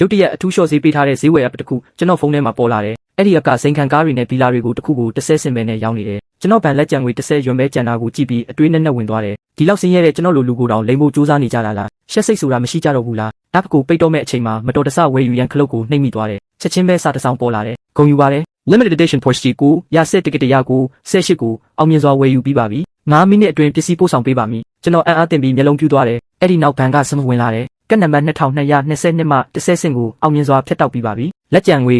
ရုတ်တရက်အထူးလျှော့ဈေးပေးထားတဲ့ဈေးဝယ် app တစ်ခုကျွန်တော်ဖုန်းထဲမှာပေါ်လာတယ်အဲ့ဒီ app ကစိန်ခံကားတွေနဲ့ဗီလာတွေကိုတစ်ခုကို30ဆင်ပဲနဲ့ရောင်းနေတယ်ကျွန်တော်ဗန်လက်ကြံငွေ30ရွံပဲကြံတာကိုကြည့်ပြီးအတွေးနဲ့ဝင်သွားတယ်ဒီလောက်ဆင်းရဲတဲ့ကျွန်တော်လိုလူကိုတောင်လိမ်ဖို့စူးစမ်းနေကြတာလားရှက်စိတ်ဆိုတာမရှိကြတော့ဘူးလား app ကိုပိတ်တော့မဲ့အချိန်မှာမတော်တဆဝယ်ယူရန်ခလုတ်ကိုနှိပ်မိသွားတယ်ချက်ချင်းပဲစာတစ်စောင်ပေါ်လာတယ်ဂုံယူပါတယ် limited edition Porsche ကိုရဆက်တက်ကတရကို18ကိုအောင်မြင်စွာဝယ်ယူပြီးပါပြီ9မိနစ်အတွင်းပစ္စည်းပို့ဆောင်ပေးပါမည်ကျွန်တော်အံ့အားသင့်ပြီးမျက်လုံးပြူးသွားတယ်အဲ့ဒီနောက်ဘန်ကစမဝင်လာတယ်ကတ်နံပါတ်2222မှ30ဆင့်ကိုအောင်မြင်စွာဖျက်တောက်ပြီးပါပြီလက်ကြံငွေ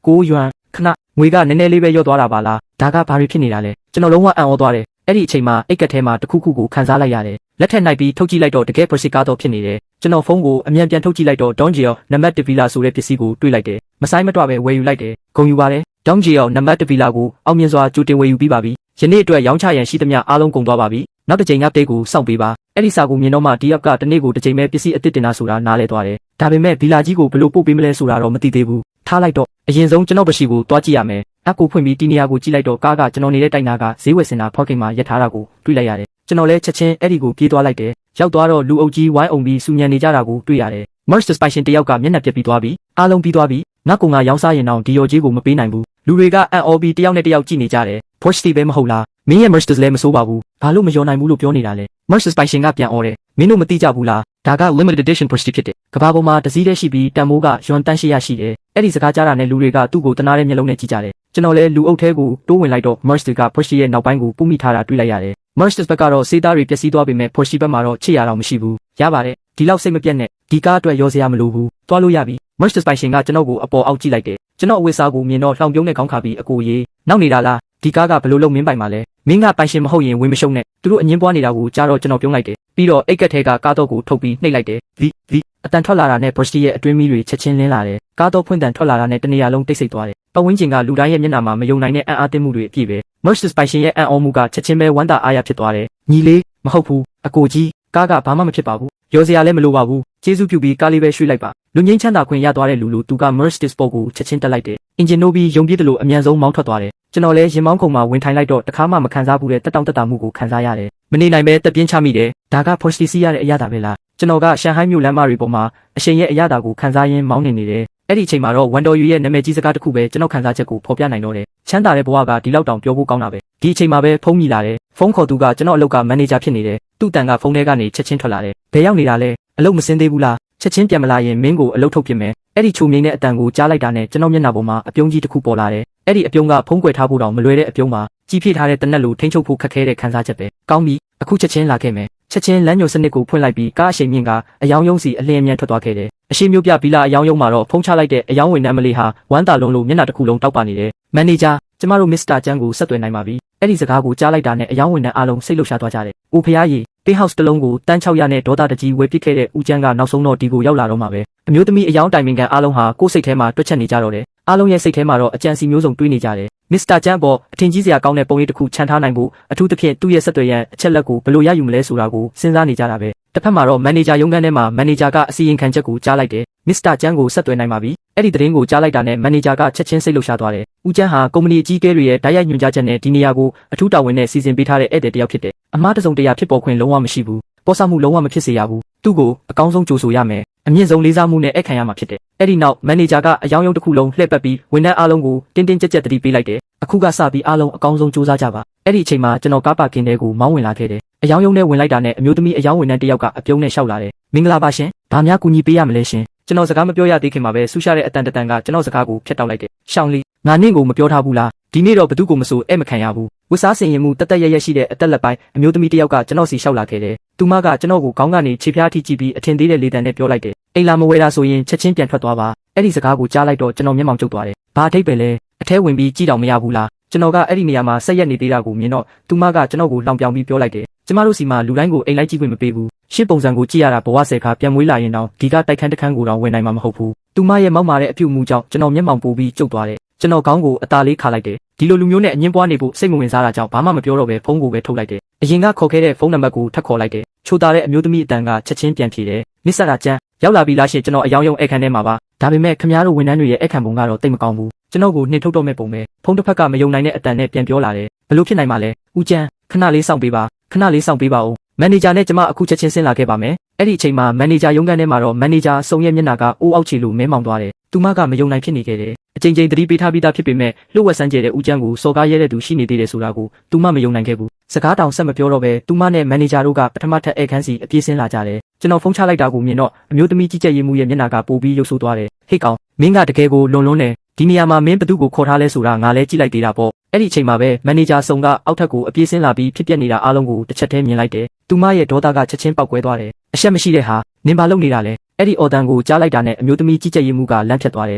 9ရွမ်ခဏငွေကနည်းနည်းလေးပဲရော့သွားတာပါလားဒါကဘာတွေဖြစ်နေတာလဲကျွန်တော်လုံးဝအံ့ဩသွားတယ်အဲ့ဒီအချိန်မှာအိတ်ကက်ထဲမှာတစ်ခုခုကိုခန်းစားလိုက်ရတယ်လက်ထက်နိုင်ပြီးထုတ်ကြည့်လိုက်တော့တကယ် Porsche ကားတော့ဖြစ်နေတယ်ကျွန်တော်ဖုန်းကိုအမြန်ပြန်ထုတ်ကြည့်လိုက်တော့ Dongjiao နံပါတ်1ဗီလာဆိုတဲ့ပစ္စည်းကိုတွေ့လိုက်တယ်မဆိုင်မတော့ပဲဝယ်ယူလိုက်တယ်ဂုံယူပါတယ် Dongjiao နံပါတ်1ဗီလာကိုအောင်မြင်စွာကြိုတင်ဝယ်ယူပြီးပါပြီယနေ့အတွက်ရောင်းချရန်ရှိသမျှအားလုံးကုန်သွားပါပြီနောက်တစ်ချိန် update ကိုစောင့်ပေးပါအဲ့ဒီစာကိုမြင်တော့မှဒီ app ကတနေ့ကိုတစ်ချိန်ပဲပစ္စည်းအသစ်တင်တာဆိုတာနားလဲသွားတယ်ဒါပေမဲ့ဗီလာကြီးကိုဘယ်လိုပို့ပေးမလဲဆိုတာတော့မသိသေးဘူးထားလိုက်တော့အရင်ဆုံးကျွန်တော်ပစီကိုတွားကြည့်ရမယ်app ကိုဖွင့်ပြီးဒီနေရာကိုကြည့်လိုက်တော့ကားကကျွန်တော်နေတဲ့တိုက်နာကဈေးဝယ်စင်တာဖောက်ကိန်းမှာရပ်ထားတာကိုတွေ့လိုက်ရတယ်ကျွန်တော်လည်းချက်ချင်းအဲ့ဒီကိုပြေးသွားလိုက်တယ်ရောက်သွားတော့လူအုပ်ကြီးဝိုင်းအောင်ပြီးစူညံနေကြတာကိုတွေ့ရတယ် Mercedes ပိုင်ရှင်တယောက်ကမျက်နှာပြက်ပြီးသွားပြီအားလုံးပြီးသွားပြီငါကောင်ကရောင်းစားရင်တော့ဒီရော်ကြီးကိုမပေးနိုင်ဘူးလူတွေကအံ့ဩပြီးတယောက်နဲ့တယောက်ကြည့်နေကြတယ် Porsche ပဲမဟုတ်လားမင်းရဲ့ Mercedes လည်းမစိုးပါဘူးဘာလို့မယုံနိုင်ဘူးလို့ပြောနေတာလဲ Mercedes ပိုင်ရှင်ကပြန်អော်တယ်မင်းတို့မသိကြဘူးလားဒါက limited edition Porsche ဖြစ်တယ်ကဘာပေါ်မှာတစည်းတည်းရှိပြီးတန်မိုးကယွမ်တန်800ရှိတယ်အဲ့ဒီစကားကြားတာနဲ့လူတွေကသူ့ကိုတနာတဲ့မျက်လုံးနဲ့ကြည့်ကြတယ်ကျွန်တော်လည်းလူအုပ်ထဲကိုတိုးဝင်လိုက်တော့ Mercedes က Porsche ရဲ့နောက်ပိုင်းကိုပုမိထားတာတွေ့လိုက်ရတယ် Mercedes ဘက်ကတော့စေးသားတွေပျက်စီးသွားပေမဲ့ Porsche ဘက်မှာတော့ချစ်ရတော့မရှိဘူးရပါတယ်ဒီလောက်စိတ်မပြတ်နဲ့ဒီကားအတွက်ရောစရာမလိုဘူးသွားလို့ရပြီ Mercedes ပိုင်ရှင်ကကျွန်တော်ကိုအပေါ်အောက်ကြည့်လိုက်တယ်ကျွန်တော်အဝတ်စားကိုမြင်တော့လှောင်ပြုံးနဲ့ခေါင်းခါပြီးအကိုရေးနောက်နေတာလားဒီကားကဘယ်လိုလုပ်မင်းပိုင်မှာလဲမင်းကပိုင်ရှင်မဟုတ်ရင်ဝင်မရှုံနဲ့သူတို့အငင်းပွားနေတာကိုကြားတော့ကျွန်တော်ပြုံးလိုက်တယ်ပြီးတော့အိတ်ကက်ထဲကကားတော့ကိုထုတ်ပြီးနှိပ်လိုက်တယ်ဗီအတန်ထွက်လာတာနဲ့ Porsche ရဲ့အတွင်းမီးတွေချက်ချင်းလင်းလာတယ်ကားတော့ဖွင့်တန်ထွက်လာတာနဲ့တနေရာလုံးတိတ်ဆိတ်သွားတယ်ပတ်ဝန်းကျင်ကလူတိုင်းရဲ့မျက်နှာမှာမယုံနိုင်တဲ့အံ့အားသင့်မှုတွေအပြည့်ပဲ Mercedes ပိုင်ရှင်ရဲ့အံ့ဩမှုကချက်ချင်းပဲဝမ်းသာအားရဖြစ်သွားတယ်ညီလေးမဟုတ်ဘူးအကိုကြီးကားကဘာမှမဖြစ်ပါဘူးရောစရာလည်းမလိုပါဘူးကျေးဇူးပြုပြီးကားလေးပဲရွှေ့လိုက်ပါလူငင်းချမ်းသာခွင့်ရသွားတဲ့လူသူက Mercedes ပေါ်ကိုချက်ချင်းတက်လိုက်တယ်အင်ဂျင်နိုးပြီးယုံပြည့်တယ်လို့အမြန်ဆုံးမောင်းထွက်သွားတယ်ကျွန်တော်လည်းရင်မောင်းခုံမှာဝင်ထိုင်လိုက်တော့တခါမှမခံစားဘူးတဲ့တက်တောင့်တက်တာမှုကိုခံစားရတယ်မနေနိုင်ပဲတက်ပြင်းချမိတယ်ဒါက Porsche စီးရတဲ့အရာတာပဲလားကျွန်တော်ကရှန်ဟိုင်းမြို့လမ်းမတွေပေါ်မှာအရှင်ရဲ့အရာတာကိုခံစားရင်းမောင်းနေတယ်အဲ့ဒီအချိန်မှာတော့ဝန်တော်ယူရဲ့နာမည်ကြီးစကားတစ်ခုပဲကျွန်တော်ခံစားချက်ကိုဖော်ပြနိုင်တော့တယ်ချမ်းသာတဲ့ဘဝကဒီလောက်တောင်ပြောဖို့ကောင်းတာပဲဒီအချိန်မှာပဲဖုန်းမိလာတယ်ဖုန်းခေါ်သူကကျွန်တော်အလုပ်ကမန်နေဂျာဖြစ်နေတယ်သူ့တန်ကဖုန်းထဲကနေချက်ချင်းထွက်လာတယ်ဘယ်ရောက်နေတာလဲအလုပ်မစင်းသေးဘူးလားချက်ချင်းပြန်မလာရင်မင်းကိုအလုပ်ထုတ်ပြမယ်အဲ့ဒီချိုမြိန်တဲ့အတန်ကိုကြားလိုက်တာနဲ့ကျွန်တော်မျက်နှာပေါ်မှာအပြုံးကြီးတစ်ခုပေါ်လာတယ်အဲ့ဒီအပြုံးကဖုံးကွယ်ထားဖို့တောင်မလွယ်တဲ့အပြုံးပါကြီးပြည့်ထားတဲ့တနက်လိုထိန်းချုပ်ဖို့ခက်ခဲတဲ့ခံစားချက်ပဲကောင်းပြီအခုချက်ချင်းလာခဲ့မယ်ချက်ချင်းလမ်းညွှန်စနစ်ကိုဖွင့်လိုက်ပြီးကားအရှိန်မြင့်ကအယောင်ယုံစီအလင်းအမြန်ထွက်သွားခဲ့တယ်အရှိမျိုးပြဗီလာအယောင်ယုံမှာတော့ဖုံးချလိုက်တဲ့အယောင်ဝင်နံမလေးဟာဝမ်းသာလုံးလိုမျက်နှာတစ်ခုလုံးတောက်ပနေတယ်မန်နေဂျာကျမတို့မစ္စတာကျန်းကိုဆက်သွယ်နိုင်ပါပြီအဲ့ဒီစကားကိုကြားလိုက်တာနဲ့အယောင်ဝင်တဲ့အားလုံးစိတ်လှုပ်ရှားသွားကြတယ်အိုဖရားကြီးပေးဟောက်စ်တစ်လုံးကိုတန်း600နဲ့ဒေါသတကြီးဝယ်ပစ်ခဲ့တဲ့ဦးကျန်းကနောက်ဆုံးတော့ဒီကိုရောက်လာတော့မှာပဲအမျိုးသမီးအယောင်တိုင်ပင်ခံအားလုံးဟာကိုယ်စိတ်ထဲမှာတွက်ချက်နေကြတော့တယ်အားလုံးရဲ့စိတ်ထဲမှာတော့အကြံစီမျိုးစုံတွေးနေကြတယ်မစ္စတာကျန်းပေါ်အထင်ကြီးစရာကောင်းတဲ့ပုံရိပ်တစ်ခုခြံထားနိုင်ဖို့အထူးသဖြင့်သူ့ရဲ့ဆက်သွယ်ရန်အချက်လက်ကိုဘယ်လိုရယူမလဲဆိုတာကိုစဉ်းစားနေကြတာပဲတစ်ဖက်မှာတော့မန်နေဂျာရုံးခန်းထဲမှာမန်နေဂျာကအစီရင်ခံချက်ကိုကြားလိုက်တယ်မစ္စတာကျန်းကိုဆက်သွယ်နိုင်ပါပြီအဲ့ဒီသတင်းကိုကြားလိုက်တာနဲ့မန်နေဂျာကချက်ချင်းစိတ်လှုပ်ရှားသွားတယ်ဦးကျန်းဟာကုမ္ပဏီအကြီးအကဲတွေရဲ့ဓာတ်ရိုက်ညွှန်ကြားချက်နဲ့ဒီနေရာကိုအထူးတာဝန်နဲ့စီစဉ်ပေးထားတဲ့ဧည့်သည်တစ်ယောက်ဖြစ်တယ်အမှားတစုံတရာဖြစ်ပေါ်ခွင့်လုံးဝမရှိဘူးပေါ်ဆမှုလုံးဝမဖြစ်စေရဘူးသူ့ကိုအကောင်းဆုံးကြိုဆိုရမယ်အမြင့်ဆုံးလေးစားမှုနဲ့အခမ်းရမှာဖြစ်တယ်အဲ့ဒီနောက်မန်နေဂျာကအယောင်ယုံတစ်ခုလုံးလှည့်ပတ်ပြီးဝန်ထမ်းအားလုံးကိုတင်းတင်းကြပ်ကြပ်တတိပေးလိုက်တယ်အခုကစပြီးအားလုံးအကောင်းဆုံးစူးစမ်းကြပါအဲ့ဒီအချိန်မှာကျွန်တော်ကားပါကင်ထဲကိုမောင်းဝင်လာခဲ့တယ်အယောင်ယုံနဲ့ဝင်လိုက်တာနဲ့အမျိုးသမီးအယောင်ဝန်ထမ်းတစ်ယောက်ကအပြုံးနဲ့ရှောက်လာတယ်မင်္ဂလာပါရှင်ဘာများကူညီပေးရမလဲရှင်ကျွန်တော်စကားမပြောရသေးခင်မှာပဲဆူရှာတဲ့အတန်တန်ကကျွန်တော်စကားကိုဖျက်တောက်လိုက်တယ်ရှောင်းလီငါနင့်ကိုမပြောထားဘူးလားဒီနေ့တော့ဘသူကိုမဆိုအဲ့မခံရဘူးဝတ်စားစင်ရင်မှုတက်တက်ရရရှိတဲ့အသက်လက်ပိုင်းအမျိုးသမီးတစ်ယောက်ကကျွန်တော်စီရှောက်လာခဲ့တယ်သူမကကျွန်တော်ကိုခေါင်းကနေခြေဖျားထိကြည့်ပြီးအထင်သေးတဲ့လေတံနဲ့ပြောလိုက်တယ်အိမ်လာမဝဲတာဆိုရင်ချက်ချင်းပြန်ထွက်သွားပါအဲ့ဒီစကားကိုကြားလိုက်တော့ကျွန်တော်မျက်မှောင်ကျုပ်သွားတယ်ဘာအထိပ်ပဲလဲအထဲဝင်ပြီးကြည့်တော့မရဘူးလားကျွန်တော်ကအဲ့ဒီနေရာမှာဆက်ရက်နေသေးတာကိုမြင်တော့သူမကကျွန်တော်ကိုလောင်ပြောင်ပြီးပြောလိုက်တယ်ကျမတို့စီမှာလူတိုင်းကိုအိမ်လိုက်ကြည့်ခွင့်မပေးဘူးရှစ်ပုံစံကိုကြည့်ရတာဘဝဆယ်ခါပြန်မွေးလာရင်တော့ဒီကတိုက်ခန်းတစ်ခန်းကိုတော့ဝင်နိုင်မှာမဟုတ်ဘူးသူမရဲ့မောက်မာတဲ့အပြုတ်မှုကြောင့်ကျွန်တော်မျက်မှောင်ပိုပြီးကျုပ်သွားတယ်ကျွန်တော်ခေါင်းကိုအသာလေးခါလိုက်တယ်ဒီလိုလူမျိုးနဲ့အငင်းပွားနေဖို့စိတ်မဝင်စားတာကြောင့်ဘာမှမပြောတော့ပဲဖုန်းကိုပဲထုတ်လိုက်တယ်အရင်ကခေါ်ခဲ့တဲ့ဖုန်းနံပါတ်ကိုထပ်ခေါ်လိုက်တယ်ချိုတာတဲ့အမျိုးသမီးအတန်ကချက်ချင်းပြန်ဖြေတယ်မစ္စတာကျန်းရောက်လာပြီလားရှင်ကျွန်တော်အယောင်ယုံအခန်းထဲမှာပါဒါပေမဲ့ခင်ဗျားတို့ဝန်ထမ်းတွေရဲ့အခန်းပုံကတော့တိတ်မကောင်းဘူးကျွန်တော်ကိုနှင်ထုတ်တော့မဲ့ပုံပဲဖုန်းတစ်ဖက်ကမယုံနိုင်တဲ့အတန်နဲ့ပြန်ပြောလာတယ်ဘယ်လိုဖြစ်နိုင်မှာလဲဦးကျန်းခဏလေးစောင့်ပေးပါခဏလေးစောင့်ပေးပါဦးမန်နေဂျာနဲ့ကျွန်မအခုချက်ချင်းဆင်းလာခဲ့ပါမယ် အဲ့ဒီအချိန်မှာမန်နေဂျာရုံးခန်းထဲမှာတော့မန်နေဂျာစုံရဲ့မျက်နှာကအိုးအောက်ချီလို့မဲမောင်သွားတယ်သူမကမယုံနိုင်ဖြစ်နေခဲ့တယ်အချိန်ချင်းသတိပေးထားပြီးသားဖြစ်ပေမဲ့လှုပ်ဝက်ဆန်းကျဲတဲ့ဦးကျန်းကိုစော်ကားရဲတဲ့သူရှိနေသေးတယ်ဆိုတာကိုသူမမယုံနိုင်ခဲ့ဘူးစကားတောင်ဆက်မပြောတော့ပဲသူမနဲ့မန်နေဂျာတို့ကပထမထပ်ဧခန်းစီအပြေးဆင်းလာကြတယ်ကျွန်တော်ဖုန်းချလိုက်တာကိုမြင်တော့အမျိုးသမီးကြီးကြက်ရေးမှုရဲ့မျက်နှာကပိုပြီးရုပ်ဆိုးသွားတယ်ဟေ့ကောင်မင်းကတကယ်ကိုလွန်လွန်းတယ်ဒီနေရာမှာမင်းဘသူ့ကိုခေါ်ထားလဲဆိုတာငါလည်းကြည့်လိုက်သေးတာပေါ့အဲ့ဒီအချိန်မှာပဲမန်နေဂျာစုံကအောက်ထပ်ကိုအပြေးဆင်းလာပြီးဖြစ်ပျက်နေတာအားလုံးကိုတစ်ချက်တည်းမြင်လိုက်တယ်သူမရဲ့ဒေါသကချက်ချင်းပေါက်ကွဲသွားတယ်အရှက်မရှိတဲ့ဟာနင်ဘာလုပ်နေတာလဲအဲ့ဒီအော်တန်ကိုကြားလိုက်တာနဲ့အမျိုးသမီးကြီးကြက်ရေးမှုကလန့်ဖြတ်သွားတ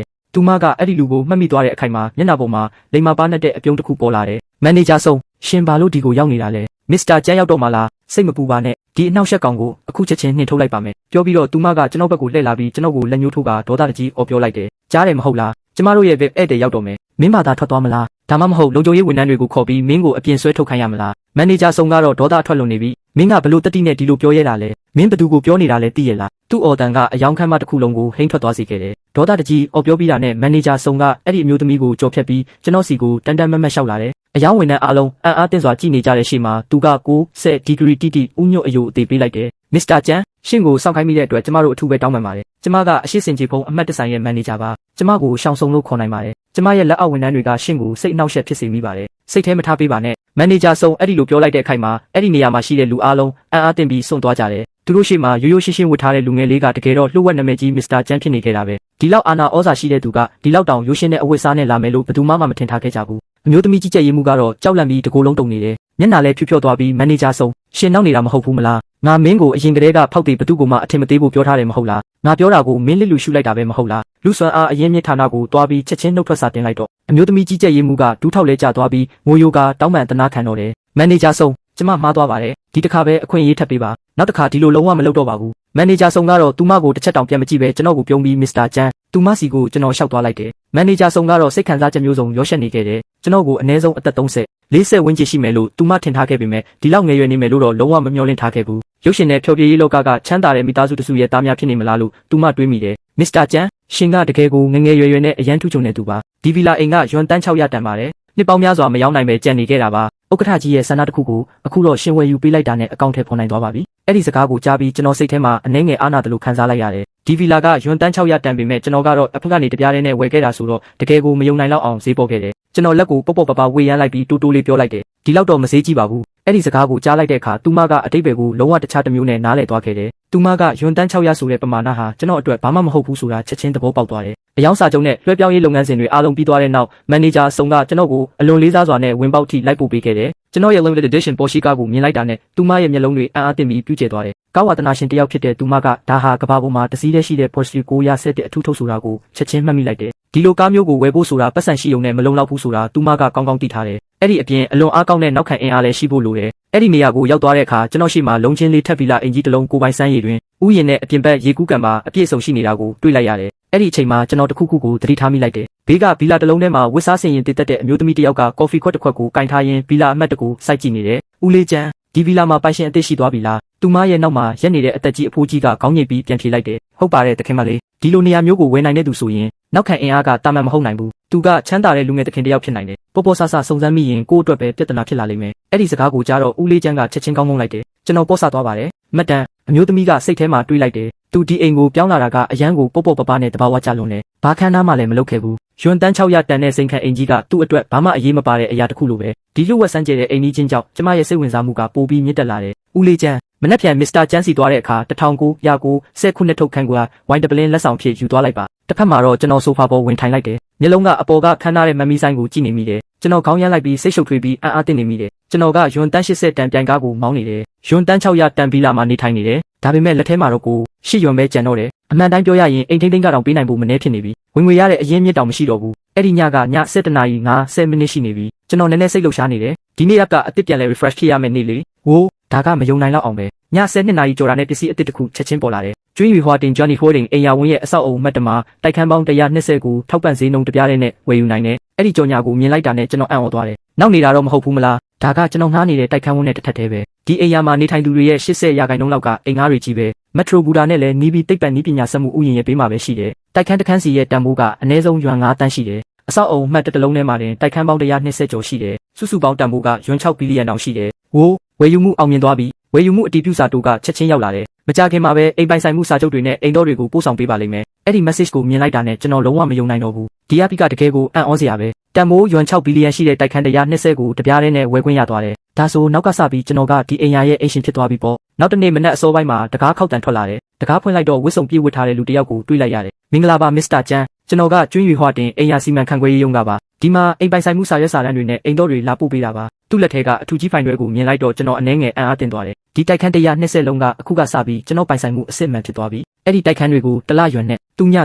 ယ်သူမကအဲ့ဒီလူကိုမှတ်မိသွားတဲ့အခိုက်မှာမျက်နှာပေါ်မှာလိမ္မာပါနဲ့တဲ့အပြုံးတစ်ခုပေါ်လာတယ်မန်နေဂျာစုံရှင်ဘာလို့ဒီကိုရောက်နေတာလဲမစ္စတာကျန်းရောက်တော့မှလားစိတ်မပူပါနဲ့ဒီအနှောက်အယှက်ကောင်ကိုအခုချက်ချင်းနှင်ထုတ်လိုက်ပါမယ်ပြောပြီးတော့သူမကကျွန်တော်ဘက်ကိုလှည့်လာပြီးကျွန်တော်ကိုလက်ညှိုးထိုးကဒေါသတကြီးအော်ပြောလိုက်တယ်ကြားတယ်မဟုတ်လားကျမတို့ရဲ့ VIP ဧည့်သည်ရောက်တော့မယ်မင်းဘာသာထွက်သွားမလားဒါမှမဟုတ်လုံခြုံရေးဝန်ထမ်းတွေကိုခေါ်ပြီးမင်းကိုအပြင်ဆွဲထုတ်ခိုင်းရမလားမန်နေဂျာစုံကတော့ဒေါသထွက်လွန်နေပြီမင်းကဘလို့တတိနဲ့ဒီလိုပြောရတာလဲမင်းဘသူကိုပြောနေတာလဲသိရလားသူ့အော်တန်ကအယောင်ခမ်းမတစ်ခုလုံးကိုဟိန်းထွက်သွားစေခဲ့တယ်ဒေါသတကြီးအော်ပြောပြီးတာနဲ့မန်နေဂျာစုံကအဲ့ဒီအမျိုးသမီးကိုကြော်ဖြတ်ပြီးကျွန်တော်စီကိုတန်တန်မတ်မတ်လျှောက်လာတယ်အယောင်ဝန်ထမ်းအားလုံးအံ့အားသင့်စွာကြည်နေကြတဲ့ရှေ့မှာသူက60ဒီဂရီတိတိဥညွတ်အယိုအသေးပေးလိုက်တယ်မစ္စတာကျန်ရှင့်ကိုစောင့်ခိုင်းမိတဲ့အတွက်ကျမတို့အထူးပဲတောင်းပန်ပါတယ်ကျမကအရှိစင်ကြီးဖုံးအမှတ်တဆိုင်ရဲ့မန်နေဂျာပါကျမကိုရှောင်ဆုံလို့ခေါ်နိုင်ပါတယ်ကျမရဲ့လက်အောက်ဝန်ထမ်းတွေကရှင့်ကိုစိတ်အနှောက်အယှက်ဖြစ်စေမိပါတယ်စိတ်ထဲမထားပေးပါနဲ့မန်နေဂျာစုံအဲ့ဒီလိုပြောလိုက်တဲ့အခိုက်မှာအဲ့ဒီနေရာမှာရှိတဲ့လူအားလုံးအံ့အားသင့်ပြီးစွန့်သွားကြတယ်သူတို့ရှေ့မှာရိုးရိုးရှင်းရှင်းဝတ်ထားတဲ့လူငယ်လေးကတကယ်တော့လှုပ်ဝက်နာမည်ကြီးမစ္စတာကျန်ဖြစ်နေခဲ့တာပဲဒီလောက်အာနာဩဇာရှိတဲ့သူကဒီလောက်တောင်ရိုးရှင်းတဲ့အဝတ်စားနဲ့လာမယ်လို့ဘယ်သူမှမထင်ထားခဲ့ကြဘူးအမျိုးသမီးကြီးကြက်ရေးမှုကတော့ကြောက်လန့်ပြီးတကိုယ်လုံးတုန်နေတယ်မျက်နှာလည်းဖြူဖြောသွားပြီးမန်နေဂျာစုံရှင်နောက်နေတာမဟုတ်ဘူးမလားငါမင်းကိုအရင်ကတည်းကဖောက်သေးဘသူ့ကိုမှအထင်မသေးဖို့ပြောထားတယ်မဟုတ်လားငါပြောတာကိုမင်းလစ်လူရှုလိုက်တာပဲမဟုတ်လားလူစွမ်းအားအရင်မြင့်ဌာနကိုတွားပြီးချက်ချင်းနှုတ်ထွက်စာတင်လိုက်တော့အမျိုးသမီးကြီးကြက်ရေးမှုကဒူးထောက်လဲကျသွားပြီးငိုယိုကတောင်းပန်တနာခံတော့တယ်မန်နေဂျာစုံကျမမှားသွားပါတယ်ဒီတစ်ခါပဲအခွင့်အရေးထပ်ပေးပါနောက်တစ်ခါဒီလိုလုံးဝမလုပ်တော့ပါဘူးမန်နေဂျာစုံကတော့သူမကိုတစ်ချက်တောင်ပြန်မကြည့်ပဲကျွန်တော်ကိုပြုံးပြီးမစ္စတာကျန်သူမစီကိုကျွန်တော်ရှောက်သွားလိုက်တယ်မန်နေဂျာစုံကတော့စိတ်ခံစားချက်မျိုးစုံရောရှက်နေခဲ့တယ်ကျွန်တော်ကိုအနည်းဆုံးအသက်30 40ဝန်းကျင်ရှိမယ်လို့သူမထင်ထားခဲ့ပေမဲ့ဒီလောက်ငယ်ရွယ်နေမယ်လို့တော့လုံးဝမမျှော်လင့်ထားခဲ့ဘူးရုပ်ရှင်နဲ့ဖျော်ဖြေရေးလောကကချမ်းသာတဲ့မိသားစုတစုရဲ့သားများဖြစ်နေမလားလို့သူမတွေးမိတယ်မစ္စတာကျန်ရှင်ကတကယ်ကိုငငယ်ရွယ်ရွယ်နဲ့အရန်ထူးချွန်နေသူပါဒီဗီလာအိမ်ကယွမ်တန်း600တန်ပါတယ်နှစ်ပေါင်းများစွာမရောက်နိုင်ပဲကြံနေခဲ့တာပါဥက္ကဋ္ဌကြီးရဲ့ဆန္ဒတစ်ခုကိုအခုတော့ရှင်ဝယ်ယူပေးလိုက်တာနဲ့အကောင့်ထဲပေါ်နိုင်သွားပါပြီအဲ့ဒီစကားကိုကြားပြီးကျွန်တော်စိတ်ထဲမှာအနှဲငယ်အားနာတယ်လို့ခံစားလိုက်ရတယ်ဒီဗီလာကယွမ်တန်း600တန်ပေမဲ့ကျွန်တော်ကတော့အဖက်ကနေတပြားတည်းနဲ့ဝယ်ခဲ့တာဆိုတော့တကယ်ကိုမယုံနိုင်လောက်အောင်ဈေးပေါ်ခဲ့တယ်ကျွန်တော်လက်ကိုပေါ့ပေါ့ပပဝေးရမ်းလိုက်ပြီးတူတူလေးပြောလိုက်တယ်ဒီလောက်တော့မဈေးကြီးပါဘူးအဲ့ဒီစကားကိုကြားလိုက်တဲ့အခါသူမကအတိတ်ပဲကိုလုံးဝတခြားတစ်မျိုးနဲ့နားလည်သွားခဲ့တယ်သူမကယွမ်တန်း600ဆိုတဲ့ပမာဏဟာကျွန်တော်အတွက်ဘာမှမဟုတ်ဘူးဆိုတာချက်ချင်းသဘောပေါက်သွားတယ်အယောင်စာချုပ်နဲ့လွှဲပြောင်းရေးလုပ်ငန်းစဉ်တွေအားလုံးပြီးသွားတဲ့နောက်မန်နေဂျာစုံကကျွန်တော်ကိုအလွန်လေးစားစွာနဲ့ဝင်ပေါက်ထိလိုက်ပို့ပေးခဲ့တယ်ကျွန်တော်ရဲ့ limited edition Porsche ကားကိုမြင်လိုက်တာနဲ့သူမရဲ့မျက်လုံးတွေအံ့အားသင့်ပြီးပြူးကျသွားတယ်ကားဝါသနာရှင်တယောက်ဖြစ်တဲ့သူမကဒါဟာကဘာပေါ်မှာတစည်းတည်းရှိတဲ့ Porsche 911အထူးထုတ်ဆိုတာကိုချက်ချင်းမှတ်မိလိုက်တယ်ဒီလိုကားမျိုးကိုဝယ်ဖို့ဆိုတာပတ်စံရှိုံနဲ့မလုံလောက်ဘူးဆိုတာသူမကကောင်းကောင်းသိထားတယ်အဲ့ဒီအပြင်အလွန်အားကောင်းတဲ့နောက်ခံအင်အားလည်းရှိဖို့လိုတယ်အဲ့ဒီနေရာကိုရောက်သွားတဲ့အခါကျွန်တော်ရှိမှလုံးချင်းလေးထပ်ဗီလာအင်ကြီးတစ်လုံးကိုပိုင်စမ်းရည်တွင်ဥယျာဉ်နဲ့အပြင်ဘက်ရေကူးကန်မှာအပြည့်စုံရှိနေတာကိုတွေ့လိုက်ရတယ်အဲ့ဒီအချိန်မှာကျွန်တော်တခုခုကိုသတိထားမိလိုက်တယ်ဘေးကဗီလာတစ်လုံးထဲမှာဝစ်စားစင်ရင်တည်တက်တဲ့အမျိုးသမီးတစ်ယောက်ကကော်ဖီခွက်တစ်ခွက်ကိုကင်ထားရင်းဗီလာအမတ်တကူစိုက်ကြည့်နေတယ်ဦးလေးကျန်းဒီဗီလာမှာပိုင်ရှင်အသစ်ရှိသွားပြီလားသူမရဲ့နောက်မှာရက်နေတဲ့အသက်ကြီးအဖိုးကြီးကခေါင်းညိတ်ပြီးပြန်ဖြေလိုက်တယ်ဟုတ်ပါတယ်တခင်မလေးဒီလိုနေရာမျိုးကိုဝယ်နိုင်တဲ့သူဆိုရင်နောက်ခံအင်အားကတာမန်မဟုတ်နိုင်ဘူးသူကချမ်းသာတဲ့လူငယ်တခင်တစ်ယောက်ဖြစ်နိုင်တယ်ပေါ်ပေါ်ဆဆစုံစမ်းမိရင်ကိုယ့်အတွက်ပဲပြဿနာဖြစ်လာလိမ့်မယ်အဲ့ဒီစကားကိုကြားတော့ဦးလေးကျန်းကချက်ချင်းကောင်းမုန်းလိုက်တယ်ကျွန်တော်ပေါ့ဆသွားပါတယ်မတ်တန်အမျိုးသမီးကစိတ်ထဲမှာတွေးလိုက်တယ်သူဒီအိမ်ကိုပြောင်းလာတာကအရန်ကိုပေါ့ပေါ့ပပနဲ့တဘာဝကြလွန်တယ်ဘာခန်းသားမှလည်းမလုပ်ခဲ့ဘူးယွမ်တန်း600တန်တဲ့စိန်ခံအိမ်ကြီးကသူ့အတွက်ဘာမှအရေးမပါတဲ့အရာတစ်ခုလိုပဲဒီလိုဝက်ဆန်းကျဲတဲ့အိမ်ကြီးချင်းကြောင့်ကျမရဲ့စိတ်ဝင်စားမှုကပိုပြီးမြင့်တက်လာတယ်ဦးလေးကျန်းမနက်ဖြန်မစ္စတာကျန်းစီသွားတဲ့အခါ1919ထုတ်ခန်းကဝိုင်းတပလင်းလက်ဆောင်ဖြစ်ယူသွားလိုက်ပါတစ်ဖက်မှာတော့ကျွန်တော်ဆိုဖာပေါ်ဝင်ထိုင်လိုက်တယ်မျက်လုံးကအပေါ်ကခန်းထားတဲ့မမီဆိုင်ကိုကြည့်နေမိတယ်ကျွန်တော်ခေါင်းရမ်းလိုက်ပြီးစိတ်ရှုပ်ထွေးပြီးအံ့အားသင့်နေမိတယ်ကျွန်တော်ကယွမ်တန်း80တန်ပြိုင်ကားကိုမောင်းနေတယ်ယွမ်တန်း600တန်ဗီလာမှာနေထိုင်နေတယ်ဒါပေမဲ့လက်ထဲမှာတော့ကို8ယွမ်ပဲကျန်တော့တယ်အမှန်တိုင်းပြောရရင်အိမ်ထိန်းသိမ်းကတော့ပေးနိုင်ဖို့မနှဲဖြစ်နေပြီဝင်ငွေရတဲ့အရင်မြင့်တောင်မရှိတော့ဘူးအဲ့ဒီညကည7:50မိနစ်ရှိနေပြီကျွန်တော်နည်းနည်းစိတ်လှုပ်ရှားနေတယ်ဒီနေ့ရက်ကအစ်စ်ပြန်လဲ refresh ဖြစ်ရမယ်နေ့လေဝိုးဒါကမယုံနိုင်လောက်အောင်ပဲည7:00နာရီကျော်တာနဲ့ပစ္စည်းအစ်စ်တစ်ခုချက်ချင်းပေါ်လာတယ်ကျွင်းရီဟွာတင် Johnny Holding အိမ်ယာဝင်းရဲ့အဆောက်အအုံမှတ်တမှာတိုက်ခန်းပေါင်း120ကိုထောက်ပံ့ဈေးနှုန်းတပြားတည်းနဲ့ဝယ်ယူနိုင်တယ်အဲ့ဒီကြော်ညာကိုမြင်လိုက်တာနဲ့ကျွန်တော်အံ့ဩသွားတယ်နောက်နေတာတော့မဟုတ်ဘူးမလားဒါကကျွန်တော်ငှားနေတဲ့တိုက်ခန်းဝင်းနဲ့တစ်ထပ်တည်းပဲဒီအိမ်ယာမှာနေထိုင်သူတွေရဲ့80%လောက်ကအိမ်ငှားတွေကြီးပဲမက်ထရိုဘူတာနဲ့လည်းနီးပြီးတိတ်ပတ်နီးပညာစက်မှုဥယျာဉ်ရဲ့ဘေးမှာပဲရှိတယ်တိုက်ခန်းတစ်ခန်းစီရဲ့တန်ဖိုးကအနည်းဆုံးယွမ်9တန်းရှိတယ်အဆောက်အအုံမှတ်တစ်လုံးထဲမှာတင်တိုက်ခန်းပေါင်း120ကျော်ရှိတယ်စုစုပေါင်းတန်ဖိုးကယွမ်6ဘီလီယံတောင်ရှိတယ်ဝိုးဝယ်ယူမှုအောင်မြင်သွားပြီဝ ဝယ်ယူမှုအတီးပြူစာတို့ကချက်ချင်းရောက်လာတယ်မကြခင်မှာပဲအိမ်ပိုင်ဆိုင်မှုစာချုပ်တွေနဲ့အိမ်တော်တွေကိုပို့ဆောင်ပေးပါလိမ့်မယ်အဲ့ဒီ message ကိုမြင်လိုက်တာနဲ့ကျွန်တော်လုံးဝမယုံနိုင်တော့ဘူးဒီအပိကတကယ်ကိုအံ့ဩစရာပဲတန်မိုးယွမ်6ဘီလီယံရှိတဲ့တိုက်ခန်း120ကိုတပြားတည်းနဲ့ဝယ်ခွင့်ရသွားတယ်ဒါဆိုနောက်ကစပြီးကျွန်တော်ကဒီအိမ်ယာရဲ့အိမ်ရှင်ဖြစ်သွားပြီပေါ့နောက်တနေ့မနက်အစောပိုင်းမှာတကားခောက်တန်ထွက်လာတယ်တကားဖွင့်လိုက်တော့ဝစ်စုံပြေးဝတ်ထားတဲ့လူတစ်ယောက်ကိုတွေ့လိုက်ရတယ်မင်္ဂလာပါမစ္စတာကျန်းကျွန်တော်ကကျွင်းရွေဟွာတင်အိမ်ယာစီမံခန့်ခွဲရေးရုံးကပါဒီမှာအိမ်ပိုင်ဆိုင်မှုစာရွက်စာတမ်းတွေနဲ့အိမ်တော်တွေလာပို့ပေးတာပါသူ့လက်ထဲကအထူးကြီးဖိုင်တွေကိုမြင်လိုက်တော့ကျွန်တော်အနှဲငယ်အံ့အားသင့်သွားတယ်ဒီတိုက်ခန်း120လုံးကအခုကစပြီးကျွန်တော်ပိုင်ဆိုင်မှုအစစ်မှန်ဖြစ်သွားပြီအဲ့ဒီတိုက်ခန်းတွေကိုတလရွယ်နဲ့တူည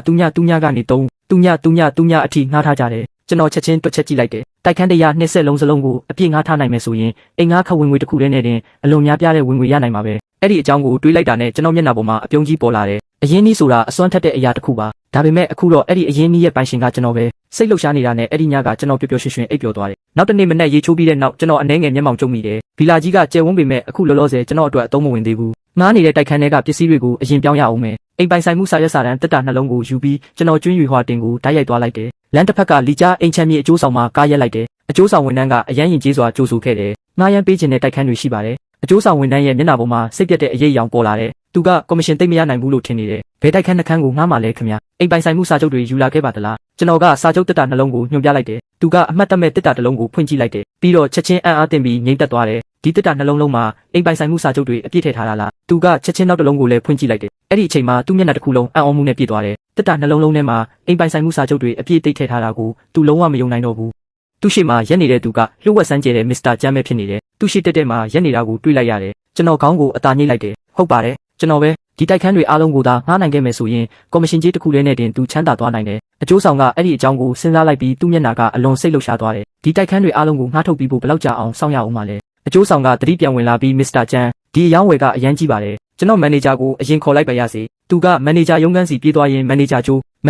ကနေ3တူညအထိငှားထားကြတယ်ကျွန်တော်ချက်ချင်းတွက်ချက်ကြည့်လိုက်တယ်တိုက်ခန်း120လုံးစလုံးကိုအပြည့်ငှားထားနိုင်မယ်ဆိုရင်အိမ်ငှားခဝင်ငွေတစ်ခုတည်းနဲ့တင်အလွန်များပြားတဲ့ဝင်ငွေရနိုင်မှာပဲအဲ့ဒီအကြောင်းကိုတွေးလိုက်တာနဲ့ကျွန်တော်မျက်နှာပေါ်မှာအပြုံးကြီးပေါ်လာတယ်အရင်နီးဆိုတာအစွမ်းထက်တဲ့အရာတစ်ခုပါဒါပေမဲ့အခုတော့အဲ့ဒီအရင်နီးရဲ့ပိုင်ရှင်ကကျွန်တော်ပဲစိတ်လှုပ်ရှားနေတာနဲ့အဲ့ဒီညကကျွန်တော်ပျော်ပျော်ရွှင်ရွှင်အိပ်ပျော်သွားတယ်နောက်တနေ့မနက်ရေချိုးပြီးတဲ့နောက်ကျွန်တော်အနှဲငယ်မျက်မှောင်ကျုံမိတယ်ဗီလာကြီးကကျယ်ဝန်းပေမဲ့အခုလောလောဆယ်ကျွန်တော်အတွက်အသုံးမဝင်သေးဘူးငှားနေတဲ့တိုက်ခန်းတွေကပစ္စည်းတွေကိုအရင်ပြောင်းရအောင်မယ်အိမ်ပိုင်ဆိုင်မှုစာရွက်စာတမ်းတက်တာနှလုံးကိုယူပြီးကျွန်တော်ကျွင်းရွေဟွာတင်ကိုတိုက်ရိုက်သွားလိုက်တယ်လမ်းတစ်ဖက်ကလီကြားအိမ်ချမ်းမြေအကျိုးဆောင်မှာကားရက်လိုက်တယ်အကျိုးဆောင်ဝန်ထမ်းကအရန်ရင်ကျေးစွာကြိုဆိုခဲ့တယ်ငှားရမ်းပေးခြင်းတဲ့တိုက်ခန်းတွေရှိပါတယ်အကျိုးဆောင်ဝန်ထမ်းရဲ့မျက်နှာပေါ်မှာစိတ်ပြတ်တဲ့အရေးအယောင်ပေါ်လာတယ်သူကကော်မရှင်သိမ့်မရနိုင်ဘူးလို့ထင်နေတယ်ဘယ်တိုက်ခန်းနှခန်းကိုငှားမှလဲခင်ဗျအိမ်ပိုင်ဆိုင်မှုစာချုပ်တွေယူလာခဲ့ပါသလားကျွန်တော်ကစာချုပ်တက်တာနှလုံးကိုညွှန်ပြလိုက်တယ်သူကအမှတ်တမဲ့တက်တာတစ်လုံးကိုဖွင့်ကြည့်လိုက်တယ်ပြီးတော့ချက်ချင်းအံ့အားသင့်ပြီးငြိမ်သက်သွားတယ်ဒီတက်တာနှလုံးလုံးမှာအိမ်ပိုင်ဆိုင်မှုစာချုပ်တွေအပြည့်ထည့်ထားတာလားသူကချက်ချင်းနောက်တစ်လုံးကိုလည်းဖွင့်ကြည့်လိုက်တယ်အဲ့ဒီအချိန်မှာသူ့မျက်နှာတစ်ခုလုံးအံ့ဩမှုနဲ့ပြည့်သွားတယ်တက်တာနှလုံးလုံးထဲမှာအိမ်ပိုင်ဆိုင်မှုစာချုပ်တွေအပြည့်တိတ်ထည့်ထားတာကိုသူလုံးဝမယုံနိုင်တော့ဘူးသူရှိမှရက်နေတဲ့သူကလျှို့ဝှက်စမ်းကြဲတဲ့မစ္စတာကျမ်းပဲဖြစ်နေတယ်သူရှိတက်မှာရက်နေတာကိုတွေးလိုက်ရတယ်ကျွန်တော်ခေါင်းကိုအသာညှိလိုက်တယ်ဟုတ်ပါတယ်ကျွန်တော်ပဲဒီတိုက်ခန်းတွေအားလုံးကိုသာငှားနိုင်ခဲ့မယ်ဆိုရင်ကော်မရှင်ကြီးတစ်ခုလေးနဲ့တင်သူချမ်းသာသွားနိုင်တယ်အကျိုးဆောင်ကအဲ့ဒီအကြောင်းကိုစဉ်းစားလိုက်ပြီးသူ့မျက်နှာကအလွန်စိတ်လှုပ်ရှားသွားတယ်ဒီတိုက်ခန်းတွေအားလုံးကိုငှားထုတ်ပြီးဖို့ဘယ်လောက်ကြာအောင်စောင့်ရအောင်မလဲအကျိုးဆောင်ကသတိပြန်ဝင်လာပြီးမစ္စတာကျန်းဒီအယောင်းဝယ်ကအရန်ကြီးပါတယ်ကျွန်တော်မန်နေဂျာကိုအရင်ခေါ်လိုက်ပါရစေသူကမန်နေဂျာရုံးခန်းစီပြေးသွားရင်မန်နေဂျာဂျိ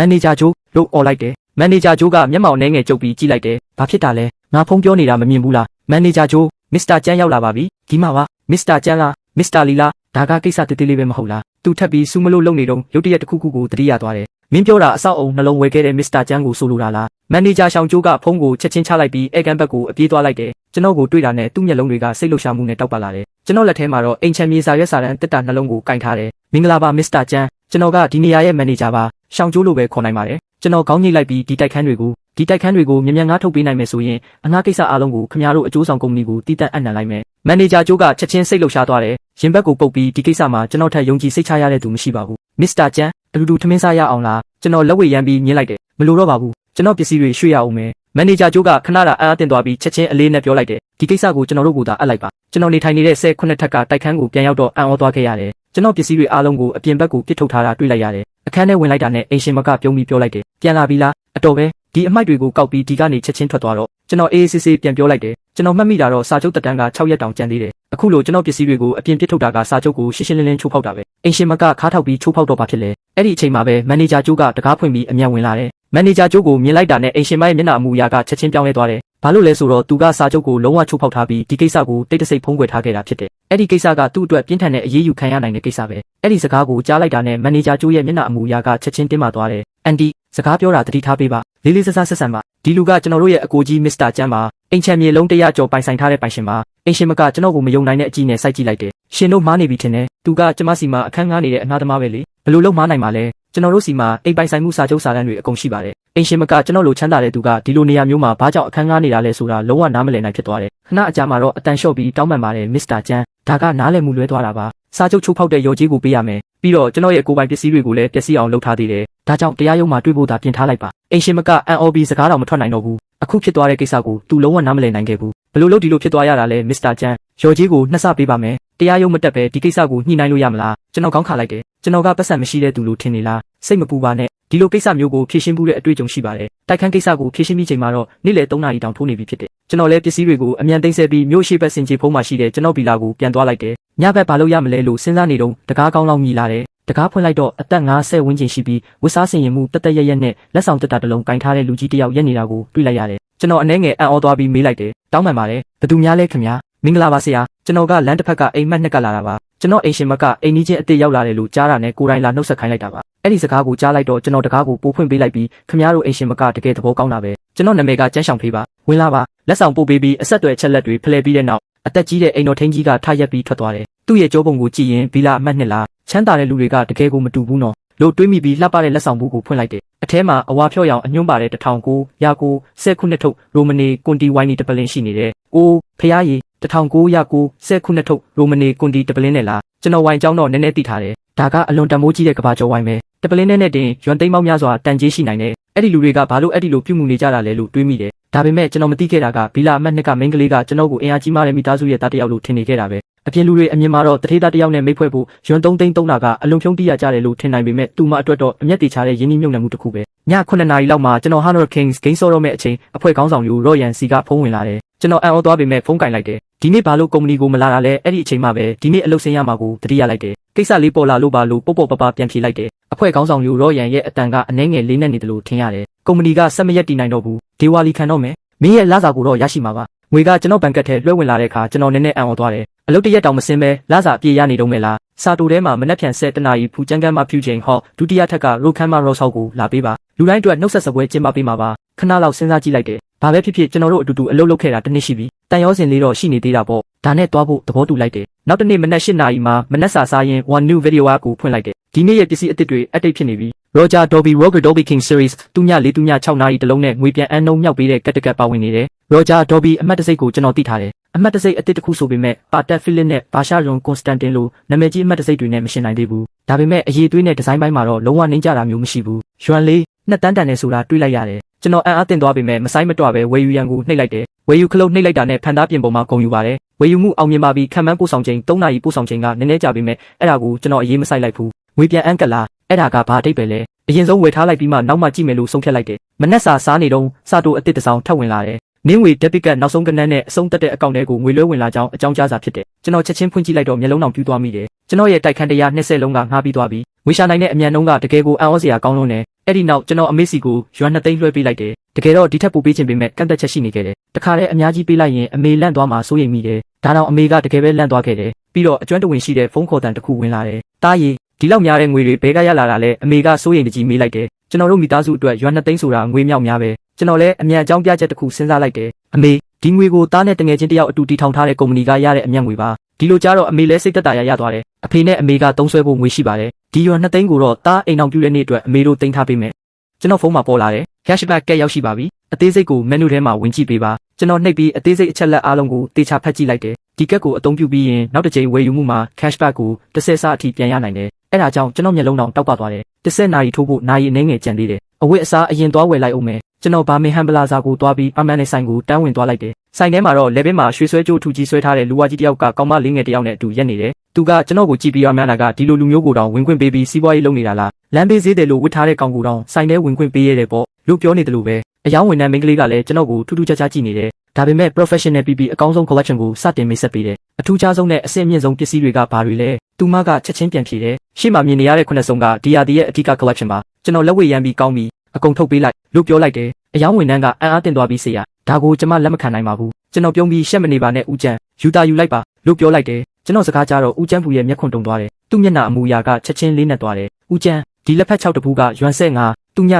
ုးလို့អော်လိုက်တယ်မန်နေဂျာဂျိုးကမျက်မှောင်နှဲငယ်ကျုပ်ပြီးကြည့်လိုက်တယ်ဘာဖြစ်တာလဲငါဖုန်းပြောနေတာမမြင်ဘူးလားမန်နေဂျာဂျိုးမစ္စတာကျန်းရောက်လာပါပြီဒီမှာပါမစ္စတာကျန်းလားမစ္စတာလီလားဒါကကိစ္စတေးသေးလေးပဲမဟုတ်လားသူထပ်ပြီးစူးမလို့လုံနေတော့ရုတ်တရက်တစ်ခုခုကိုတတိယသွားတယ်မင်းပြောတာအဆောက်အုံနှလုံးဝယ်ခဲ့တဲ့မစ္စတာကျန်းကိုဆိုလိုတာလားမန်နေဂျာရှောင်းကျိုးကဖုန်းကိုချက်ချင်းချလိုက်ပြီးအဲကန်ဘက်ကိုအပြေးသွားလိုက်တယ်ကျွန်တော်ကိုတွေ့တာနဲ့သူ့မျက်လုံးတွေကစိတ်လှုပ်ရှားမှုနဲ့တောက်ပလာတယ်ကျွန်တော်လက်ထဲမှာတော့အိမ်ချမ်းမြေစာရွက်စာတမ်းတက်တာနှလုံးကိုကင်ထားတယ်မင်္ဂလာပါမစ္စတာကျန်းကျွန်တော်ကဒီနေရာရဲ့မန်နေဂျာပါရှောင်းကျိုးလို့ပဲခေါ်နိုင်ပါတယ်ကျွန်တော်ခေါင်းညှိလိုက်ပြီးဒီတိုက်ခန်းတွေကိုမြန်မြန်ငှားထုတ်ပေးနိုင်မယ်ဆိုရင်အငှားကိစ္စအားလုံးကိုခင်ဗျားတို့အကျိုးဆောင်ကုမ္ပဏီကိုတည်တံ့အပ်နှံလိုက်မယ်မန်နေဂျာကျိုးကချက်ချင်းစိတ်လှုပ်ရှားသွားတယ်ရင်ဘက်ကိုပုတ်ပြီးဒီကိစ္စမှာကျွန်တော်ထက်ယုံကြည်စိတ်ချရတဲ့သူမရှိပါဘူးမစ္စတာကျန်းအတူတူထမင်းစားရအောင်လားကျွန်တော်လက်ဝဲရမ်းပြီးမြင်လိုက်တယ်မလိုတော့ပါဘူးကျွန်တော်ပစ္စည်းတွေရွှေ့ရအောင်မယ်မန်နေဂျာကျိုးကခဏတာအားအသင့်သွားပြီးချက်ချင်းအလေးနဲ့ပြောလိုက်တယ်ဒီကိစ္စကိုကျွန်တော်တို့ကသာအပ်လိုက်ပါကျွန်တော်နေထိုင်နေတဲ့19ထက်ကတိုက်ခန်းကိုပြန်ရောက်တော့အံ့ဩသွားခဲ့ရတယ်ကျွန်တော်ပစ္စည်းတွေအားလုံးကိုအပြင်ဘက်ကိုပစ်ထုတ်ထားတာတွေ့လိုက်ရတယ်အခန်းထဲဝင်လိုက်တာနဲ့အိမ်ရှင်မကပြုံးပြီးပြောလိုက်တယ်ပြန်လာပြီလားအတော်ပဲဒီအမိုက်တွေကိုကောက်ပြီးဒီကနေချက်ချင်းထွက်သွားတော့ကျွန်တော်အေးအေးဆေးဆေးပြန်ပြောလိုက်တယ်ကျွန်တော်မှတ်မိတာတော့စာချုပ်တက်တန်းက6ရက်တောင်ကျန်သေးတယ်အခုလိုကျွန်တော်ပစ္စည်းတွေကိုအပြင်ပစ်ထုတ်တာကစာချုပ်ကိုရှင်းရှင်းလင်းလင်းချိုးဖောက်တာပဲအိမ်ရှင်မကခါထောက်ပြီးချိုးဖောက်တော့ပါဖြစ်လေအဲ့ဒီအချိန်မှာပဲမန်နေဂျာကျိုးကတကားဖွင့်ပြီးအမြန်ဝင်လာတယ်မန်နေဂျာကျိုးကိုမြင်လိုက်တာနဲ့အိမ်ရှင်မရဲ့မျက်နှာအမူအရာကချက်ချင်းပြောင်းလဲသွားတယ်ဘာလို့လဲဆိုတော့သူကစာချုပ်ကိုလုံးဝချိုးဖောက်ထားပြီးဒီကိစ္စကိုတိတ်တဆိတ်ဖုံးကွယ်ထားခဲ့တာဖြစ်တယ်အဲ့ဒီကိစ္စကသူ့အတွက်ပြင်းထန်တဲ့အရေးယူခံရနိုင်တဲ့ကိစ္စပဲအဲ့ဒီစကားကိုကြားလိုက်တာနဲ့မန်နေဂျာကျိုးရဲ့မျက်နှာအမူအရာကချက်ချင်းတင်းမာသွားတယ်အန်တီစကားပြောတာသတိထားပေးပါလေးလေးစားစားဆက်ဆံပါဒီလူကကျွန်တော်တို့ရဲ့အကိုကြီးမစ္စတာကျန်းပါအိမ်ချမ်းမြေလုံး100ကျော်ပိုင်ဆိုင်ထားတဲ့ပိုင်ရှင်ပါအိမ်ရှင်မကကျွန်တော်ကိုမယုံနိုင်တဲ့အကြည့်နဲ့စိုက်ကြည့်လိုက်တယ်ရှင်တို့မှားနေပြီထင်တယ်သူကကျမစီမှာအခန်းငှားနေတဲ့အငှားသမားပဲလေဘယ်လိုလုပ်မှားနိုင်မှာလဲကျွန်တော်တို့စီမှာအိမ်ပိုင်ဆိုင်မှုစာချုပ်စာတမ်းတွေအကုန်ရှိပါတယ်အိမ်ရှင်မကကျွန်တော်လိုချမ်းသာတဲ့သူကဒီလိုနေရာမျိုးမှာဘာကြောင့်အခန်းငှားနေတာလဲဆိုတာလုံးဝနားမလည်နိုင်ဖြစ်သွားတယ်ခဏအကြာမှာတော့အတန်လျှော့ပြီးတောင်းပန်ပါတယ်မစ္စတာကျန်းဒါကနားလည်မှုလွဲသွားတာပါစာချုပ်ချိုးဖောက်တဲ့ရော်ကြီးကိုပေးရမယ်ပြီးတော့ကျွန်တော်ရဲ့ကိုယ်ပိုင်ပစ္စည်းတွေကိုလည်းပျက်စီးအောင်လုပ်ထားသေးတယ်ဒါကြောင့်တရားရုံးမှာတွေ့ဖို့သာပြင်ထားလိုက်ပါအိမ်ရှင်မကအန်အော်ဘီစကားတော်မထွက်နိုင်တော့ဘူးအခုဖြစ်သွားတဲ့ကိစ္စကိုသူလုံးဝနားမလည်နိုင်ခဲ့ဘူးဘယ်လိုလုပ်ဒီလိုဖြစ်သွားရတာလဲမစ္စတာကျန်းရော်ကြီးကိုနှစ်ဆပေးပါမယ်တရားရုံးမတက်ပဲဒီကိစ္စကိုညှိနှိုင်းလို့ရမလားကျွန်တော်ခေါင်းခါလိုက်တယ်ကျွန်တော်ကပတ်စံမရှိတဲ့သူလို့ထင်နေလားစိတ်မပူပါနဲ့ဒီလိုကိစ္စမျိုးကိုဖြေရှင်းမှုတဲ့အတွေ့အကြုံရှိပါတယ်တိုက်ခန်းကိစ္စကိုဖြေရှင်းပြီးချိန်မှာတော့နေ့လယ်3နာရီတောင်ထိုးနေပြီဖြစ်တယ်ကျွန်တော်လည်းပစ္စည်းတွေကိုအမြန်သိမ်းဆည်းပြီးမြို့ရှိဘက်စင်ကြီးဖုံးမှာရှိတဲ့ကျွန်တော်ဗီလာကိုပြန်သွားလိုက်တယ်ညဘက်ဘာလို့ရမလဲလို့စဉ်းစားနေတော့တကားကောင်းလောက်မြည်လာတယ်တကားဖွင့်လိုက်တော့အသက်50ဝန်းကျင်ရှိပြီးဝတ်စားဆင်ရင်မှုတက်တက်ရရက်နဲ့လက်ဆောင်တက်တာတစ်လုံးကင်ထားတဲ့လူကြီးတစ်ယောက်ရက်နေတာကိုတွေ့လိုက်ရတယ်ကျွန်တော်အနှဲငယ်အံ့ဩသွားပြီးမေးလိုက်တယ်တောင်းပန်ပါတယ်ဘသူများလဲခင်ဗျာမင်္ဂလာပါဆရာကျွန်တော်ကလမ်းတစ်ဖက်ကအိမ်မက်နှစ်ကလာတာပါကျွန်တော်အိမ်ရှင်မကအိမ်ကြီးချင်းအစ်စ်ရောက်လာတယ်လို့ကြားတာနဲ့ကိုယ်တိုင်လာနှုတ်ဆက်ခိုင်းလိုက်တာပါအဲ့ဒီစကားကိုကြားလိုက်တော့ကျွန်တော်တကားကိုပို့ဖွင့်ပေးလိုက်ပြီးခင်ဗျားတို့အိမ်ရှင်မကတကယ်သဘောကောင်းတာပဲကျွန်တော်နာမည်ကကျန်းဆောင်ဖေးပါဝင်လာပါလက်ဆောင်ပို့ပေးပြီးအဆက်အသွယ်ချက်လက်တွေဖလှယ်ပြီးတဲ့နောက်အသက်ကြီးတဲ့အိမ်တော်ထင်းကြီးကထရက်ပြီးထွက်သွားတယ် သူ့ရဲ့ကြောပုံကိုကြည့်ရင်ဘီလာအမှတ်နှစ်လားချမ်းသာတဲ့လူတွေကတကယ်ကိုမတူဘူးနော်လို့တွေးမိပြီးလှပတဲ့လက်ဆောင်ဘူးကိုဖွင့်လိုက်တယ်အထဲမှာအဝါဖြော့ရောင်အညွန့်ပါတဲ့1910ခုနှစ်ထုတ်ရိုမနီကွန်တီဝိုင်းနီတပလင်းရှိနေတယ်အိုးဖျားရည်1910ခုနှစ်ထုတ်ရိုမနီကွန်တီတပလင်းနဲ့လားကျွန်တော်ဝိုင်ကြောင်းတော့နည်းနည်းသိထားတယ်ဒါကအလွန်တမိုးကြီးတဲ့ကဘာကျော်ဝိုင်းပဲတပလင်းနဲ့တင်ရွံသိမ်းပေါင်းများစွာတန်ကြေးရှိနိုင်တယ်အဲ့ဒီလူတွေကဘာလို့အဲ့ဒီလိုပြုမှုနေကြတာလဲလို့တွေးမိတယ်ဒါပေမဲ့ကျွန်တော်မသိခဲ့တာကဘီလာအမှတ်နှစ်ကမိန်းကလေးကကျွန်တော်ကိုအင်အားကြီးမားတဲ့မိသားစုရဲ့သားတစ်ယောက်လို့ထင်နေခဲ့တာပဲအပြင်လူတွေအမြင်မှာတော့တထေးသားတစ်ယောက်နဲ့မိတ်ဖွဲ့ဖို့ရွံ3သိန်း3တာကအလွန်ဖြုံးတိရကြတယ်လို့ထင်နိုင်ပေမဲ့သူမအတွက်တော့အမျက်တေချတဲ့ရင်းနှီးမြှုပ်နှံမှုတစ်ခုပဲည9နာရီလောက်မှာကျွန်တော် Honor Kings ဂိမ်းဆော့တော့မဲ့အချိန်အဖွဲ့ခေါင်းဆောင်ယူရော့ယန်စီကဖုန်းဝင်လာတယ်ကျွန်တော်အံ့ဩသွားပေမဲ့ဖုန်းကင်လိုက်တယ်ဒီနေ့ဘာလို့ကုမ္ပဏီကိုမလာတာလဲအဲ့ဒီအချိန်မှပဲဒီနေ့အလုပ်ဆင်းရမှာကိုတတိယလိုက်တယ်ကိစ္စလေးပေါ်လာလို့ပါလို့ပေါ့ပေါ့ပပပြန်ဖြေလိုက်တယ်အဖွဲ့ခေါင်းဆောင်ယူရော့ယန်ရဲ့အတန်ကအနှဲငယ်လေးနဲ့နေတယ်လို့ထင်ရတယ်ကုမ္ပဏီကဆက်မရက်တည်နိုင်တော့ဘူးဒေဝါလီခံတော့မယ်မင်းရဲ့လစာကိုတော့ရရှိမှာပါငွေကကျွန်တော်ဘဏ်ကတ်ထဲလွှဲဝင်လာတဲ့အခါကျွန်တော်နည်းနည်းအံ့ဩသွားတယ်အလုပ်တရက်တောင်မစင်းပဲလစာအပြည့်ရနေတော့မယ်လားစာတိုထဲမှာမနှက်ဖြန်10တနာရီဖူကျန်းကမ်းမှဖြူချိန်ဟော့ဒုတိယထက်ကရိုခမ်းမရော့ဆောက်ကိုလာပေးပါလူတိုင်းအတွက်နှုတ်ဆက်စပွဲကျင်းပပေးမှာပါခဏလောက်စဉ်းစားကြည့်လိုက်တယ်ဘာပဲဖြစ်ဖြစ်ကျွန်တော်တို့အတူတူအလုပ်လုပ်ခဲ့တာတစ်နှစ်ရှိပြီတန်ရောစင်လေးတော့ရှိနေသေးတာပေါ့ဒါနဲ့တွားဖို့သဘောတူလိုက်တယ်နောက်တစ်နေ့မနက်8နာရီမှာမနက်စာစားရင် one new video ကိုဖွင့်လိုက်တယ်ဒီနေ့ရဲ့ပစ္စည်းအသစ်တွေအတိတ်ဖြစ်နေပြီ Roger Dobby King Series 3436နာရီတလုံးနဲ့ငွေပြန်အန်းနှုံမြောက်ပေးတဲ့ကတ်တကတ်ပါဝင်နေတယ် Roger Dobby အမှတ်တစိတ်ကိုကျွန်တော်သိထားတယ်အမှတ်တစိတ်အသစ်တစ်ခုဆိုပေမဲ့ပါတက်ဖိလစ်နဲ့ဘာရှာရွန်ကွန်စတန်တင်လိုနာမည်ကြီးအမှတ်တစိတ်တွေနဲ့မရှင်နိုင်သေးဘူးဒါပေမဲ့အရေးသွေးနဲ့ဒီဇိုင်းပိုင်းမှာတော့လုံးဝနှင်းကြတာမျိုးမရှိဘူးရွှန်လေးနှစ်တန်းတန်နေဆိုတာတွေးလိုက်ရတယ်ကျွန်တော်အံ့အားသင့်သွားပေမဲ့မဆိုင်မတွပဲဝယ်ယူရန်ကိုနှိပ်လိုက်တယ်ဝယ်ယူခလုတ်နှိပ်လိုက်တာနဲ့ဖန်သားပြင်ပုံမှာဂုံယူပါတယ်ဝယ်ယူမှုအောင်မြင်ပါပြီးခံမှန်းပို့ဆောင်ချိန်3နာရီပို့ဆောင်ချိန်ကနည်းနည်းကြာပေမဲ့အဲ့ဒါကိုကျွန်တော်အရေးမဆိုင်လိုက်ဘူးငွေပြန်အန်းကလားအဲ့ဒါကဘာအတိတ်ပဲလဲအရင်ဆုံးဝယ်ထားလိုက်ပြီးမှနောက်မှကြည့်မယ်လို့ဆုံးဖြတ်လိုက်တယ်မနက်စာစားနေတော့စာတိုအသစ်တစ်စောင်ထပ်ဝင်လာတယ်နင်းငွေဒက်ဘစ်ကတ်နောက်ဆုံးကနန်းနဲ့အဆုံးတက်တဲ့အကောင့်ထဲကိုငွေလွှဲဝင်လာကြောင်းအကြောင်းကြားစာဖြစ်တယ်ကျွန်တော်ချက်ချင်းဖွင့်ကြည့်လိုက်တော့မျက်လုံးတောင်ပြူးသွားမိတယ်ကျွန်တော်ရဲ့တိုက်ခန်းတရား20လုံးကငှားပြီးသွားပြီငွေရှာနိုင်တဲ့အမြန်နှုန်းကတကယ်ကိုအံ့ဩစရာကောင်းလွန်းတယ်အဲ့ဒီနောက်ကျွန်တော်အမေစီကိုရွာ2သိန်းလွှဲပေးလိုက်တယ်တကယ်တော့ဒီထက်ပိုပေးချင်ပေမဲ့ကန့်သက်ချက်ရှိနေခဲ့တယ်တခါတည်းအများကြီးပေးလိုက်ရင်အမေလန့်သွားမှာစိုးရိမ်မိတယ်ဒါတော့အမေကတကယ်ပဲလန့်သွားခဲ့တယ်ပြီးတော့အကျွမ်းတဝင်ရှိတဲ့ဖုန်းခေါ်တန်တစ်ခုဝင်လာတယ်တားရီဒီလောက်များတဲ့ငွေတွေဘဲကရလာတာလဲအမေကစိုးရိမ်တကြီးမေးလိုက်တယ်ကျွန်တော်တို့မိသားစုအတွက်ရွာ2သိန်းဆိုတာငွေမြောက်များပဲကျွန်တော်လည်းအမြန်အကြောင်းပြချက်တစ်ခုစဉ်းစားလိုက်တယ်အမေဒီငွေကိုတားနဲ့တငယ်ချင်းတယောက်အတူတီထောင်ထားတဲ့ကုမ္ပဏီကရတဲ့အမြတ်ငွေပါဒီလိုကြတော့အမေလည်းစိတ်သက်သာရသွားတယ်အဖေနဲ့အမေကသုံးဆွဲဖို့ငွေရှိပါတယ်ဒီရွာ2သိန်းကိုတော့တားအိမ်အောင်ပြုတဲ့နေ့အတွက်အမေတို့တင်ထားပေးမယ်ကျွန်တော်ဖုန်းမှာပေါ်လာတယ် cashback ကက်ရောက်ရှိပါပြီအသေးစိတ်ကို menu ထဲမှာဝင်ကြည့်ပေးပါကျွန်တော်နှိပ်ပြီးအသေးစိတ်အချက်လက်အားလုံးကိုတေချာဖတ်ကြည့်လိုက်တယ်ဒီကက်ကိုအသုံးပြုပြီးရင်နောက်တစ်ချိန်ဝယ်ယူမှုမှာ cashback ကို10ဆအထိပြန်ရနိုင်တယ်အဲ့ဒါကြောင့်ကျွန်တော်မျက်လုံးတောင်တောက်ပသွားတယ်10နာရီထိုးဖို့နာရီအနည်းငယ်ကြံသေးတယ်အဝတ်အစားအရင်သွားဝယ်လိုက်အောင်မယ်ကျွန်တော်ဘာမင်ဟန်ပလာဇာကိုသွားပြီးအမန်နဲ့ဆိုင်ကိုတန်းဝင်သွားလိုက်တယ်ဆိုင်ထဲမှာတော့လေဘင်းမှာရွှေဆွဲကြိုးထူကြီးဆွဲထားတဲ့လူဝါကြီးတယောက်ကကောင်းမလေးငယ်တယောက်နဲ့အတူရက်နေတယ်သူကကျွန်တော်ကိုကြည့်ပြီးအမှန်ကဒီလိုလူမျိုးကိုတောင်ဝင်ခွင့်ပေးပြီးစီးပွားရေးလုပ်နေတာလားလမ်းဘေးဈေးတယ်လို့ဝစ်ထားတဲ့ကောင်ကိုတောင်ဆိုင်ထဲဝင်ခွင့်ပေးရတယ်ပေါ့လို့ပြောနေတယ်လို့ပဲအယောင်းဝန်ထမ်းမိန်းကလေးကလည်းကျွန်တော်ကိုထူးထူးခြားခြားကြည့်နေတယ်ဒါပေမဲ့ professional PP အကောင်းဆုံး collection ကိုစတင်မိတ်ဆက်ပေးတယ်အထူးခြားဆုံးနဲ့အဆင့်မြင့်ဆုံးပစ္စည်းတွေကဘာတွေလဲသူမကချက်ချင်းပြန်ဖြေတယ်ရှေ့မှာမြင်နေရတဲ့ခုနှစ်စုံကဒီယာဒီရဲ့အဓိက collection ပါကျွန်တော်လက်ဝဲရမ်းပြီးကောင်းပြီးအကုန်ထုတ်ပေးလိုက်လို့ပြောလိုက်တယ်အယောင်းဝန်ထမ်းကအံ့အားသင့်သွားပြီးစေရဒါကိုကျွန်မလက်မခံနိုင်ပါဘူးကျွန်တော်ပြုံးပြီးရှက်မနေပါနဲ့ဦးကျန်းယူတာယူလိုက်ပါလို့ပြောလိုက်တယ်ကျွန်တော်စကားကြတော့ဦးကျန်းဖူရဲ့မျက်ခွန်တုံသွားတယ်သူ့မျက်နှာအမူအရာကချက်ချင်းလေးနဲ့သွားတယ်ဦးကျန်းဒီလက်ဖက်6တပူးကရွမ်ဆက်5သူည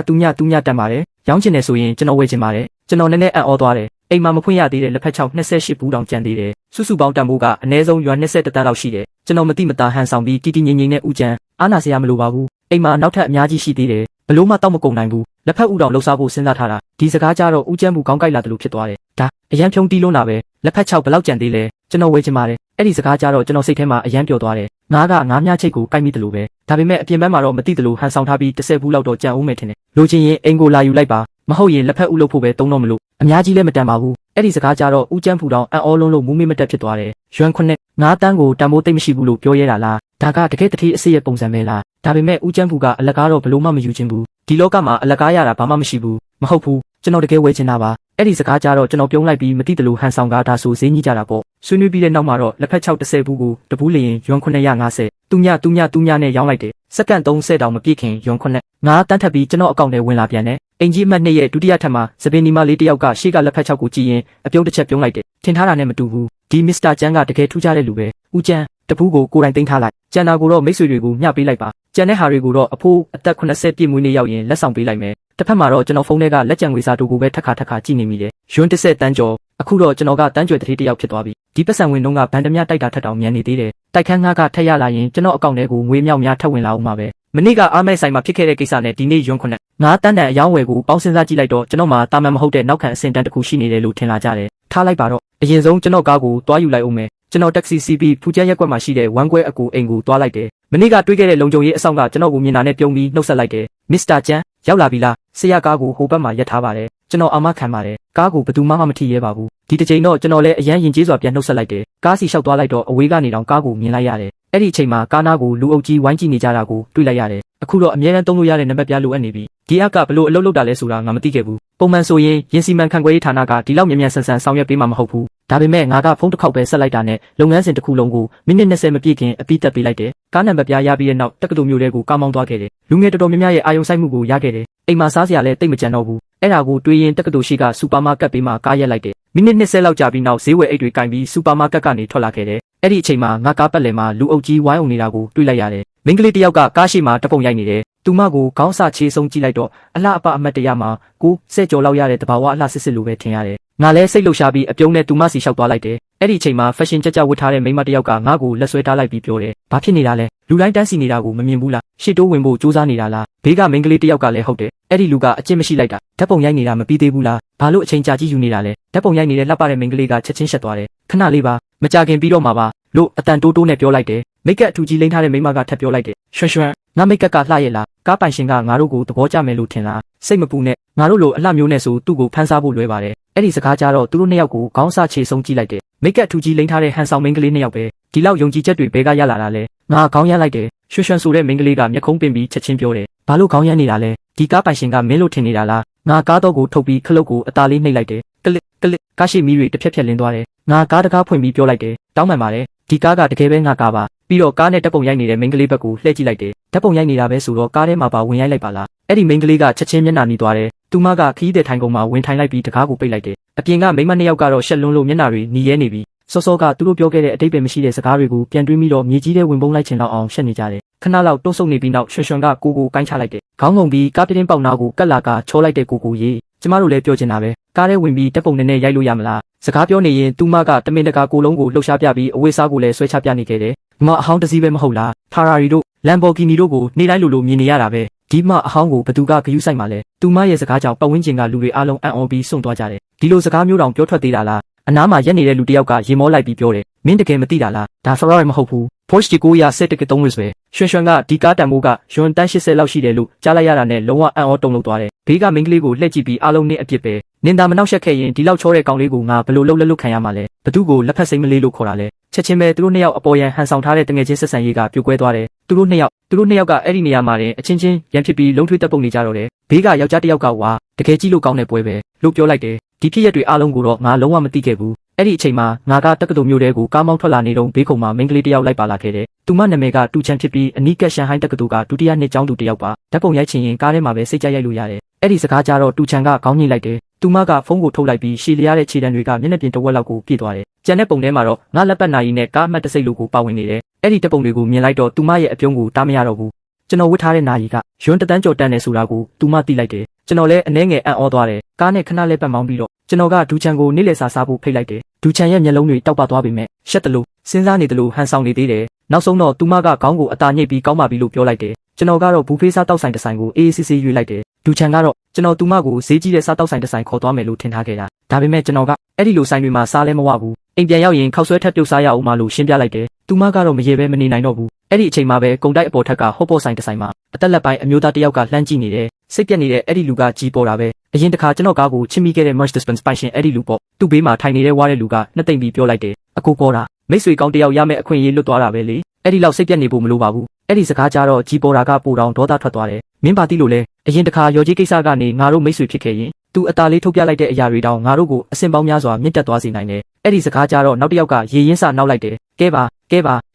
တက်ပါတယ်ရောင်းချင်တယ်ဆိုရင်ကျွန်တော်ဝယ်ချင်ပါတယ်ကျွန်တော်နည်းနည်းအံ့ဩသွားတယ်အိမ်မှာမဖွင့်ရသေးတဲ့လက်ဖက်6 28ဘူးတောင်ကျန်သေးတယ်စုစုပေါင်းတန်ဖိုးကအနည်းဆုံးရွာ21တန်းလောက်ရှိတယ်ကျွန်တော်မတိမတာဟန်ဆောင်ပြီးတီတီငိမ့်ငိမ့်နဲ့ဦးကျန်းအားနာစရာမလိုပါဘူးအိမ်မှာနောက်ထပ်အများကြီးရှိသေးတယ်ဘလို့မှတောက်မကုန်နိုင်ဘူးလက်ဖက်ဥတောင်လှုပ်ရှားဖို့စဉ်းစားထားတာဒီစကားကြတော့ဦးကျန်းမှုကောင်းကြိုက်လာတယ်လို့ဖြစ်သွားတယ်ဒါအရန်ဖြုံးတီးလုံးတာပဲလက်ဖက်6ဘလောက်ကျန်သေးလဲကျွန်တော်ဝယ်ချင်ပါတယ်အဲ့ဒီစကားကြတော့ကျွန်တော်စိတ်ထဲမှာအရန်ပျော်သွားတယ်ငါးမြချိတ်ကိုကိုက်မိတယ်လို့ပဲဒါပေမဲ့အပြင်ဘက်မှာတော့မသိတယ်လို့ဟန်ဆောင်ထားပြီး10ဘူးလောက်တော့ကြံဦးမယ်ထင်တယ်လိုချင်ရင်အိမ်ကိုလာယူလိုက်ပါမဟုတ်ရင်လက်ဖက်ဥလုပ်ဖို့ပဲတုံးတော့မလို့အများကြီးလည်းမတန်ပါဘူးအဲ့ဒီစကားကြတော့ဦးကျန်းဖူတောင်အံ့ဩလုံးလို့မူးမေ့မတက်ဖြစ်သွားတယ်ရွမ်9 9တန်းကိုတန်ဖိုးသိမ့်မရှိဘူးလို့ပြောရဲတာလားဒါကတကယ်တတိအစစ်ရဲ့ပုံစံပဲလားဒါပေမဲ့ဦးကျန်းဖူကအလကားတော့ဘလို့မှမယူချင်ဘူးဒီလောကမှာအလကားရတာဘာမှမရှိဘူးမဟုတ်ဘူးကျွန်တော်တကယ်ဝယ်ချင်တာပါအဲ့ဒီစကားကြတော့ကျွန်တော်ပြုံးလိုက်ပြီးမသိတယ်လို့ဟန်ဆောင်ကားဒါဆိုဈေးကြီးကြတာပေါ့ဆွေးနွေးပြီးတဲ့နောက်မှာတော့လက်ဖက်6 10ဘူးကိုတပူးလျင်ရွမ်950သူညနဲ့ရောင်းလိုက်တယ်စက္ကန့်30တောင်မပြည့်ခင်ရွမ်9 9တန်းထပ်ပြီးကျွန်တော်အကောင့်ထဲဝင်လာပြန်တယ်အင်ကြီးအမှတ်2ရဲ့ဒုတိယထပ်မှာစပင်နီမလေးတယောက်ကရှေ့ကလက်ဖက်6ကိုကြည့်ရင်အပြုံးတစ်ချက်ပြုံးလိုက်တယ်ထင်ထားတာနဲ့မတူဘူးဒီမစ္စတာကျန်းကတကယ်ထူးခြားတဲ့လူပဲဦးကျန်းတပူးကိုကိုယ်တိုင်သိမ်းထားလိုက်ကျန်တာကိုတော့မိတ်ဆွေတွေကိုမျှပေးလိုက်ပါကျန်တဲ့ဟာတွေကိုတော့အဖိုးအသက်80ပြည့်မွေးနေ့ရောက်ရင်လက်ဆောင်ပေးလိုက်မယ်တစ်ဖက်မှာတော့ကျွန်တော်ဖုန်းထဲကလက်ကျန်ငွေစာတူကိုပဲထက်ခါကြည့်နေမိတယ် ယွန်း10တန်းကျော်အခုတော့ကျွန်တော်ကတန်းကျွယ်တတိတယောက်ဖြစ်သွားပြီဒီပတ်စံဝင်တော့ကဗန်တမြတိုက်တာထက်တောင်မြန်နေသေးတယ်တိုက်ခန်းငါးကထက်ရလာရင်ကျွန်တော်အကောင့်ထဲကိုငွေမြောက်များထပ်ဝင်လာအောင်ပါပဲမနေ့ကအားမဲ့ဆိုင်မှာဖြစ်ခဲ့တဲ့ကိစ္စနဲ့ဒီနေ့ယွန်း9ငါးတန်းတန်အယောင်းဝယ်ကိုပေါင်းစဉ်းစားကြည့်လိုက်တော့ကျွန်တော်မှာတာမန်မဟုတ်တဲ့နောက်ခံအဆင့်တန်းတစ်ခုရှိနေတယ်လို့ထင်လာကြတယ်ထားလိုက်ပါတော့အရင်ဆုံးကျွန်တော်ကားကိုတွားယူလိုက်အောင်မယ်ကျွန်တော်တက္ကစီစီးပြီးဖူကျန်းရက်ကွက်မှာရှိတဲ့ဝမ်ကွဲအကူအိမ်ကိုတွားလိုက်တယ်မနေ့ကတွေးခဲ့တဲ့လုံခြုံရေးအဆောင်ကကျွန်တော်ကိုမြင်တာနဲ့ပြုံးပြီးနှုတ်ဆက်လိုက်တယ်မစ္စတာကျန်းရောက်လာပြီလားဆရာကားကိုဟိုဘက်မှာရပ်ထားပါတယ်ကျွန်တော်အာမခံပါတယ်ကားကိုဘယ်သူမှမထိရဲပါဘူးဒီတစ်ချိန်တော့ကျွန်တော်လည်းအရန်ရင်ကျေးစွာပြန်နှုတ်ဆက်လိုက်တယ်ကားစီလျှောက်သွားလိုက်တော့အဝေးကနေတောင်ကားကိုမြင်လိုက်ရတယ်အဲ့ဒီအချိန်မှာကားနားကိုလူအုပ်ကြီးဝိုင်းကြည့်နေကြတာကိုတွေ့လိုက်ရတယ်အခုတော့အမြဲတမ်းသုံးလို့ရတဲ့နံပါတ်ပြလိုအပ်နေပြီဒီအကဘလို့အလုပ်လုပ်တာလဲဆိုတာငါမသိခဲ့ဘူးပုံမှန်ဆိုရင်ယင်စီမန်ခန့်ခွဲရေးဌာနကဒီလောက်မြန်မြန်ဆန်ဆန်ဆောင်ရွက်ပေးမှာမဟုတ်ဘူးဒါပေမဲ့ငါကဖုန်းတစ်ခေါက်ပဲဆက်လိုက်တာနဲ့လုပ်ငန်းစဉ်တစ်ခုလုံးကိုမိနစ်20မပြည့်ခင်အပြီးတက်ပေးလိုက်တယ်ကားနံပါတ်ပြရပြီးတဲ့နောက်တက္ကသိုလ်မျိုးတွေကိုကားမောင်းသွားခဲ့တယ်လူငယ်တော်တော်များများရဲ့အာယုံဆိုင်မှုကိုရခဲ့တယ်အိမ်မှာစားစရာလည်းတိတ်မကြံတော့ဘူးအဲ့ဒါကိုတွေးရင်တက္ကသိုလ်ရှိကစူပါမားကတ်ပေးမှကားရက်လိုက်တယ်မိနစ်20လောက်ကြာပြီးနောက်ဈေးဝယ်အိတ်တွေကင်ပြီးစူပါမားကတ်ကနေထွက်လာခဲ့တယ်အဲ့ဒီအချိန်မှာငါကားပတ်လည်မှာလူအုပ်ကြီးဝိုင်းအောင်နေတာကိုတွေ့လိုက်ရတယ်မိန်းကလေးတစ်ယောက်ကကားရှိမှတပုံရိုက်နေတယ်သူမကိုခေါင်းဆချေဆုံးကြည့်လိုက်တော့အလှအပအမတ်တရမှာကိုစက်ကြော်လောက်ရတဲ့တဘာဝအလှစစ်စစ်လိုပဲထင်ရတယ်ငါလည်းစိတ်လှုပ်ရှားပြီးအပြုံးနဲ့သူမစီလျှောက်သွားလိုက်တယ်အဲ့ဒီအချိန်မှာ fashion ကြကြဝတ်ထားတဲ့မိန်းမတစ်ယောက်ကငါ့ကိုလက်ဆွဲထားလိုက်ပြီးပြောတယ်ဘာဖြစ်နေတာလဲလူတိုင်းတန်းစီနေတာကိုမမြင်ဘူးလားရှစ်တိုးဝင်ဖို့စူးစမ်းနေတာလားဘေးကမိန်းကလေးတစ်ယောက်ကလည်းဟုတ်တယ်အဲ့ဒီလူကအကျင့်မရှိလိုက်တာဓာတ်ပုံရိုက်နေတာမပြီးသေးဘူးလားဘာလို့အချိန်ကြာကြီးယူနေတာလဲဓာတ်ပုံရိုက်နေတဲ့လှပတဲ့မိန်းကလေးကချက်ချင်းရှက်သွားတယ်ခဏလေးပါမကြခင်ပြီးတော့မှာပါလို့အတန်တိုးတိုးနဲ့ပြောလိုက်တယ်မိတ်ကပ်အထူကြီးလိမ့်ထားတဲ့မိန်းမကထပ်ပြောလိုက်တယ်ရွှွှွှွငါမိတ်ကပ်ကလှရဲ့လားကားပိုင်ရှင်ကငါတို့ကိုသဘောကျမယ်လို့ထင်လားစိတ်မပူနဲ့ငါတို့လိုအလှမျိုးနဲ့ဆိုသူ့ကိုဖမ်းစားဖို့လွယ်ပါတယ်အဲ့ဒီစကားကြတော့သူတို့နှစ်ယောက်ကိုခေါင်းဆချေဆုံးကြည့်လိုက်တယ်မိတ်ကပ်အထူကြီးလိမ့်ထားတဲ့ဟန်ဆောင်မိန်းကလေးနှစ်ယောက်ပဲဒီလောက်ယုံကြည်ချက်တွေဘဲကရလာတာလဲငါခေါင်းရလိုက်တယ်ရွှွှွှွဆိုတဲ့မိန်းကလေးကမျက်ခုံးပင်ပြီးချက်ချင်းပြောတယ်ဘာလို့ခေါင်းရနေတာလဲဒီကားပိုင်ရှင်ကမင်းလို့ထင်နေတာလားငါကားတော့ကိုထုတ်ပြီးခလုတ်ကိုအသားလေးနှိပ်လိုက်တယ်ကလစ်ကလစ်ကားရှိမီးတွေတစ်ဖြက်ဖြက်လင်းသွားတယ်ငါကားတကားဖွင့်ပြီးပြောလိုက်တယ်တောင်းပန်ပါတယ်ဒီကားကတကယ်ပဲငါကားပါပြီးတော့ကားနဲ့တပ်ပုံရိုက်နေတဲ့မိန်းကလေးဘက်ကိုလှည့်ကြည့်လိုက်တယ်ဓာတ်ပုံရိုက်နေတာပဲဆိုတော့ကားထဲမှာပါဝင်ရိုက်လိုက်ပါလားအဲ့ဒီမိန်းကလေးကချက်ချင်းမျက်နှာနီးသွားတယ်သူမကခီးတဲ့ထိုင်ကုန်မှာဝင်ထိုင်လိုက်ပြီးတကားကိုပိတ်လိုက်တယ်အပြင်ကမိန်းမနှစ်ယောက်ကတော့ရှက်လွန်းလို့မျက်နှာတွေနီးရဲနေပြီစောစောကသူတို့ပြောခဲ့တဲ့အတိတ်ပဲမရှိတဲ့စကားတွေကိုပြန်တွေးမိတော့မြေကြီးထဲဝင်ပုံးလိုက်ချင်တော့အောင်ရှက်နေကြတယ်ခဏလောက်တွန်းဆုပ်နေပြီးနောက်ရွှွှွှွကကိုကိုကိုင်းချလိုက်တယ်ခေါင်းငုံပြီးကားပြတင်းပေါက်နာကိုကတ်လာကချောလိုက်တဲ့ကိုကိုရေကျမတို့လည်းပြောချင်တာပဲကားထဲဝင်ပြီးတပ်ပုံနဲ့ရိုက်လို့ရမလားစကားပြောနေရင်သူမကတမင်တကာကိုလုံးကိုလှုပ်ရှားပြပြီးအဝတ်စားကိုလည်းဆွဲချပြနေခဲ့တယ်ဒီမှာအဟောင်းတစ်စီးပဲမဟုတ်လားဖာရာရီတို့လမ်ဘော်ဂီနီတို့ကိုနေတိုင်းလိုမြင်နေရတာပဲဒီမှအဟောင်းကိုဘသူကဂယုဆိုင်မှာလဲသူမရဲ့စကားကြောင့်ပတ်ဝန်းကျင်ကလူတွေအားလုံးအံ့ဩပြီးစွန့်သွားကြတယ်ဒီလိုစကားမျိုးတောင်ပြောထွက်သေးတာလားအနားမှာရက်နေတဲ့လူတစ်ယောက်ကရေမောလိုက်ပြီးပြောတယ်မင်းတကယ်မသိတာလားဒါဖရာရီမဟုတ်ဘူး Porsche 900 set တက3ဝစ်ပဲရွှွှွှွကဒီကားတန်မိုးကယွန်တန်း80လောက်ရှိတယ်လို့ကြားလိုက်ရတာနဲ့လုံးဝအံ့ဩတုန်လှုပ်သွားတယ်ဘေးကမိန်းကလေးကိုလှည့်ကြည့်ပြီးအားလုံးနဲ့အပြစ်ပဲနင်သာမနှောက်ယှက်ခဲ့ရင်ဒီလောက်ချောတဲ့ကောင်လေးကိုငါဘယ်လိုလုပ်လက်ခံရမှာလဲဘသူကိုလက်ဖက်စိမ့်မလေးလို့ခေါ်တာလဲချက်ချင်းပဲသူတို့နှစ်ယောက်အပေါ်ရန်ဟန်ဆောင်ထားတဲ့တငယ်ချင်းဆက်ဆံရေးကပြိုကွဲသွားတယ်သူတို့နှစ်ယောက်ကအဲ့ဒီနေရာမှာတင်အချင်းချင်းရန်ဖြစ်ပြီးလုံးထွေးတက်ပုတ်နေကြတော့တယ်ဘေးကယောက်ျားတစ်ယောက်ကဝါတကယ်ကြီးလို့ကောင်းတဲ့ပွဲပဲလို့ပြောလိုက်တယ်ဒီဖြစ်ရက်တွေအားလုံးကိုတော့ငါလုံးဝမသိခဲ့ဘူးအဲ့ဒီအချိန်မှာငါကတက္ကသိုလ်မြို့ထဲကိုကားမောင်းထွက်လာနေတော့ဘေးခုံမှာမိန်းကလေးတစ်ယောက်လိုက်ပါလာခဲ့တယ်သူမနာမည်ကတူချန်ဖြစ်ပြီးအနီးကပ်ရှန်ဟိုင်းတက္ကသိုလ်ကဒုတိယနှစ်ကျောင်းသူတစ်ယောက်ပါဓာတ်ပုံရိုက်ချင်ရင်ကားထဲမှာပဲစိတ်ကြရိုက်လို့ရတယ်အဲ့ဒီစကားကြတော့တူချန်ကခေါင်းညှိလိုက်တယ်သူမကဖုန်းကိုထုတ်လိုက်ပြီးရှည်လျားတဲ့ခြေတံတွေကမျက်နှာပြင်တစ်ဝက်လောက်ကိုပြည့်သွားတယ်ကျန်တဲ့ပုံထဲမှာတော့ငါလက်ပတ်နာရီနဲ့ကားအမှတ်တစ်စိတ်လိုကိုပါဝင်နေတယ်အဲ့ဒီတပ်ပုံတွေကိုမြင်လိုက်တော့သူမရဲ့အပြုံးကိုတားမရတော့ဘူးကျွန်တော်ဝတ်ထားတဲ့နာရီကယွန်းတန်းကျော်တန်းနေဆိုတာကိုသူမသိလိုက်တယ်ကျွန်တော်လည်းအနှဲငယ်အံ့ဩသွားတယ်ကားနဲ့ခဏလေးပတ်မောင်းပြီးတော့ကျွန်တော်ကဒူချန်ကိုနေ့လည်စာစားဖို့ဖိတ်လိုက်တယ်ဒူချန်ရဲ့မျက်လုံးတွေတောက်ပသွားပေမဲ့ရှက်တလို့စဉ်းစားနေတယ်လို့ဟန်ဆောင်နေသေးတယ်နောက်ဆုံးတော့သူမကခေါင်းကိုအသာညှိပြီးကောင်းပါပြီလို့ပြောလိုက်တယ်ကျွန်တော်ကတော့ဘူဖေးစားတောက်ဆိုင်တစ်ဆိုင်ကိုအေးအေးဆေးဆေးရွေးလိုက်တယ်ဒူချန်ကတော့ကျွန်တော်သူမကိုဈေးကြီးတဲ့စားတောက်ဆိုင်တစ်ဆိုင်ခေါ်သွားမယ်လို့ထင်ထားခဲ့တာဒါပေမဲ့ကျွန်တော်ကအဲ့ဒီလိုဆိုင်တွေမှာစားလဲမဝဘူးအိမ်ပြန်ရောက်ရင်ခောက်ဆွဲထပ်ပြုတ်စားရအောင်မလို့ရှင်းပြလိုက်တယ်သူမကတော့မရေပဲမနေနိုင်တော့ဘူးအဲ့ဒီအချိန်မှာပဲကုံတိုက်အပေါ်ထက်ကဟော့ပေါ့ဆိုင်တစ်ဆိုင်မှာအသက်လက်ပိုင်းအမျိုးသားတစ်ယောက်ကလှမ်းကြည့်နေတယ်စိတ်ပြက်နေတဲ့အဲ့ဒီလူကကြီးပေါ်တာပဲအရင်တစ်ခါကျွန်တော်ကားကိုချစ်မိခဲ့တဲ့ Mercedes-Benz ပိုင်ရှင်အဲ့ဒီလူပေါ့သူ့ဘေးမှာထိုင်နေတဲ့ဝါတဲ့လူကနှစ်သိမ့်ပြီးပြောလိုက်တယ်အကိုပေါ်တာမိတ်ဆွေကောင်းတယောက်ရမယ့်အခွင့်အရေးလွတ်သွားတာပဲလေအဲ့ဒီလောက်စိတ်ပြက်နေဖို့မလိုပါဘူးအဲ့ဒီစကားကြတော့ကြီးပေါ်တာကပိုတောင်ဒေါသထွက်သွားတယ်မင်းပါတိလို့လဲအရင်တစ်ခါရော်ကြီးကိစ္စကနေငါတို့မိတ်ဆွေဖြစ်ခဲ့ရင်သူအသားလေးထုတ်ပြလိုက်တဲ့အရာတွေတောင်ငါတို့ကိုအစင်ပေါင်းများစွာမြင့်တက်သွားစေနိုင်တယ်အဲ့ဒီစကားကြတော့နောက်တစ်ယောက်ကရေရင်းစနောက်လိုက်တယ်ကဲပ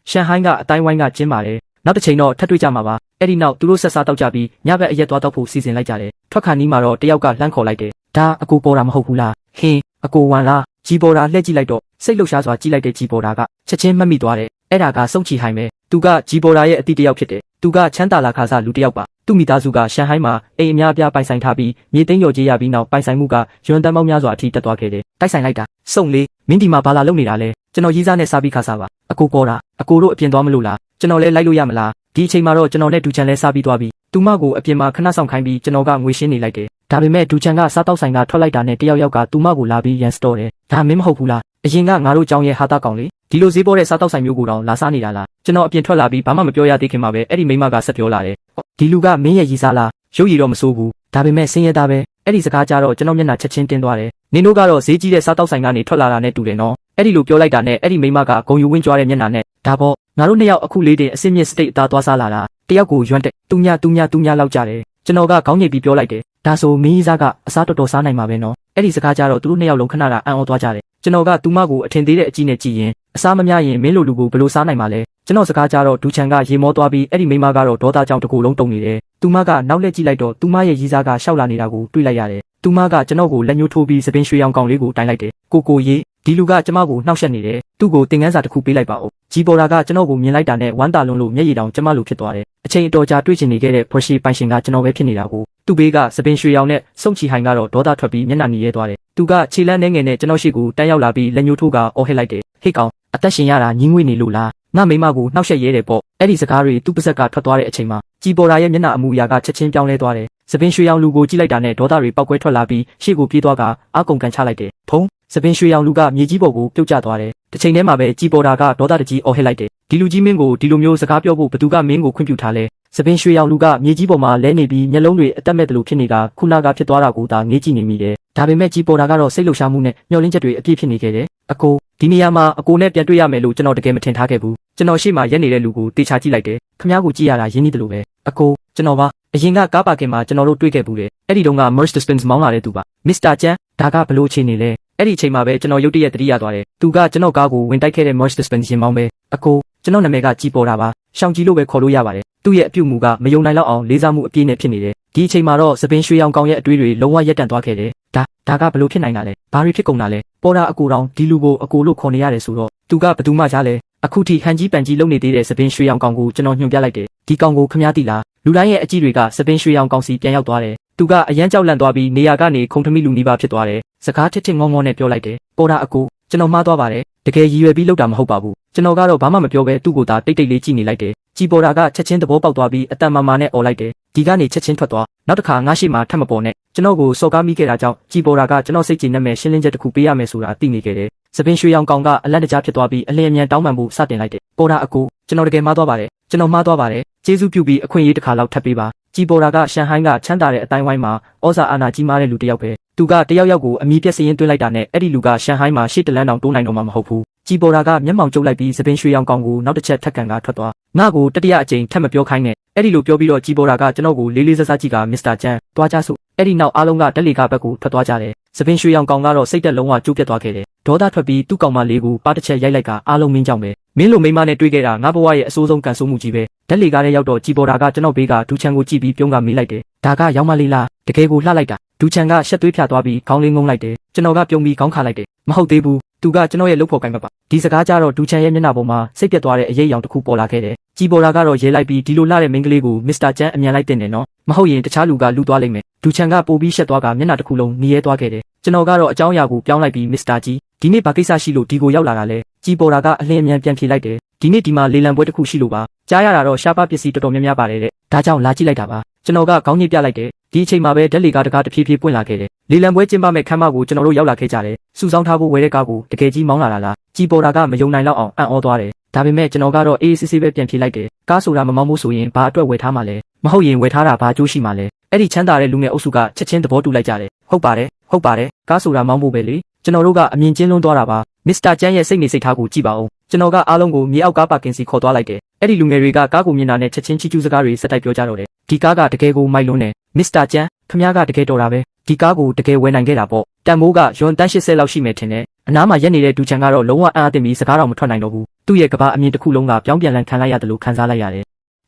ါရှန်ဟိုင်းကအတိုင်းဝိုင်းကကျင်းပါတယ်နောက်တစ်ချိန်တော့ထပ်တွေ့ကြမှာပါအဲ့ဒီနောက်သူတို့ဆက်စားတောက်ကြပြီးညဘက်အရက်သွားတောက်ဖို့စီစဉ်လိုက်ကြတယ်ထွက်ခါနီးမှာတော့တယောက်ကလှမ်းခေါ်လိုက်တယ်ဒါအကိုပေါ်တာမဟုတ်ဘူးလားဟင်းအကိုဝန်လားကြီးပေါ်တာလှည့်ကြည့်လိုက်တော့စိတ်လှုပ်ရှားစွာကြည့်လိုက်တဲ့ကြီးပေါ်တာကချက်ချင်းမှတ်မိသွားတယ်အဲ့ဒါကစုံချီဟိုင်ပဲသူကကြီးပေါ်တာရဲ့အတိတယောက်ဖြစ်တယ်သူကချမ်းသာလာခါစားလူတယောက်ပါ သူ့မိသားစုကရှန်ဟိုင်းမှာအိမ်အများအပြားပိုင်ဆိုင်ထားပြီးမြေသိမ်းလျော်ကြေးရပြီးနောက်ပိုင်ဆိုင်မှုကယွမ်တန်ပေါင်းများစွာအထိတက်သွားခဲ့တယ်တိုက်ဆိုင်လိုက်တာစုံလေးမင်းဒီမှာဘာလာလုပ်နေတာလဲကျွန်တော်ရေးစားနဲ့စားပြီးခါစားပါအကိုပေါ်တာအကိုတို့အပြင်သွားမလို့လားကျွန်တော်လဲလိုက်လို့ရမလားဒီအချိန်မှာတော့ကျွန်တော်နဲ့ဒူချန်လဲစားပြီးသွားပြီသူမကိုအပြင်မှာခဏဆောင်ခိုင်းပြီးကျွန်တော်ကငွေရှင်းနေလိုက်တယ်ဒါပေမဲ့ဒူချန်ကစားတောက်ဆိုင်ကထွက်လိုက်တာနဲ့တယောက်ကသူမကိုလာပြီးရန်စတော့တယ်ဒါမင်းမဟုတ်ဘူးလားအရင်ကငါတို့ကြောင်းရဲ့ဟာတာကောင်လေးဒီလိုဈေးပေါ်တဲ့စားတောက်ဆိုင်မျိုးကိုတော့လာစားနေတာလားကျွန်တော်အပြင်ထွက်လာပြီးဘာမှမပြောရသေးခင်မှာပဲအဲ့ဒီမိန်းမကဆက်ပြောလာတယ်ဒီလူကမင်းရဲ့ရီစားလားရုပ်ရည်တော့မစိုးဘူးဒါပေမဲ့ဆင်းရဲသားပဲအဲ့ဒီစကားကြတော့ကျွန်တော်မျက်နှာချက်ချင်းတင်းသွားတယ်နင်တို့ကတော့ဈေးကြီးတဲ့စားတောက်ဆိုင်ကနေထွက်လာတာနဲ့တူတယ်နော်အဲ့ဒီလိုပြောလိုက်တာနဲ့အဲ့ဒီမိန်းမကဂုံယူဝင်းကြွားတဲ့မျက်နှာနဲ့ဒါပေါ့ငါတို့နှစ်ယောက်အခုလေးတင်အစင်းမြင့်စတိတ်အသားသွားစားလာတာတယောက်ကိုယွန်းတက်တူညာလောက်ကြတယ်ကျွန်တော်ကခေါင်းညိတ်ပြီးပြောလိုက်တယ်ဒါဆိုမင်းကြီးစားကအစားတော်တော်စားနိုင်မှာပဲနော်အဲ့ဒီစကားကြတော့သူတို့နှစ်ယောက်လုံးခဏကအံ့ဩသွားကြတယ်ကျွန်တော်ကသူမကိုအထင်သေးတဲ့အကြည့်နဲ့ကြည့်ရင်အစားမများရင်မင်းလိုလူကိုဘယ်လိုစားနိုင်မှာလဲကျွန်တော်စကားကြတော့ဒူချန်ကရေမောသွားပြီးအဲ့ဒီမိန်းမကတော့ဒေါသကြောင့်တကူလုံးတုံနေတယ်သူမကနောက်လက်ကြည့်လိုက်တော့သူမရဲ့ရီးစားကရှောက်လာနေတာကိုတွေ့လိုက်ရတယ်သူမကကျွန်တော်ကိုလက်ညှိုးထိုးပြီးစပင်ရွှေရောင်ကောင်လေးကိုတိုင်းလိုက်တယ်ကိုရေးဒီလူကကျမကိုနှောက်ယှက်နေတယ်သူ့ကိုတင်ကန်းစာတစ်ခုပေးလိုက်ပါဦးဂျီပေါ်တာကကျွန်တော်ကိုမြင်လိုက်တာနဲ့ဝမ်းသာလွန်းလို့မျက်ရည်တောင်ကျမလိုဖြစ်သွားတယ်အချိန်အတော်ကြာတွေ့ချင်နေခဲ့တဲ့ဖွှေရှိပိုင်ရှင်ကကျွန်တော်ပဲဖြစ်နေတာကိုသူ့ဘေးကစပင်ရွှေရောင်နဲ့စုံချီဟိုင်ကတော့ဒေါသထွက်ပြီးမျက်နှာညီရဲသွားတယ်သူကခြေလန်းနှဲငယ်နဲ့ကျွန်တော်ရှိကိုတန်းရောက်လာပြီးလက်ညှိုးထိုးကအော်ဟစ်လိုက်တယ်ဟေ့ကောင်အသက်ရှင်ရတာညင်းငွေနေလို့လားငါမိမကိုနှောက်ယှက်ရဲတယ်ပေါ့အဲ့ဒီစကားတွေသူ့ပါဇက်ကထွက်သွားတဲ့အချိန်မှာဂျီပေါ်တာရဲ့မျက်နှာအမူအရာကချက်ချင်းပြောင်းလဲသွားတယ်စပင်ရွှေရောင်လူကိုကြည့်လိုက်တာနဲ့ဒေါသတွေပောက်ကွဲထွက်လာပြီးရှေ့ကိုပြေးသွားကအကုန်ကန်ချလိုက်တယ်ဖုံးစပင်ရွှေရောင်လူကမြေကြီးပေါ်ကိုပြုတ်ကျသွားတယ်တစ်ချိန်တည်းမှာပဲဂျီပေါ်တာကဒေါသတကြီးအော်ဟစ်လိုက်တယ်ဒီလူကြီးမင်းကိုဒီလိုမျိုးစကားပြောဖို့ဘသူကမင်းကိုခွင့်ပြုထားလဲစပင်ရွှေရောင်လူကမြေကြီးပေါ်မှာလဲနေပြီးမျက်လုံးတွေအတက်မဲ့တယ်လို့ဖြစ်နေတာခုနကဖြစ်သွားတာကိုသာငေးကြည့်နေမိတယ်ဒါပေမဲ့ဂျီပေါ်တာကတော့စိတ်လှုပ်ရှားမှုနဲ့မျောလင်းချက်တွေအပြည့်ဖြစ်နေခဲ့တယ်အကိုဒီနေရာမှာအကိုနဲ့ပြန်တွေ့ရမယ်လို့ကျွန်တော်တကယ်မထင်ထားခဲ့ဘူးကျွန်တော်ရှေ့မှာရက်နေတဲ့လူကိုတေချာကြည့်လိုက်တယ်ခမားကိုကြည့်ရတာရင်းနှီးတယ်လို့ပဲအကိုကျွန်တော်ပါအရင်ကကားပါကင်မှာကျွန်တော်တို့တွေ့ခဲ့ဘူးတယ်အဲ့ဒီတုန်းက Merce Dispense မောင်းလာတဲ့သူပါမစ္စတာကျန်ဒါကဘလို့အခြေအနေလဲအဲ့ဒီအချိန်မှာပဲကျွန်တော်ရုတ်တရက်တတိယသွားတယ်သူကကျွန်တော်ကားကိုဝင်တိုက်ခဲ့တဲ့ Merce Dispense ရင်မောင်းပဲအကိုကျွန်တော်နာမည်ကကြည်ပေါ်တာပါရှောင်းကြီးလို့ပဲခေါ်လို့ရပါတယ်သူ့ရဲ့အပြုတ်မူကမယုံနိုင်လောက်အောင်လေးစားမှုအပြည့်နဲ့ဖြစ်နေတယ်ဒီအချိန်မှာတော့စပင်ရွှေရောင်ကောင်ရဲ့အတွေးတွေလုံးဝရက်တန့်သွားခဲ့တယ်ဒါကဘလို့ဖြစ်နိုင်တာလဲဘာတွေဖြစ်ကုန်တာလဲပေါ်တာအကိုတောင်ဒီလူကိုအကိုလို့ခေါ်နေရတယ်ဆိုတော့သူကဘသူမှကြားလဲအခုထိဟန်ကြီးပန်ကြီးလုံနေသေးတဲ့စပင်ရွှေရောင်ကောင်ကိုကျွန်တော်ညွှန်ပြလိုက်တယ်ဒီကောင်ကိုခမားသိလားလူတိုင်းရဲ့အကြည့်တွေကစပင်ရွှေရောင်ကောင်စီပြန်ရောက်သွားတယ်သူကအရန်ကြောက်လန့်သွားပြီးနေရာကနေခုံထမိလူနီးပါးဖြစ်သွားတယ်စကားထစ်ထစ်ငေါငေါနဲ့ပြောလိုက်တယ်ပေါ်တာအကိုကျွန်တော်မှားသွားပါတယ်တကယ်ရည်ရွယ်ပြီးလုပ်တာမဟုတ်ပါဘူးကျွန်တော်ကတော့ဘာမှမပြောဘဲသူ့ကိုသာတိတ်တိတ်လေးကြည့်နေလိုက်တယ်ကြည်ပေါ်တာကချက်ချင်းသဘောပေါက်သွားပြီးအတန်မာမာနဲ့អော်လိုက်တယ်ဒီကနေချက်ချင်းထွက်သွားနောက်တစ်ခါငါရှိမှထပ်မပေါ်နဲ့ကျွန်တော်ကိုစော်ကားမိခဲ့တာကြောင့်ကြည်ပေါ်တာကကျွန်တော်စိတ်ကြည်နဲ့မဲ့ရှင်းလင်းချက်တစ်ခုပေးရမယ်ဆိုတာသိနေခဲ့တယ်စပင်ရွှေရောင်ကောင်ကအလန့်တကြားဖြစ်သွားပြီးအလျင်အမြန်တောင်းပန်ဖို့စတင်လိုက်တယ်ပေါ်တာအကိုကျွန်တော်တကယ်မှားသွားပါတယ်ကျွန်တော်မှားသွားပါတယ်ကျေးဇူးပြုပြီးအခွင့်အရေးတစ်ခါလောက်ထပ်ပေးပါကြည်ပေါ်တာကရှန်ဟိုင်းကချမ်းသာတဲ့အတိုင်းဝိုင်းမှာဩဇာအာဏာကြီးမားတဲ့လူတစ်ယောက်ပဲသူကတယောက်ကိုအမီပြက်စရင်သွင်းလိုက်တာနဲ့အဲ့ဒီလူကရှန်ဟိုင်းမှာရှေ့တလန်းတောင်တိုးနိုင်တော့မှမဟုတ်ဘူးကြည်ပေါ်တာကမျက်မှောင်ကျုပ်လိုက်ပြီးစပင်ရွှေရောင်ကောင်ကိုနောက်တစ်ချက်ထပ်ကန်ကထွက်သွားငါ့ကိုတတိယအကြိမ်ထပ်မပြောခိုင်းနဲ့အဲ့ဒီလိုပြောပြီးတော့ကြည်ပေါ်တာကကျွန်တော်ကိုလေးလေးစားစားကြည့်ကမစ္စတာကျန်တွားကြစို့အဲ့ဒီနောက်အားလုံးကတက်လေကဘက်ကိုထွက်သွားကြတယ်စပင်ရွှေရောင်ကောင်ကတော့စိတ်သက်လုံးဝကျိုးပြတ်သွားခဲ့တယ်ဒေါသထွက်ပြီးသူ့ကောင်မလေးကိုပါတစ်ချက်ရိုက်လိုက်ကအားလုံးမင်းကြောင်ပဲမင်းလိုမိန်းမနဲ့တွေ့ခဲ့တာငါဘဝရဲ့အဆိုးဆုံးကန်ဆိုးမှုကြီးပဲတက်လေကားထဲရောက်တော့ကြည်ပေါ်တာကကျွန်တော်ဘေးကဒူချန်ကိုကြည့်ပြီးပြုံးကမေးလိုက်တယ်ဒါကရောက်မလေးလားတကယ်ကိုလှလိုက်တာဒူချန်ကရှက်သွေးဖြာသွားပြီးခေါင်းလေးငုံလိုက်တယ်ကျွန်တော်ကပြုံးပြီးခေါင်းခါလိုက်တယ်မဟုတ်သေးဘူးသူကကျွန်တော်ရဲ့လုပ်ဖို့ကိုင်းမပါဒီစကားကြတော့ဒူချန်ရဲ့မျက်နှာပေါ်မှာစိတ်ပြတ်သွားတဲ့အရေးအယောင်တစ်ခုပေါ်လာခဲ့တယ်ကြည်ပေါ်တာကတော့ရဲလိုက်ပြီးဒီလိုလှတဲ့မိန်းကလေးကိုမစ္စတာကျန်အမြန်လိုက်တင်တယ်နော်မဟုတ်ရင်တခြားလူကလူသွားလိမ့်မယ်ဒူချန်ကပိုပြီးရှက်သွားကမျက်နှာတစ်ခုလုံးနီးရဲသွားခဲ့တယ်ကျွန်တော်ကတော့အကြောင်းအရာကိုပြောင်းလိုက်ပြီးမစ္စတာကြီးဒီနေ့ဘာကိစ္စရှိလို့ဒီကိုရောက်လာတာလဲကြည်ပေါ်တာကအလင်းအမြန်ပြန်ဖြေလိုက်တယ်ဒီနေ့ဒီမှာလေလံပွဲတစ်ခုရှိလို့ပါကြားရတာတော့ရှားပါပစ္စည်းတော်တော်များများပါတယ်တဲ့ဒါကြောင့်လာကြည့်လိုက်တာပါကျွန်တော်ကခေါင်းညှိပြလိုက်တယ်ဒီအချိန်မှာပဲဓာတ်လေကားတကားတဖြည်းဖြည်းပွင့်လာခဲ့တယ်လေလံပွဲကျင်းပမဲ့ခမ်းမကိုကျွန်တော်တို့ရောက်လာခဲ့ကြတယ်စုဆောင်းထားဖို့ဝယ်တဲ့ကားကိုတကယ်ကြီးမောင်းလာတာလားကြည်ပေါ်တာကမယုံနိုင်တော့အောင်အံ့ဩသွားတယ်ဒါပေမဲ့ကျွန်တော်ကတော့အေးအေးဆေးဆေးပဲပြန်ဖြေလိုက်တယ်ကားဆိုတာမမောင်းဘူးဆိုရင်ဘာအတွက်ဝယ်ထားမှလဲမဟုတ်ရင်ဝယ်ထားတာဘာကျိုးရှိမှလဲအဲ့ဒီချမ်းသာတဲ့လူငယ်အုပ်စုကချက်ချင်းသဘောတူလိုက်ကြတယ်ဟုတ်ပါတယ်ကားဆိုတာမောင်းဖို့ပဲလေကျွန်တော်တို့ကအမြင်ကျဉ်းလွန်းသွားတာပါမစ္စတာကျန်ရဲ့စိတ်နေစိတ်ထားကိုကြည့်ပါဦးကျွန်တော်ကအားလုံးကိုမြေအောက်ကားပါကင်စီခေါ်သွားလိုက်တယ်အဲ့ဒီလူငယ်တွေကကားကိုမြင်တာနဲ့ချက်ချင်းချီးကျူးစကားတွေစက်တိုက်ပြောကြတော့တယ်ဒီကားကတကယ်ကိုမိုက်လွန်းတယ်မစ္စတာကျန်ခမ ्या ကတကယ်တော်တာပဲဒီကားကိုတကယ်ဝယ်နိုင်ခဲ့တာပေါ့တန်မိုးကယွန်တန်း80လောက်ရှိမယ်ထင်တယ်အနားမှာရက်နေတဲ့ဒူချန်ကတော့လုံးဝအံ့အားသင့်ပြီးစကားတော်မထွက်နိုင်တော့ဘူးသူ့ရဲ့ကဘာအမြင်တစ်ခုလုံးကပြောင်းပြန်လန်ခံလိုက်ရတယ်လို့ခံစားလိုက်ရတယ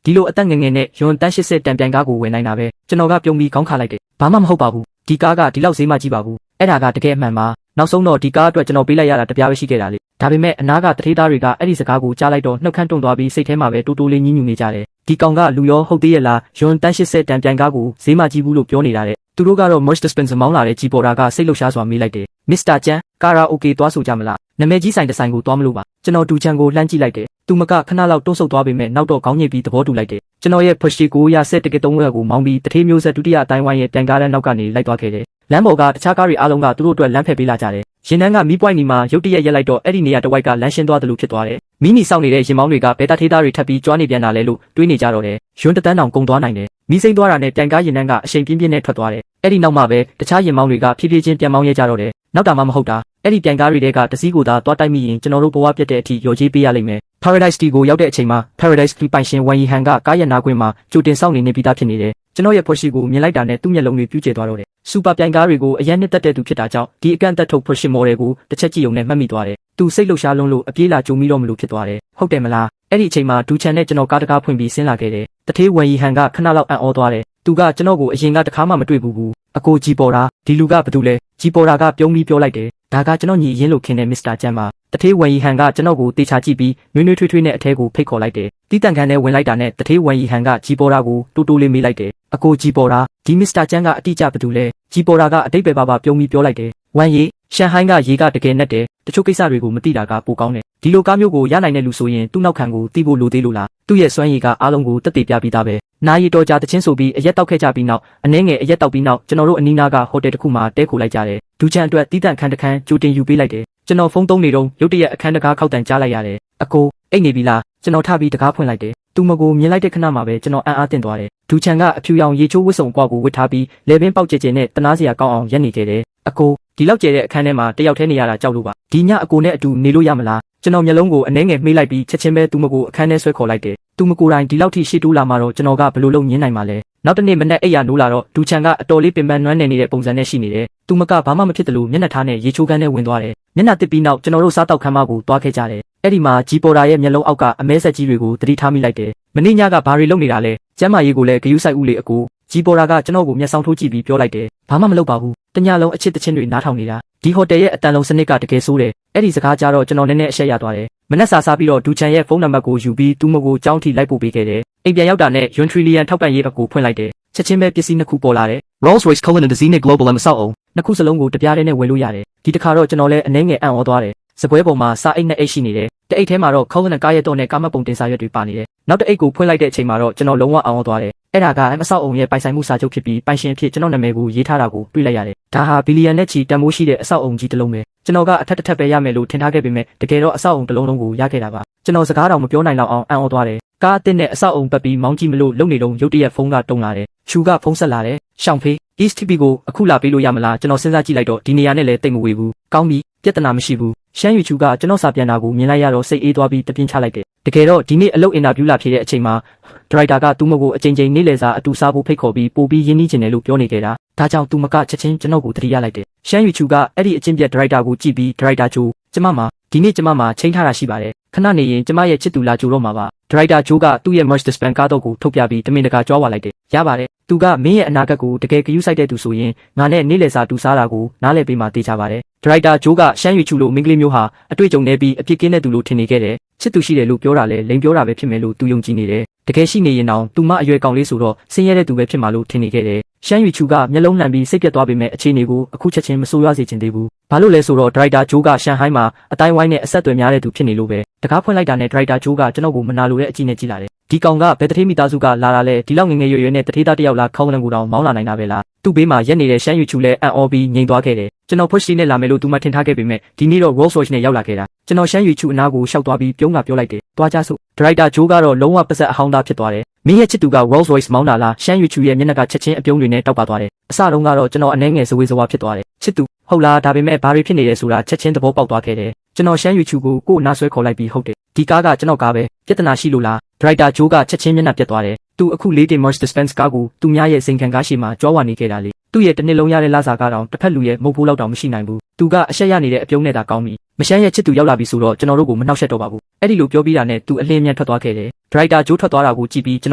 ်ဒီလိုအသက်ငယ်ငယ်နဲ့ယွန်တန်း80တန်ပြန်ကားကိုဝယ်နိုင်တာပဲကျွန်တော်ကပြုံးပြီးခေါင်းခါလိုက်တယ်ဘာမှမဟုတ်ပါဘူးဒီကားကဒီလောက်ဈေးမကြီးပါဘူးအဲ့ဒါကတကယ်အမှန်ပါနောက်ဆုံးတော့ဒီကားအတွက်ကျွန်တော်ပေးလိုက်ရတာတပြားပဲရှိခဲ့တာလေ ဒါပေမဲ့အနားကတထေးသားတွေကအဲ့ဒီစကားကိုကြားလိုက်တော့နှုတ်ခမ်းတွန့်သွားပြီးစိတ်ထဲမှာပဲတိုးတိုးလေးညှဉ်းညူနေကြတယ်ဒီကောင်ကလူရောဟုတ်သေးရဲ့လားယွန်တန်း80တန်ပြန်ကားကိုဈေးမကြီးဘူးလို့ပြောနေတာတဲ့သူတို့ကတော့ Merch Dispenser မောင်းလာတဲ့ကြီးပေါ်တာကစိတ်လှုပ်ရှားစွာမေးလိုက်တယ်မစ္စတာကျန်ကာရာအိုကေသွားဆိုကြမလားနာမည်ကြီးဆိုင်တစ်ဆိုင်ကိုသွားမလို့ပါကျွန်တော်ဒူချန်ကိုလှမ်းကြည့်လိုက်တယ်သူမကခဏလောက်တွန်းဆုတ်သွားပေမဲ့နောက်တော့ခေါင်းညှိပြီးသဘောတူလိုက်တယ်ကျွန်တော်ရဲ့ Push ကိုရဆက်တကက်3ဝက်ကိုမောင်းပြီးတထေးမျိုးဆက်ဒုတိယအတိုင်းဝိုင်းရဲ့ပြန်ကားတဲ့နောက်ကနေလိုက်သွားခဲ့တယ်လမ်းပေါ်ကတခြားကားတွေအားလုံးကသူတို့အတွက်လမ်းဖယ်ပေးလာကြတယ်ရင်နှန်းကမီးပွိုင်နီမှာရုတ်တရက်ရက်လိုက်တော့အဲ့ဒီနေရာတစ်ဝိုက်ကလမ်းရှင်းသွားတယ်လို့ဖြစ်သွားတယ်မီနီစောင့်နေတဲ့ရင်မောင်းတွေကဘဲတာထေးသားတွေထပ်ပြီးကြွားနေပြန်လာလဲလို့တွေးနေကြတော့တယ်ယွန်းတန်းတောင်ကုံသွားနိုင်တယ်မီးစိမ့်သွားတာနဲ့ပြန်ကားရင်နှန်းကအရှိန်ပြင်းပြင်းနဲ့ထွက်သွားတယ်အဲ့ဒီနောက်မှပဲတခြားရင်မောင်းတွေကဖြည်းဖြည်းချင်းပြန်မောင်းရဲကြတော့တယ်နောက်တာမှမဟုတ်တာအဲ့ဒီပြန်ကားတွေကတစည်းကိုသာတွားတိုက်မိရင်ကျွန်တော်တို့ဘဝပြတ်တဲ့အထိရော်ကြီးပေးရလိမ့်မယ် Paradise Tea ကိုရောက်တဲ့အချိန်မှာ Paradise Tea ပိုင်ရှင်ဝမ်ယီဟန်ကကားရနာကွင်းမှာကြိုတင်စောင့်နေပြီးသားဖြစ်နေတယ်ကျွန်တော်ရဲ့ဖွက်ရှိကိုမြင်လိုက်တာနဲ့သူ့မျက်လုံးတွေပြူးကျသွားတော့တယ်စူပါပြန်ကားတွေကိုအရင်နှစ်သက်တဲ့သူဖြစ်တာကြောင့်ဒီအကန့်အသတ်ထုတ်ဖွက်ရှိမော်ဒယ်ကိုတစ်ချက်ကြည့်ုံနဲ့မှတ်မိသွားတယ်သူစိတ်လှုပ်ရှားလွန်းလို့အပြေးလာကြုံပြီးတော့မလို့ဖြစ်သွားတယ်ဟုတ်တယ်မလားအဲ့ဒီအချိန်မှာဒူချန်နဲ့ကျွန်တော်ကားတကားဖွင့်ပြီးဆင်းလာခဲ့တယ်တထေးဝမ်ယီဟန်ကခဏလောက်အံ့ဩသွားတယ်သူကကျွန်တော်ကိုအရင်ကတခါမှမတွေ့ဘူးအကိုကြီးပေါ်တာဒီလူကဘာတူလဲကြီးပေါ်တာကပြုံးပြီးပြောလိုက်တယ်ဒါကကျွန်တော်ညီရင်းလို့ခင်တဲ့မစ္စတာကျန်ပါတထေးဝမ်ယီဟန်ကကျွန်တော်ကိုတေချာကြည့်ပြီးနွေးနွေးထွေးထွေးနဲ့အထဲကိုဖိတ်ခေါ်လိုက်တယ်တီးတန့်ခန်းထဲဝင်လိုက်တာနဲ့တထေးဝမ်ယီဟန်ကကြီးပေါ်တာကိုတိုးတိုးလေးမေးလိုက်တယ်အကိုကြီးပေါ်တာဒီမစ္စတာကျန်ကအတိအကျဘာတူလဲကြီးပေါ်တာကအတိတ်ပဲပါပြုံးပြီးပြောလိုက်တယ်ဝမ်ယီရှန်ဟိုင်းကရေကတကယ်နဲ့တယ်တချို့ကိစ္စတွေကိုမသိတာကပိုကောင်းတယ်ဒီလိုကားမျိုးကိုရနိုင်တဲ့လူဆိုရင်သူ့နောက်ခံကိုတီးဖို့လိုသေးလို့လားသူ့ရဲ့စွမ်းရည်ကအားလုံးကိုတက်တည်ပြပြီးသားပဲနာရီတော်ကြာတချင်းဆိုပြီးအရက်တောက်ခဲ့ကြပြီးနောက်အနှဲငယ်အရက်တောက်ပြီးနောက်ကျွန်တော်တို့အနီးနားကဟိုတယ်တစ်ခုမှာတဲခိုလိုက်ကြတယ်ဒူချန်အတွက်တီးတန့်ခန်းတစ်ခန်းကြိုတင်ယူပေးလိုက်တယ်ကျွန်တော်ဖုန်းသုံးနေတော့ရုတ်တရက်အခန်းတကားခောက်တန်ကြားလိုက်ရတယ်အကိုအိတ်နေပြီလားကျွန်တော်ထပြီးတကားဖွင့်လိုက်တယ်သူမကိုမြင်လိုက်တဲ့ခဏမှာပဲကျွန်တော်အံ့အားသင့်သွားတယ်ဒူချန်ကအဖြူရောင်ရေချိုးဝတ်စုံကွာကိုဝတ်ထားပြီးလေပင်ပေါက်ကျကျနဲ့တနာစရာကောင်းအောင်ရက်နေခဲ့တယ်အကိုဒီလောက်ကျတဲ့အခန်းထဲမှာတယောက်တည်းနေရတာကြောက်လို့ပါဒီညအကိုနဲ့အတူနေလို့ရမလားကျွန်တော်မျက်လုံးကိုအနှဲငယ်မှိတ်လိုက်ပြီးချက်ချင်းပဲသူမကိုအခန်းထဲဆွဲခေါ်လိုက်တယ်သူမကိုယ်တိုင်ဒီလောက်ထိရှေ့တိုးလာမှတော့ကျွန်တော်ကဘယ်လိုလုပ်ညင်းနိုင်မှာလဲနောက်တနေ့မနေ့အိပ်ရနိုးလာတော့ဒူချန်ကအတော်လေးပင်ပန်းနွမ်းနယ်နေတဲ့ပုံစံနဲ့ရှိနေတယ်သူမကဘာမှမဖြစ်တယ်လို့မျက်နှာထားနဲ့ရေချိုးခန်းထဲဝင်သွားတယ်မျက်နှာတစ်ပြီးနောက်ကျွန်တော်တို့စားတောက်ခန်းမကိုတွားခဲ့ကြတယ်အဲ့ဒီမှာဂျီပေါ်တာရဲ့မျက်လုံးအောက်ကအမဲဆက်ကြီးတွေကိုသတိထားမိလိုက်တယ်မနေ့ညကဘာတွေလုပ်နေတာလဲကျမ်းမာရေးကိုလည်းဂယုစိုက်ဦးလေအကိုဂျီပေါ်တာကကျွန်တော်ကိုမျက်စောင်းထိုးကြည့်ပြီးပြောလိုက်တယ်ဘာမှမလုပ်ပါဘူးတညလုံးအချစ်တချင်းတွေနားထောင်နေတာဒီဟိုတယ်ရဲ့အတန်လုံးစနစ်ကတကယ်ဆိုးတယ်အဲ့ဒီစကားကြားတော့ကျွန်တော်နည်းနည်းအရှက်ရသွားတယ်မနက်စာစားပြီးတော့ဒူချန်ရဲ့ဖုန်းနံပါတ်ကိုယူပြီးသူ့မကိုကြောင်းထိလိုက်ပို့ပေးခဲ့တယ်အိမ်ပြန်ရောက်တာနဲ့ယွန်ထရီလီယန်ထောက်ပံ့ရေးအကူဖွင့်လိုက်တယ်ချက်ချင်းပဲပစ္စည်းနှစ်ခုပေါ်လာတယ် Rolls-Royce Cullinan Design Global M ဆောက်အောင်နှစ်ခုစလုံးကိုတပြားတည်းနဲ့ဝယ်လို့ရတယ်ဒီတစ်ခါတော့ကျွန်တော်လည်းအနှဲငယ်အံ့ဩသွားတယ်စပွဲပေါ်မှာစာအိတ်နဲ့အိတ်ရှိနေတယ်တအိတ်ထဲမှာတော့ Cullinan ကားရဲ့တော့နဲ့ကားမပုံတင်စာရွက်တွေပါနေတယ်နောက်တအိတ်ကိုဖွင့်လိုက်တဲ့အချိန်မှာတော့ကျွန်တော်လုံးဝအံ့ဩသွားတယ်အဲ့ဒါကအဆောက်အုံရဲ့ပိုင်ဆိုင်မှုစာချုပ်ဖြစ်ပြီးပိုင်ရှင်ဖြစ်ကျွန်တော်နာမည်ကိုရေးထားတာကိုတွေ့လိုက်ရတယ်ဒါဟာဘီလီယံနဲ့ချီတန်ဖိုးရှိတဲ့အဆောက်အုံကြီးတစ်လုံးပဲကျွန်တော်ကအထက်တစ်ထပ်ပဲရမယ်လို့ထင်ထားခဲ့ပေမဲ့တကယ်တော့အဆောက်အုံတစ်လုံးလုံးကိုရခဲ့တာပါကျွန်တော်စကားတော်မပြောနိုင်တော့အောင်အံ့ဩသွားတယ်ကားအသစ်နဲ့အဆောက်အုံပတ်ပြီးမောင်းကြည့်မလို့လုံနေတော့ရုတ်တရက်ဖုန်းကတုံလာတယ်ရှူကဖုန်းဆက်လာတယ်ရှောင်းဖေး East TV ကိုအခုလာပေးလို့ရမလားကျွန်တော်စဉ်းစားကြည့်လိုက်တော့ဒီနေရာနဲ့လည်းတိတ်မဝေဘူးကောင်းပြီပြဿနာမရှိဘူးရှမ်းယူချူကကျွန်တော်စာပြန်တာကိုမြင်လိုက်ရတော့စိတ်အေးသွားပြီးတပြင်းချလိုက်တယ်တကယ်တော့ဒီနေ့အလုပ်အင်တာဗျူးလာဖြစ်တဲ့အချိန်မှာဒရိုက်တာကသူ့မကိုအချိန်ချင်းနေ့လည်စာအတူစားဖို့ဖိတ်ခေါ်ပြီးပို့ပြီးရင်းနှီးချင်တယ်လို့ပြောနေခဲ့တာဒါကြောင့်သူမကချက်ချင်းကျွန်တော်ကိုသတိရလိုက်တယ်ရှမ်းယူချူကအဲ့ဒီအချင်းပြက်ဒရိုက်တာကိုကြည့်ပြီးဒရိုက်တာဂျိုးကျမမှာဒီနေ့ကျမမှာချိန်ထားတာရှိပါတယ်ခဏနေရင်ကျမရဲ့ချစ်သူလာကြိုတော့မှာပါဒရိုက်တာဂျိုးကသူ့ရဲ့ Merch Dispenser ကားတော့ကိုထုတ်ပြပြီးတမင်တကာကြွားဝါလိုက်တယ်ရပါတယ်သူကမင်းရဲ့အနာဂတ်ကိုတကယ်ဂရုစိုက်တဲ့သူဆိုရင်ငါနဲ့နေ့လည်စာတူစားတာကိုနားလည်ပေးမှသိချပါတယ်ဒရိုက်တာဂျိုးကရှမ်းရွှေချူလိုမိန်းကလေးမျိုးဟာအတွေ့အကြုံနဲ့ပြီးအပြစ်ကင်းတဲ့သူလို့ထင်နေခဲ့တယ်ချစ်သူရှိတယ်လို့ပြောတာလဲလိန်ပြောတာပဲဖြစ်မယ်လို့သူယုံကြည်နေတယ်တကယ်ရှိနေရင်တော့သူမအရွယ်ကောင်လေးဆိုတော့ဆင်းရဲတဲ့သူပဲဖြစ်မှာလို့ထင်နေခဲ့တယ်ရှမ်းရွှေချူကမျက်လုံးလှန်ပြီးစိတ်ပြတ်သွားပေမဲ့အခြေအနေကိုအခုချက်ချင်းမဆိုးရွားစေချင်သေးဘူးဘာလို့လဲဆိုတော့ဒရိုက်တာဂျိုးကရှန်ဟိုင်းမှာအတိုင်းဝိုင်းနဲ့အဆက်အသွယ်များတဲ့သူဖြစ်နေလို့ပဲတကားဖွင့်လိုက်တာနဲ့ဒရိုက်တာဂျိုးကကျွန်တော်ကိုမနာလိုတဲ့အကြည့်နဲ့ကြည့်လာတယ်ဒီကောင်ကဘယ်တထေးမိသားစုကလာတာလဲဒီလောက်ငငယ်ရွယ်ရွယ်နဲ့တထေးသားတယောက်လာခေါင်းလန်ကိုတောင်မောင်းလာနိုင်တာပဲလားသူ့ဘေးမှာရက်နေတဲ့ရှမ်းရွှေချူလဲအံ့ဩပြီးငြိမ်သွားခဲ့တယ်ကျွန်တော် push နဲ့လာမယ်လို့သူမှထင်ထားခဲ့ပေမဲ့ဒီနေ့တော့ Rolls-Royce နဲ့ရောက်လာခဲ့တာကျွန်တော်ရှမ်းရွှေချူအနားကိုရှောက်သွားပြီးပြုံးကပြောလိုက်တယ်တွားကြစို့ဒရိုက်တာဂျိုးကတော့လုံးဝပစက်အဟောင်းသားဖြစ်သွားတယ်မင်းရဲ့ချစ်သူက Rolls-Royce မောင်းလာလားရှမ်းရွှေချူရဲ့မျက်နှာကချက်ချင်းအပြုံးတွေနဲ့တောက်ပါသွားတယ်အစတုန်းကတော့ကျွန်တော်အနှဲငယ်ဇဝေဇဝါဖြစ်သွားတယ်ချစ်သူဟုတ်လားဒါပေမဲ့ဘာတွေဖြစ်နေလဲဆိုတာချက်ချင်းသဘောပေါက်သွားခဲ့တယ်ကျွန်တော်ရှမ်းရွှေချူကိုကို့အနားဆွဲခေါ်လိုက်ပြီးဟုတ်တယ်ဒီကားကကျွန်တော်ကားပဲပြဿနာရှိလို့လားဒရိုက်တာဂျိုးကချက်ချင်းမျက်နှာပြတ်သွားတယ်သူအခုလေးတင် Merch Dispenser ကားကိုသူများရဲ့စိန်ခံကားရှိမှကြွားဝါနေခဲ့တာလေသူ့ရဲ့တစ်နှစ်လုံးရတဲ့လစာကတော့တစ်ဖက်လူရဲ့မုတ်ဖိုးလောက်တောင်မရှိနိုင်ဘူးသူကအရှက်ရနေတဲ့အပြုံးနဲ့သာကောင်းပြီမရှမ်းရဲ့ချစ်သူရောက်လာပြီဆိုတော့ကျွန်တော်တို့ကိုမနှောက်ယှက်တော့ပါဘူးအဲ့ဒီလိုပြောပြီးတာနဲ့သူအလင်းမြန်ထွက်သွားခဲ့တယ်ဒရိုက်တာဂျိုးထွက်သွားတာကိုကြည့်ပြီးကျွန်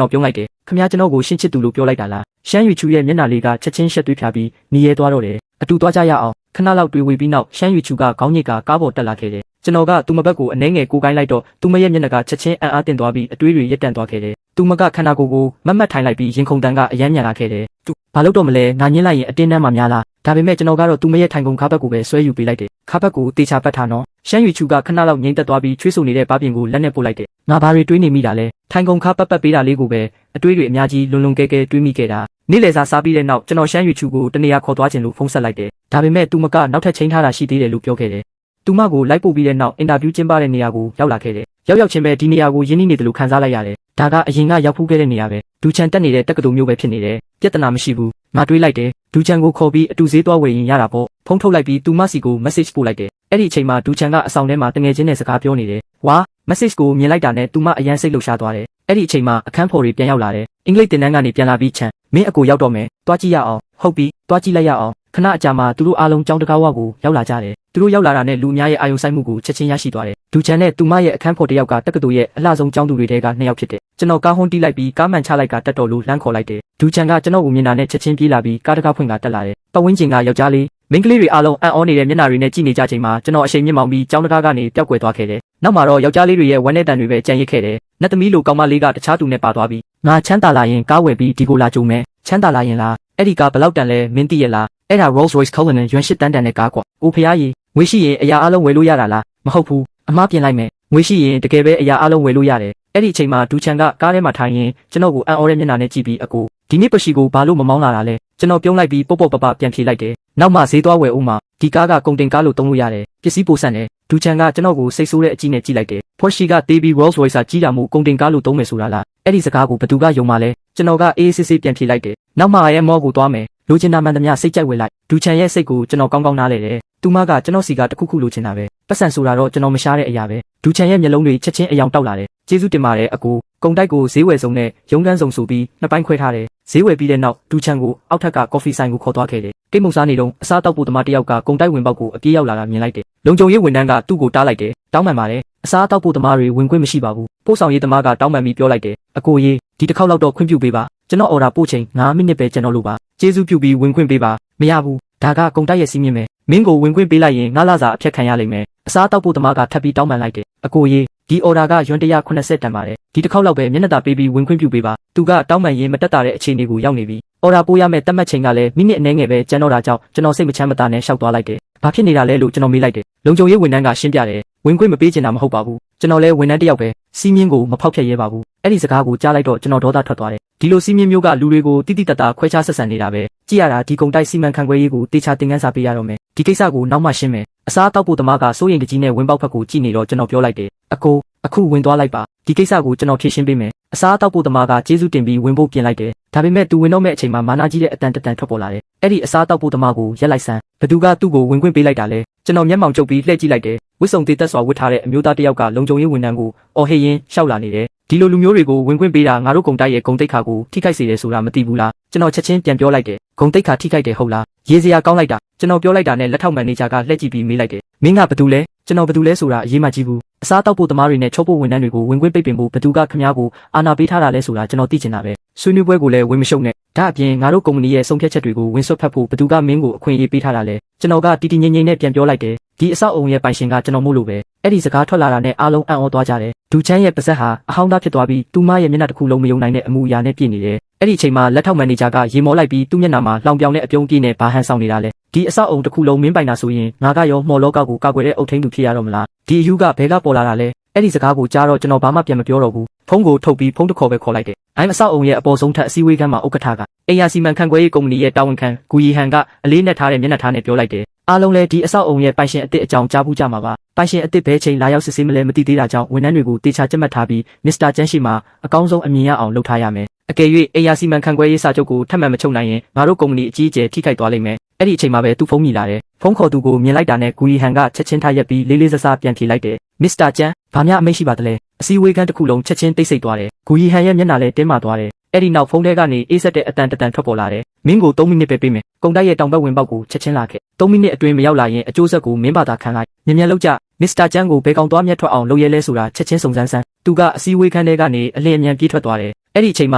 တော်ပြုံးလိုက်တယ်ခမည်းကျွန်တော်ကိုရှင်းချစ်သူလို့ပြောလိုက်တာလားရှမ်းရွှေချူရဲ့မျက်နှာလေးကချက်ချင်းရှက်သွေးဖြာပြီးหนีရဲသွားတော့တယ်အတူသွားကြရအောင်ခဏလောက်တွေ့ဝေပြီးနောက်ရှမ်းရွှေချူကခေါင်းညိတ်ကကားပေါ်တက်လာခဲ့တယ် ကျွန်တော်ကသူမဘက်ကိုအနှဲငယ်ကိုကိုင်းလိုက်တော့သူမရဲ့မျက်နှာကချက်ချင်းအံ့အားသင့်သွားပြီးအတွေးတွေရက်တန့်သွားခဲ့တယ်သူမကခန္ဓာကိုယ်ကိုမတ်ထိုင်လိုက်ပြီးရင်ခုန်တန်ကအယမ်းညံလာခဲ့တယ်သူဘာလို့တော့မလဲငါညင်းလိုက်ရင်အတင်းတန်းမှများလားဒါပေမဲ့ကျွန်တော်ကတော့သူမရဲ့ထိုင်ကုန်ခါဘက်ကိုပဲဆွဲယူပေးလိုက်တယ်ခါဘက်ကိုတေချာပတ်ထားနော်ရှမ်းရွေချူကခဏလောက်ငိမ့်သက်သွားပြီးချွေးဆူနေတဲ့ဘားပြင်ကိုလက်နဲ့ပို့လိုက်တယ်ငါဘာတွေတွေးနေမိတာလဲထိုင်ကုန်ခါပတ်ပေးတာလေးကိုပဲအတွေးတွေအများကြီးလွန်ကဲတွေးမိခဲ့တာနေ့လယ်စာစားပြီးတဲ့နောက်ကျွန်တော်ရှမ်းရွေချူကိုတနေရာခေါ်သွားခြင်းလို့ဖုန်းဆက်လိုက်တယ်ဒါပေမဲ့သူမကနောက်ထပ်ချိန်ထားတာရှိသေးတယ်လို့ပြောခဲ့တယ်သူမကိုလိုက်ပို့ပြီးတဲ့နောက်အင်တာဗျူးကျင်းပတဲ့နေရာကိုရောက်လာခဲ့တယ်ရောက်ချင်းပဲဒီနေရာကိုရင်းနှီးနေတယ်လို့ခံစားလိုက်ရတယ်ဒါကအရင်ကရောက်ဖူးခဲ့တဲ့နေရာပဲဒူချန်တက်နေတဲ့တက္ကသိုလ်မျိုးပဲဖြစ်နေတယ်ပြဿနာမရှိဘူးငါတွေးလိုက်တယ်ဒူချန်ကိုခေါ်ပြီးအတူဈေးသွားဝယ်ရင်ရတာပေါ့ဖုန်းထုတ်လိုက်ပြီးသူမစီကို message ပို့လိုက်တယ်အဲ့ဒီအချိန်မှာဒူချန်ကအဆောင်ထဲမှာတငယ်ချင်းနဲ့စကားပြောနေတယ်ဝါ message ကိုမြင်လိုက်တာနဲ့သူမအရန်စိတ်လှုပ်ရှားသွားတယ်အဲ့ဒီအချိန်မှာအခန်းဖော်တွေပြန်ရောက်လာတယ်အင်္ဂလိပ်သင်တန်းကနေပြန်လာပြီးချန်မင်းအကိုရောက်တော့မယ်တွားကြည့်ရအောင်ဟုတ်ပြီတွားကြည့်လိုက်ရအောင်ခဏအကြာမှာသူတို့အားလုံးကြောင်းတကားဝကိုရောက်လာကြတယ်သူတို့ရောက်လာတာနဲ့လူအများရဲ့အာယုံဆိုင်မှုကိုချက်ချင်းရရှိသွားတယ်ဒူချန်နဲ့သူမရဲ့အခန်းဖော်တယောက်ကတက္ကသိုလ်ရဲ့အလှဆုံးကျောင်းသူတွေထဲက2ယောက်ဖြစ်တယ်ကျွန်တော်ကားဟွန်းတီးလိုက်ပြီးကားမှန်ချလိုက်ကတက်တော်လို့လမ်းခေါ်လိုက်တယ်ဒူချန်ကကျွန်တော်ကိုမြင်တာနဲ့ချက်ချင်းပြေးလာပြီးကားတကားဖွင့်ကတက်လာတယ်ပတ်ဝန်းကျင်ကယောက်ျားလေးမိန်းကလေးတွေအားလုံးအံ့ဩနေတဲ့မျက်နှာတွေနဲ့ကြည့်နေကြချိန်မှာကျွန်တော်အရှိန်မြင့်မောင်ပြီးကျောင်းတကားကနေပျောက်ကွယ်သွားခဲ့တယ်နောက်မှာတော့ယောက်ျားလေးတွေရဲ့ဝမ်းနဲ့တန်တွေပဲကြံရစ်ခဲ့တယ်နတ်သမီးလိုကောင်မလေးကတခြားသူနဲ့ပါသွားပြီးငါချမ်းသာလာရင်ကားဝယ်ပြီးဒီကိုလာကြုံမယ်ချမ်းသာလာရင်လားအဲ့ဒီကားဘလောက်တန်လဲမင်းသိရလားအဲ့ဒါ Rolls Royce Cullinan ရွှန်8တန်းတန်တဲ့ကားကွာအိုဖျားကြီးငွေရှိရင်အရာအလုံးဝယ်လို့ရတာလားမဟုတ်ဘူးအမားပြင်လိုက်မယ်ငွေရှိရင်တကယ်ပဲအရာအလုံးဝယ်လို့ရတယ်အဲ့ဒီအချိန်မှာဒူချန်ကကားထဲမှာထိုင်ရင်ကျွန်တော်ကိုအံ့ဩတဲ့မျက်နှာနဲ့ကြည့်ပြီးအကိုဒီနေ့ပရှိကိုဘာလို့မမောင်းလာတာလဲကျွန်တော်ပြုံးလိုက်ပြီးပေါ့ပပြန်ဖြေလိုက်တယ်နောက်မှဈေးသွားဝယ်ဦးမှာဒီကားကကုန်တင်ကားလို့သုံးလို့ရတယ်ပစ္စည်းပိုဆန်တယ်ဒူချန်ကကျွန်တော်ကိုစိတ်ဆိုးတဲ့အကြည့်နဲ့ကြည့်လိုက်တယ်ဖော်ရှီကတေးပြီး Rolls Royce ကြီးတာမှုကုန်တင်ကားလို့သုံးမယ်ဆိုတာလားအဲ့ဒီစကားကိုဘသူကယုံမှလဲကျွန်တော်ကအေးဆေးဆေးပြန်ဖြေလိုက်တယ်နောက်မှရဲမောကိုသွားမယ်လိုချင်တာမှန်သမျှစိတ်ကြိုက်ဝယ်လိုက်ဒူချန်ရဲ့စိတ်ကိုကျွန်တော်ကောင်းကောင်းနားလဲတယ်သူမကကျွန်တော်စီကတခုခုလိုချင်တာပဲပတ်စံဆိုတာတော့ကျွန်တော်မရှားတဲ့အရာပဲဒူချန်ရဲ့မျက်လုံးတွေချက်ချင်းအယောင်တောက်လာတယ်ကျေးဇူးတင်ပါတယ်အကိုကုန်တိုက်ကိုဈေးဝယ်စုံနဲ့ရုံးတန်းစုံဆိုပြီးနှစ်ပိုင်းခွဲထားတယ်ဈေးဝယ်ပြီးတဲ့နောက်ဒူချန်ကိုအောက်ထက်ကကော်ဖီဆိုင်ကိုခေါ်သွားခဲ့တယ်ကိတ်မုံစားနေတော့အစားတောက်ဖို့တမတယောက်ကကုန်တိုက်ဝင်ပေါက်ကိုအပြေးရောက်လာတာမြင်လိုက်တယ်လုံခြုံရေးဝန်ထမ်းကသူ့ကိုတားလိုက်တယ်တောင်းပန်ပါတယ်အစားတောက်ဖို့တမတွေဝင်ခွင့်မရှိပါဘူးပို့ဆောင်ရေးတမကတောင်းပန်ပြီးပြောလိုက်တယ်အကိုရေဒီတစ်ခေါက်လောက်တော့ခွင့်ပြုပေးပါကျွန်တော်အော်ဒါပို့ချိန်9မိနစ်ပဲကျွန်တော်လိုပါကျေးဇူးပြုပြီးဝင်ခွင့်ပေးပါမရဘူးဒါကကုန်တိုက်ရဲ့စီးမြင်မယ်မင်းကိုဝင်ခွင့်ပေးလိုက်ရင်ငါးလစာအဖြတ်ခံရလိမ့်မယ်အစားတောက်ဖို့တမကထပ်ပြီးတောင်းပန်လိုက်တယ်အကိုရေဒီအော်ဒါကယွမ်180တန်ပါတယ်ဒီတစ်ခေါက်လောက်ပဲမျက်နှာသာပေးပြီးဝင်ခွင့်ပြုပေးပါသူကတောင်းပန်ရင်မတက်တာတဲ့အခြေအနေကိုရောက်နေပြီအော်ဒါပို့ရမယ့်တတ်မှတ်ချိန်ကလည်းမိနစ်အနည်းငယ်ပဲကျန်တော့တာကြောင့်ကျွန်တော်စိတ်မချမ်းမသာနဲ့ရှောက်သွားလိုက်တယ်ဘာဖြစ်နေတာလဲလို့ကျွန်တော်မေးလိုက်တယ်လုံခြုံရေးဝန်ထမ်းကရှင်းပြတယ်ဝင်ခွင့်မပေးချင်တာမဟုတ်ပါဘူးကျွန်တော်လည်းဝန်ထမ်းတစ်ယောက်ပဲစီးမြင်းကိုမဖောက်ဖျက်ရဲပါဘူးအဲ့ဒီစကားကိုကြားလိုက်တော့ကျွန်တော်ဒေါသထွက်သွားတယ်ဒီလိုစီးမြင်းမျိုးကလူတွေကိုတိတိတတ်တာခွဲခြားဆက်ဆံနေတာပဲကြည့်ရတာဒီကုန်တိုက်စီမံခန့်ခွဲရေးကိုတေချာသင်ခန်းစာပေးရတော့မယ်ဒီကိစ္စကိုနောက်မှရှင်းမယ်အစားတောက်ဖို့တမကစိုးရိမ်တကြီးနဲ့ဝင်ပေါက်ဖက်ကိုကြည့်နေတော့ကျွန်တော်ပြောလိုက်တယ်အကိုအခုဝင်သွားလိုက်ပါဒီကိစ္စကိုကျွန်တော်ဖြေရှင်းပေးမယ်အစားတောက်ဖို့တမကကျေးဇူးတင်ပြီးဝင်ဖို့ပြင်လိုက်တယ်ဒါပေမဲ့သူဝင်တော့မဲ့အချိန်မှာမာနာကြီးတဲ့အတန်ထွက်ပေါ်လာတယ်အဲ့ဒီအစားတောက်ဖို့တမကိုရက်လိုက်စမ်းဘသူကသူ့ကိုဝင်ခွင့်ပေးလိုက်တာလဲကျွန်တော်မျက်မှောင်ကျုပ်ပြီးလှည့်ကြည့်လိုက်တယ်ဝစ်စုံသေးသက်စွာဝတ်ထားတဲ့အမျိုးသားတစ်ယောက်ကလုံခြုံရေးဝန်ထမ်းကိုအော်ဟေးရင်ရှောက်လာနေတယ်ဒီလိုလူမျိုးတွေကိုဝင်ခွင့်ပေးတာငါတို့ကုန်တိုက်ရဲ့ဂုံတိတ်ခါကိုထိခိုက်စေတယ်ဆိုတာမသိဘူးလားကျွန်တော်ချက်ချင်းပြန်ပြောလိုက်တယ်ဂုံတိတ်ခါထိခိုက်တယ်ဟုတ်လားရေးစရာကောင်းလိုက်တာကျွန်တော်ပြောလိုက်တာနဲ့လက်ထောက်မန်နေဂျာကလှည့်ကြည့်ပြီးမေးလိုက်တယ်မင်းကဘသူလဲကျွန်တော်ဘသူလဲဆိုတာအရေးမကြီးဘူးအစားတောက်ဖို့တမားတွေနဲ့ချုပ်ဖို့ဝန်ထမ်းတွေကိုဝင်ခွင့်ပိတ်ပင်ဖို့ဘသူကခမားကိုအာဏာပေးထားတာလဲဆိုတာကျွန်တော်သိချင်တာပဲဆွေးနွေးပွဲကိုလည်းဝင်မရှုံနဲ့ဒါအပြင်ငါတို့ကုမ္ပဏီရဲ့ဆုံးဖြတ်ချက်တွေကိုဝင်ဆွတ်ဖက်ဖို့ဘသူကမင်းကိုအခွင့်အရေးပေးထားတာလဲကျွန်တော်ကတီတီငိမ့်ငိမ့်နဲ့ပြန်ပြောလိုက်တယ်ဒီအဆောက်အုံရဲ့ပိုင်ရှင်ကကျွန်တော်မို့လို့ပဲအဲ့ဒီစကားထွက်လာတာနဲ့အားလုံးအံ့ဩသွားကြတယ်ဒူချမ်းရဲ့ပါဇက်ဟာအဟောင်းသားဖြစ်သွားပြီးသူမရဲ့မျက်နှာတစ်ခုလုံးမယုံနိုင်တဲ့အမှုအရာနဲ့ပြည့်နေတယ်အဲ့ဒီအချိန်မှာလက်ထောက်မန်နေဂျာကရေမောလိုက်ပြီးသူ့မျက်နှာမှာလောင်ပြောင်တဲ့အပြုံးပြည့်နဲ့ဘာဟန်ဆောင်နေတာလဲဒီအဆောက်အုံတစ်ခုလုံးမင်းပိုင်တာဆိုရင်ငါကရောမော်လောကကိုကာကွယ်တဲ့အုပ်ထိန်းသူဖြစ်ရတော့မလားဒီအယူကဘဲကပေါ်လာတာလဲအဲ့ဒီစကားကိုကြားတော့ကျွန်တော်ဘာမှပြန်မပြောတော့ဘူးဖုန်းကိုထုတ်ပြီးဖုန်းတစ်ခေါ်ပဲခေါ်လိုက်တယ်အိုင်အဆောက်အုံရဲ့အပေါ်ဆုံးထပ်အစည်းအဝေးခန်းမှာဥက္ကဋ္ဌကအိမ်ယာစီမံခန့်ခွဲရေးကုမ္ပဏီရဲ့တာဝန်ခံဂူရီဟန်ကအလေးနဲ့ထားတဲ့မျက်နှာထားနဲ့ပြောလိုက်တယ်အားလုံးလည်းဒီအဆောက်အုံရဲ့ပိုင်ရှင်အစ်စ်အကြောင်းကြားဘူးကြမှာပါပိုင်ရှင်အစ်စ်ဘဲချိန်လာရောက်စစ်ဆေးမလဲမသိသေးတာကြောင့်ဝန်ထမ်းတွေကိုတေချာကြက်မှတ်ထားပြီးမစ္စတာကျန်းရှိမှာအကောင်းဆုံးအမြင်ရအောင်လုပ်ထားရမယ်အကယ်၍အိမ်ယာစီမံခန့်ခွဲရေးစာချုပ်ကိုထပ်မံမချုပ်နိုင်ရင်ငါတို့ကုမ္ပဏီအကြီးအကျယ်ထိခိုက်သွားလိမ့်မယ်အဲ့ဒီအချိန်မှာပဲသူ့ဖုန်းမြည်လာတယ်ဖုန်းခေါ်သူကိုမြင်လိုက်တာနဲ့ဂူရီဟန်ကချက်ချင်းထားရက်ပြီးလေးလေးစားစားပြန်ဖြေလိုက်တယ်မစ္စတာကျန်းဘာများအမိန့်ရှိပါသလဲအစည်းအဝေးခန်းတစ်ခုလုံးချက်ချင်းတိတ်ဆိတ်သွားတယ်ဂူရီဟန်ရဲ့မျက်နှာလည်းတင်းမာသွားတယ်အဲ့ဒီနောက်ဖုန်းထဲကနေအေးဆက်တဲ့အတန်ထွက်ပေါ်လာတယ်မင်းကို3မိနစ်ပဲပေးမယ်ကုန်တိုက်ရဲ့တောင်ဘက်ဝင်ပေါက်ကိုချက်ချင်းလာခဲ့3မိနစ်အတွင်းမရောက်လာရင်အကျိုးဆက်ကိုမင်းဘာသာခံလိုက်မြန်မြန်လောက်ကြမစ္စတာကျန်းကိုဘဲကောင်သွားမျက်ထွက်အောင်လုပ်ရဲလဲဆိုတာချက်ချင်းစုံစမ်းစမ်းသူကအစည်းအဝေးခန်းထဲကနေအလင်းအမြန်ပြေးထွက်သွားတယ်အဲ့ဒီအချိန်မှာ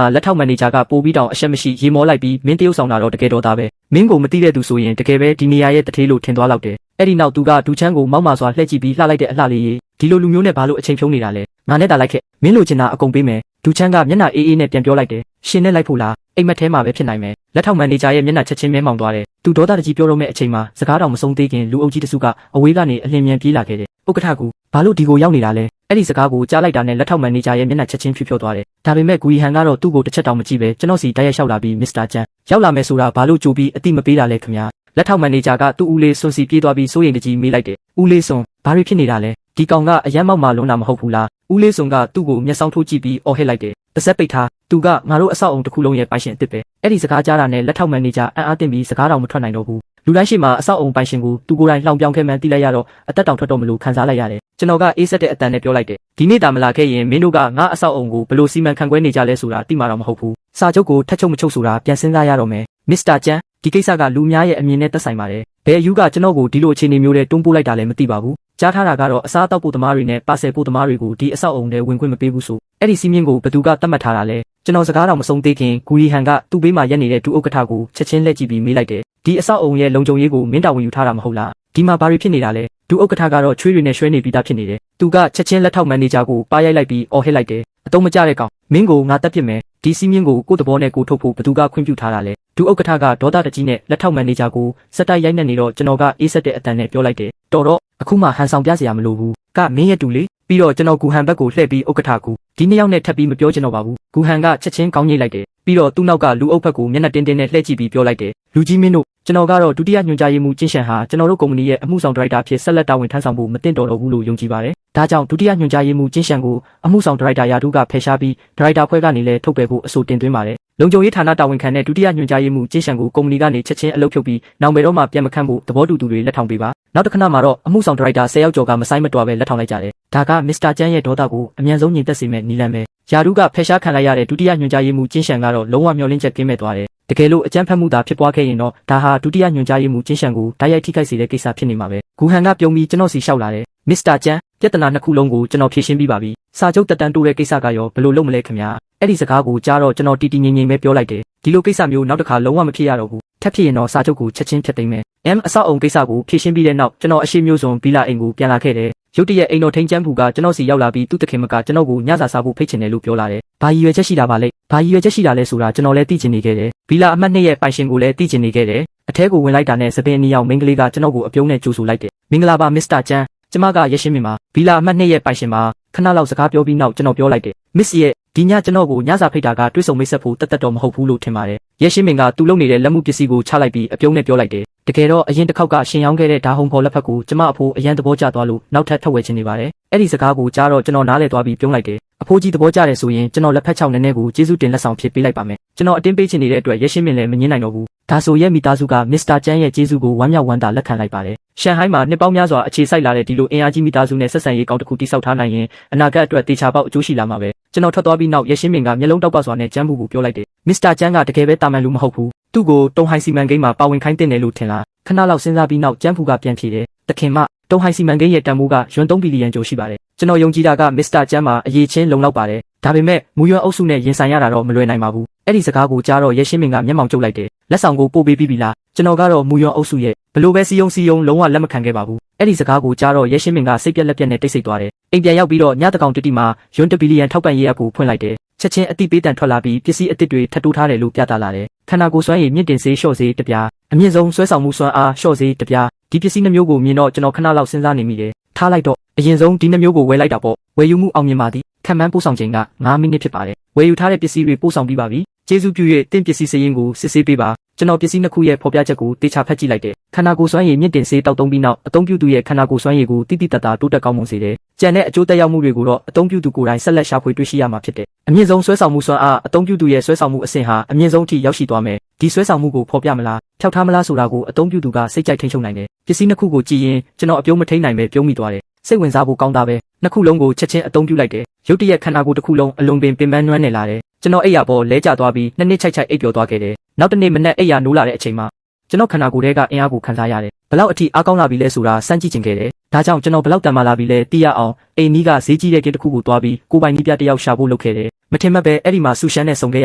လက်ထောက်မန်နေဂျာကပို့ပြီးတောင်အရှက်မရှိရေမောလိုက်ပြီးမင်းတရုပ်ဆောင်တာတော့တကယ်တော့သားပဲမင်းကိုမသိတဲ့သူဆိုရင်တကယ်ပဲဒီနေရာရဲ့တထေးလို့ထင်သွားလောက်တယ် အဲ့ဒီနောက်သူကဒူချမ်းကိုမောက်မာစွာလှည့်ကြည့်ပြီးလှလိုက်တဲ့အလှလေးကြီးဒီလိုလူမျိုးနဲ့ဘာလို့အချိန်ဖြုံးနေတာလဲငါနဲ့တာလိုက်ခဲ့မင်းလိုချင်တာအကုန်ပေးမယ်ဒူချမ်းကမျက်နှာအေးအေးနဲ့ပြန်ပြောလိုက်တယ်ရှင်နဲ့လိုက်ဖို့လားအိမ်မက်ထဲမှာပဲဖြစ်နိုင်မယ်လက်ထောက်မန်နေဂျာရဲ့မျက်နှာချက်ချင်းမဲမောင်သွားတယ်သူဒေါသတကြီးပြောတော့မဲ့အချိန်မှာစကားတော်မဆုံးသေးခင်လူအုပ်ကြီးတစုကအဝေးကနေအလင်းမြန်ပြေးလာခဲ့တယ်ဥက္ကဋ္ဌကဘာလို့ဒီကိုရောက်နေတာလဲအဲ့ဒီစကားကိုကြားလိုက်တာနဲ့လက်ထောက်မန်နေဂျာရဲ့မျက်နှာချက်ချင်းဖြူဖြောသွားတယ်ဒါပေမဲ့ဂူရီဟန်ကတော့သူ့ကိုတစ်ချက်တောင်မကြည့်ပဲကျွန်တော်စီတိုက်ရိုက်လျှောက်လာပြီးမစ္စတာချန်ရောက်လာမယ်ဆိုတာဘာလို့ကြိုပြီးအတိမပေးတာလဲခင်ဗျာလက်ထောက်မန်နေဂျာကသူ့ဦးလေးစွန်စီပြေးသွားပြီးစိုးရိမ်တကြီးမေးလိုက်တယ်ဦးလေးစွန်ဘာတွေဖြစ်နေတာလဲဒီကောင်ကအယမ်းမောက်မာလုံးတာမဟုတ်ဘူးလားဦးလေးစွန်ကသူ့ကိုမျက်စောင်းထိုးကြည့်ပြီးအော်ဟစ်လိုက်တယ်တစ်စက်ပိတ်ထားသူကငါတို့အဆောက်အုံတစ်ခုလုံးရဲ့ပိုင်ရှင်အစ်စ်ပဲအဲ့ဒီစကားကြားတာနဲ့လက်ထောက်မန်နေဂျာအံ့အားသင့်ပြီးစကားတော်မထွက်နိုင်တော့ဘူးလူတိုင်းရှိမှအဆောက်အုံပိုင်ရှင်ကိုသူကိုယ်တိုင်လှောင်ပြောင်းခဲ့မှန်းသိလိုက်ရတော့အသက်တောင်ထွက်တော့မလို့ခံစားလိုက်ရတယ်ကျွန်တော်ကအေးဆက်တဲ့အတန်နဲ့ပြောလိုက်တယ်ဒီနေ့တာမလာခဲ့ရင်မင်းတို့ကငါအဆောက်အုံကိုဘယ်လိုစီမံခန့်ခွဲနေကြလဲဆိုတာသိမှာတော့မဟုတ်ဘူးစာချုပ်ကိုထက်ချုပ်မချုပ်ဆိုတာပြန်စဉ်းစားရတော့မယ်မစ္စတာချန်ဒီကိစ္စကလူများရဲ့အမြင်နဲ့သက်ဆိုင်ပါတယ်ဘယ်အယူကကျွန်တော်ကိုဒီလိုအခြေအနေမျိုးနဲ့တွန်းပို့လိုက်တာလဲမသိပါဘူးကြားထားတာကတော့အစားအသောက်ပို့သမားတွေနဲ့ပါဆယ်ပို့သမားတွေကိုဒီအဆောက်အုံထဲဝင်ခွင့်မပေးဘူးဆိုအဲ့ဒီစီးမြင့်ကိုဘသူကသတ်မှတ်ထားတာလဲကျွန်တော်စကားတော့မဆုံးသေးခင်ဂူရီဟန်ကသူ့ဘေးမှာရက်နေတဲ့ဒူဥက္ကဋ္ဌကိုချက်ချင်းလက်ကြည့်ပြီးမေးလိုက်တယ်ဒီအဆောက်အုံရဲ့လုံခြုံရေးကိုမင်းတာဝန်ယူထားတာမဟုတ်လားဒီမှာဘာတွေဖြစ်နေတာလဲဒူဥက္ကဋ္ဌကတော့ချွေးတွေနဲ့ရွှဲနေပြီးသားဖြစ်နေတယ်သူကချက်ချင်းလက်ထောက်မန်နေဂျာကိုပါရိုက်လိုက်ပြီးအော်ဟစ်လိုက်တယ်အတုံးမကျတဲ့ကောင်မင်းကိုငါတက်ပစ်မယ်ဒီစီးမြင့်ကိုကိုယ့်သဘောနဲ့ကိုထုတ်ဖို့ဘသူကခွင့်ပြုထားတာလဲဒူဥက္ကဋ္ဌကဒေါသတကြီးနဲ့လက်ထောက်မန်နေဂျာကိုစက်တိုက်ရိုက်နေတော့ကျွန်တော်ကအေးဆက်တဲ့အတန်နဲ့ပြောလိုက်တယ်တော်တော့အခုမှဟန်ဆောင်ပြစရာမလိုဘူးကမင်းရဲ့တူလေပြီးတော့ကျွန်တော်ဂူဟန်ဘက်ကိုလှည့်ပြီးဥက္ကဋ္ဌကူဒီနှစ်ယောက်နဲ့ထပ်ပြီးမပြောချင်တော့ပါဘူးဂူဟန်ကချက်ချင်းကောင်းညိတ်လိုက်တယ်ပြီးတော့သူ့နောက်ကလူအုပ်ဘက်ကိုမျက်နှာတင်းတင်းနဲ့လှည့်ကြည့်ပြီးပြောလိုက်တယ်လူကြီးမင်းတို့ကျွန်တော်ကတော့ဒုတိယညွှန်ကြားရေးမှူးကျင်းရှန်ဟာကျွန်တော်တို့ကုမ္ပဏီရဲ့အမှုဆောင်ဒါရိုက်တာဖြစ်ဆက်လက်တာဝန်ထမ်းဆောင်ဖို့မတင်တော်တော့ဘူးလို့ယုံကြည်ပါတယ်ဒါကြောင့်ဒုတိယညွှန်ကြားရေးမှူးကျင်းရှန်ကိုအမှုဆောင်ဒါရိုက်တာရာထူးကဖယ်ရှားပြီးဒါရိုက်တာဖွဲ့ကနေလည်းထုတ်ပယ်ဖို့အဆိုတင်သွင်းပါတယ်လုံခြုံရေးဌာနတာဝန်ခံတဲ့ဒုတိယညွှန်ကြားရေးမှူးကျင်းရှန်ကိုကုမ္ပဏီကနေချက်ချင်းအလုပ်ဖြုတ်ပြီးနောက်မယ်တော့မှပြန်မခန့်ဖို့သဘောတူသူတွေလက်ထောင်ပေးပါနောက်တစ်ခဏမှာတော့အမှုဆောင်ဒါရိုက်တာ10ယောက်ကျော်ကမဆိုင်မတော်ပဲလက်ထောင်လိုက်ကြတယ်ဒါကမစ္စတာကျန်းရဲ့ဒေါသကိုအမြန်ဆုံးညှိသက်စေမဲ့နီလန်ပဲယာဒူးကဖယ်ရှားခံလိုက်ရတဲ့ဒုတိယညွှန်ကြားရေးမှူးကျင်းရှန်ကတော့လုံးဝမျှော်လင့်ချက်ကင်းမဲ့သွားတယ်တကယ်လို့အကြမ်းဖက်မှုသာဖြစ်ပွားခဲ့ရင်တော့ဒါဟာဒုတိယညွှန်ကြားရေးမှူးကျင်းရှန်ကိုတိုက်ရိုက်ထိခိုက်စေတဲ့ကိစ္စဖြစ်နေမှာပဲဂူဟန်ကပြုံးပြီးကျွန်တော်စီလျှောက်လာတယ်မစ္စတာကျန်းပြဿနာနှစ်ခုလုံးကိုကျွန်တော်ဖြေရှင်းပြီးပါပြီစာချုပ်တက်တန်းတိုးတဲ့ကိစ္စကရောဘယ်လိုလုပ်မလဲခင်ဗျာအဲ့ဒီစကားကိုကြားတော့ကျွန်တော်တီတီငိမ့်ငိမ့်ပဲပြောလိုက်တယ်ဒီလိုကိစ္စမျိုးနောက်တစ်ခါလုံးဝမဖြစ်ရတော့ဘူးထပ်ဖြစ်ရင်တော့စာချုပ်ကိုချက်ချင်းဖျက်သိမ်းမယ်အဆောက်အုံကိစ္စကိုဖြေရှင်းပြီးတဲ့နောက်ကျွန်တော်အရှိမျိုးစုံဘီလာအိမ်ကိုပြန်လာခဲ့တယ်ရုတ်တရက်အိမ်တော်ထိန်ချမ်းဖူကကျွန်တော်စီရောက်လာပြီးသူ့တခင်မကကျွန်တော်ကိုညစာစားဖို့ဖိတ်ချင်တယ်လို့ပြောလာတယ်ဘာရည်ရွယ်ချက်ရှိတာပါလဲဘာရည်ရွယ်ချက်ရှိတာလဲဆိုတာကျွန်တော်လည်းသိချင်နေခဲ့တယ်ဘီလာအမှတ်2ရဲ့ပိုင်ရှင်ကိုလည်းသိချင်နေခဲ့တယ်အထဲကိုဝင်လိုက်တာနဲ့စပင်အနီရောက်မိန်းကလေးကကျွန်တော်ကိုအပြုံးနဲ့ကြိုဆိုလိုက်တယ်မင်္ဂလာပါမစ္စတာချန်ကျမကရရှိမင်းပါဘီလာအမှတ်2ရဲ့ပိုင်ရှင်ပါခဏလောက်စကားပြောပြီးနောက်ကျွန်တော်ပြောလိုက်တယ်မစ္စရဲ့ဒီညကျွန်တော်ကိုညစာဖိတ်တာကတွေးဆုံမိတ်ဆက်ဖို့တက်တော့မဟုတ်ဘူးလို့ထင်ပါတယ်ရရှိမင်းကသူ့လုံနေတဲ့လက်မှုပစ္စည်းကိုချလိုက်ပြီးအပြုံးနဲ့ပြောလိုက်တယ်တကယ်တော့အရင်တစ်ခေါက်ကရှင်ရောင်းခဲ့တဲ့ဓာဟုံဖော်လက်ဖက်ကိုကျမအဖိုးအရန်သဘောကျသွားလို့နောက်ထပ်ထပ်ဝယ်ချင်နေပါတယ်အဲ့ဒီစကားကိုကြားတော့ကျွန်တော်နားလည်သွားပြီးပြုံးလိုက်တယ်အဖိုးကြီးသဘောကျတယ်ဆိုရင်ကျွန်တော်လက်ဖက်6နည်းနည်းကိုကျေးဇူးတင်လက်ဆောင်ဖြစ်ပေးလိုက်ပါမယ်ကျွန်တော်အတင်းပေးချင်နေတဲ့အတွက်ရရှိမင်းလည်းမငင်းနိုင်တော့ဘူးဒါဆိုရဲ့မိသားစုကမစ္စတာကျန်းရဲ့ကျေးဇူးကိုဝမ်းမြောက်ဝမ်းသာလက်ခံလိုက်ပါတယ်ရှန်ဟိုင်းမှာနှစ်ပေါင်းများစွာအခြေစိုက်လာတဲ့ဒီလိုအင်အားကြီးမိသားစုနဲ့ဆက်ဆံရေးကောင်းတစ်ခုတိစောက်ထားနိုင်ရင်အနာဂတ်အတွက်တေချာပေါက်အကျိုးရှိလာမှာပဲကျွန်တော်ထွက်သွားပြီးနောက်ရရှိမင်းကမျက်လုံးတောက်ပစွာနဲ့ကျန်းမှုကိုပြောလိုက်တယ်မစ္စတာကျန်းကတကယ်ပဲတာမန်လူမဟုတ်ဘူးသူ့ကိုတုံဟိုင်စီမန်ကိန်းမှာပါဝင်ခိုင်းတဲ့တယ်လို့ထင်လားခဏလောက်စဉ်းစားပြီးနောက်ကျန်းဖူကပြန်ဖြေတယ်တခင်မတုံဟိုင်စီမန်ကိန်းရဲ့တန်ဖိုးကယွမ်3ဘီလီယံကျော်ရှိပါတယ်ကျွန်တော်ယုံကြည်တာကမစ္စတာကျန်းမှာအရေးချင်းလုံလောက်ပါတယ်ဒါပေမဲ့မူရွံအုပ်စုနဲ့ရင်ဆိုင်ရတာတော့မလွယ်နိုင်ပါဘူးအဲ့ဒီစကားကိုကြားတော့ရရှိမင်းကမျက်မှောင်ကျုပ်လိုက်တယ်လက်ဆောင်ကိုပို့ပေးပြီးပြီလားကျွန်တော်ကတော့မူရွံအုပ်စုရဲ့ဘလို့ပဲစီယုံလုံးဝလက်မခံခဲ့ပါဘူးအဲ့ဒီစကားကိုကြားတော့ရရှိမင်းကစိတ်ပြက်လက်ပြက်နဲ့တိတ်ဆိတ်သွားတယ်အိမ်ပြန်ရောက်ပြီးတော့ညတကောင်တီမှာယွမ်1ဘီလီယံထောက်ပံ့ရေးအပ်ကိုဖွင့်လိုက်တယ်ချက်ချင်းအတိပေးတန်ထွက်လာပြီးပစ္စည်းအသစ်တွေထပ်တိုးထားတယ်လို့ပြသလာတယ်ခန္ဓာကိုယ်စွမ်းရည်မြင့်တင်စေးလျှော့စေးတပြားအမြင့်ဆုံးဆွဲဆောင်မှုစွမ်းအားလျှော့စေးတပြားဒီပစ္စည်းနှမျိုးကိုမြင်တော့ကျွန်တော်ခဏလောက်စဉ်းစားနေမိတယ်ထားလိုက်တော့အရင်ဆုံးဒီနှမျိုးကိုဝယ်လိုက်တာပေါ့ဝယ်ယူမှုအောင်မြင်ပါသည်ခံမှန်းပို့ဆောင်ချိန်က9မိနစ်ဖြစ်ပါတယ်ဝယ်ယူထားတဲ့ပစ္စည်းတွေပို့ဆောင်ပြီးပါပြီကျေးဇူးပြု၍တင့်ပစ္စည်းစရင်းကိုစစ်ဆေးပေးပါကျွန်တော်ပစ္စည်းနှစ်ခုရဲ့ဖော်ပြချက်ကိုတေချာဖတ်ကြည့်လိုက်တယ်ခန္ဓာကိုယ်စွမ်းရည်မြင့်တင်စေးတောက်သုံးပြီးနောက်အသုံးပြုသူရဲ့ခန္ဓာကိုယ်စွမ်းရည်ကိုတိတိတတ်တာတိုးတက်ကောင်းမွန်စေတယ်ကြံတဲ့အကျိုးသက်ရောက်မှုတွေကိုတော့အသုံးပြုသူကိုယ်တိုင်ဆက်လက်ရှာဖွေတွေ့ရှိရမှာဖြစ်တယ်အမြင့်ဆုံးဆွဲဆောင်မှုစွမ်းအားအသုံးပြုသူရဲ့ဆွဲဆောင်မှုအဆင့်ဟာအမြင့်ဆုံးထိရောက်ရှိသွားမယ်ဒီဆွဲဆောင်မှုကိုဖော်ပြမလားဖျောက်ထားမလားဆိုတာကိုအသုံးပြုသူကစိတ်ကြိုက်ထိန်းချုပ်နိုင်တယ်ပစ္စည်းနှစ်ခုကိုကြည့်ရင်ကျွန်တော်အပြုံးမထိန်နိုင်ပဲပြုံးမိသွားတယ်စိတ်ဝင်စားဖို့ကောင်းတာပဲနှစ်ခုလုံးကိုချက်ချင်းအသုံးပြုလိုက်တယ်ရုတ်တရက်ခန္ဓာကိုယ်တစ်ခုလုံးအလုံးပင်ပင်ပန်းနွမ်းနေလာတယ်ကျွန်တော်အိပ်ယာပေါ်လဲကျသွားပြီးနှစ်နှစ်ချိုက်ချိုက်အိပ်ပျော်သွားခဲ့တယ်နောက်တနေ့မနက်အိပ်ယာနိုးလာတဲ့အချိန်မှာကျွန်တော်ခန္ဓာကိုယ်ထဲကအင်အားကိုခံစားရတယ်ဘလောက်အထိအားကောင်းလာပြီလဲဆိုတာစမ်းကြည့်ခြင်းခဲ့တယ်ဒါကြောင့်ကျွန်တော်ဘလောက်တန်မာလာပြီလဲသိရအောင်အိမ်နီးကဈေးကြီးတဲ့ကင်းတစ်ခုကိုတွားပြီးကိုပိုင်နီးပြတယောက်ရှာဖို့လုပ်ခဲ့တယ်မထင်မှတ်ပဲအဲ့ဒီမှာဆူရှမ်းနဲ့ဆုံခဲ့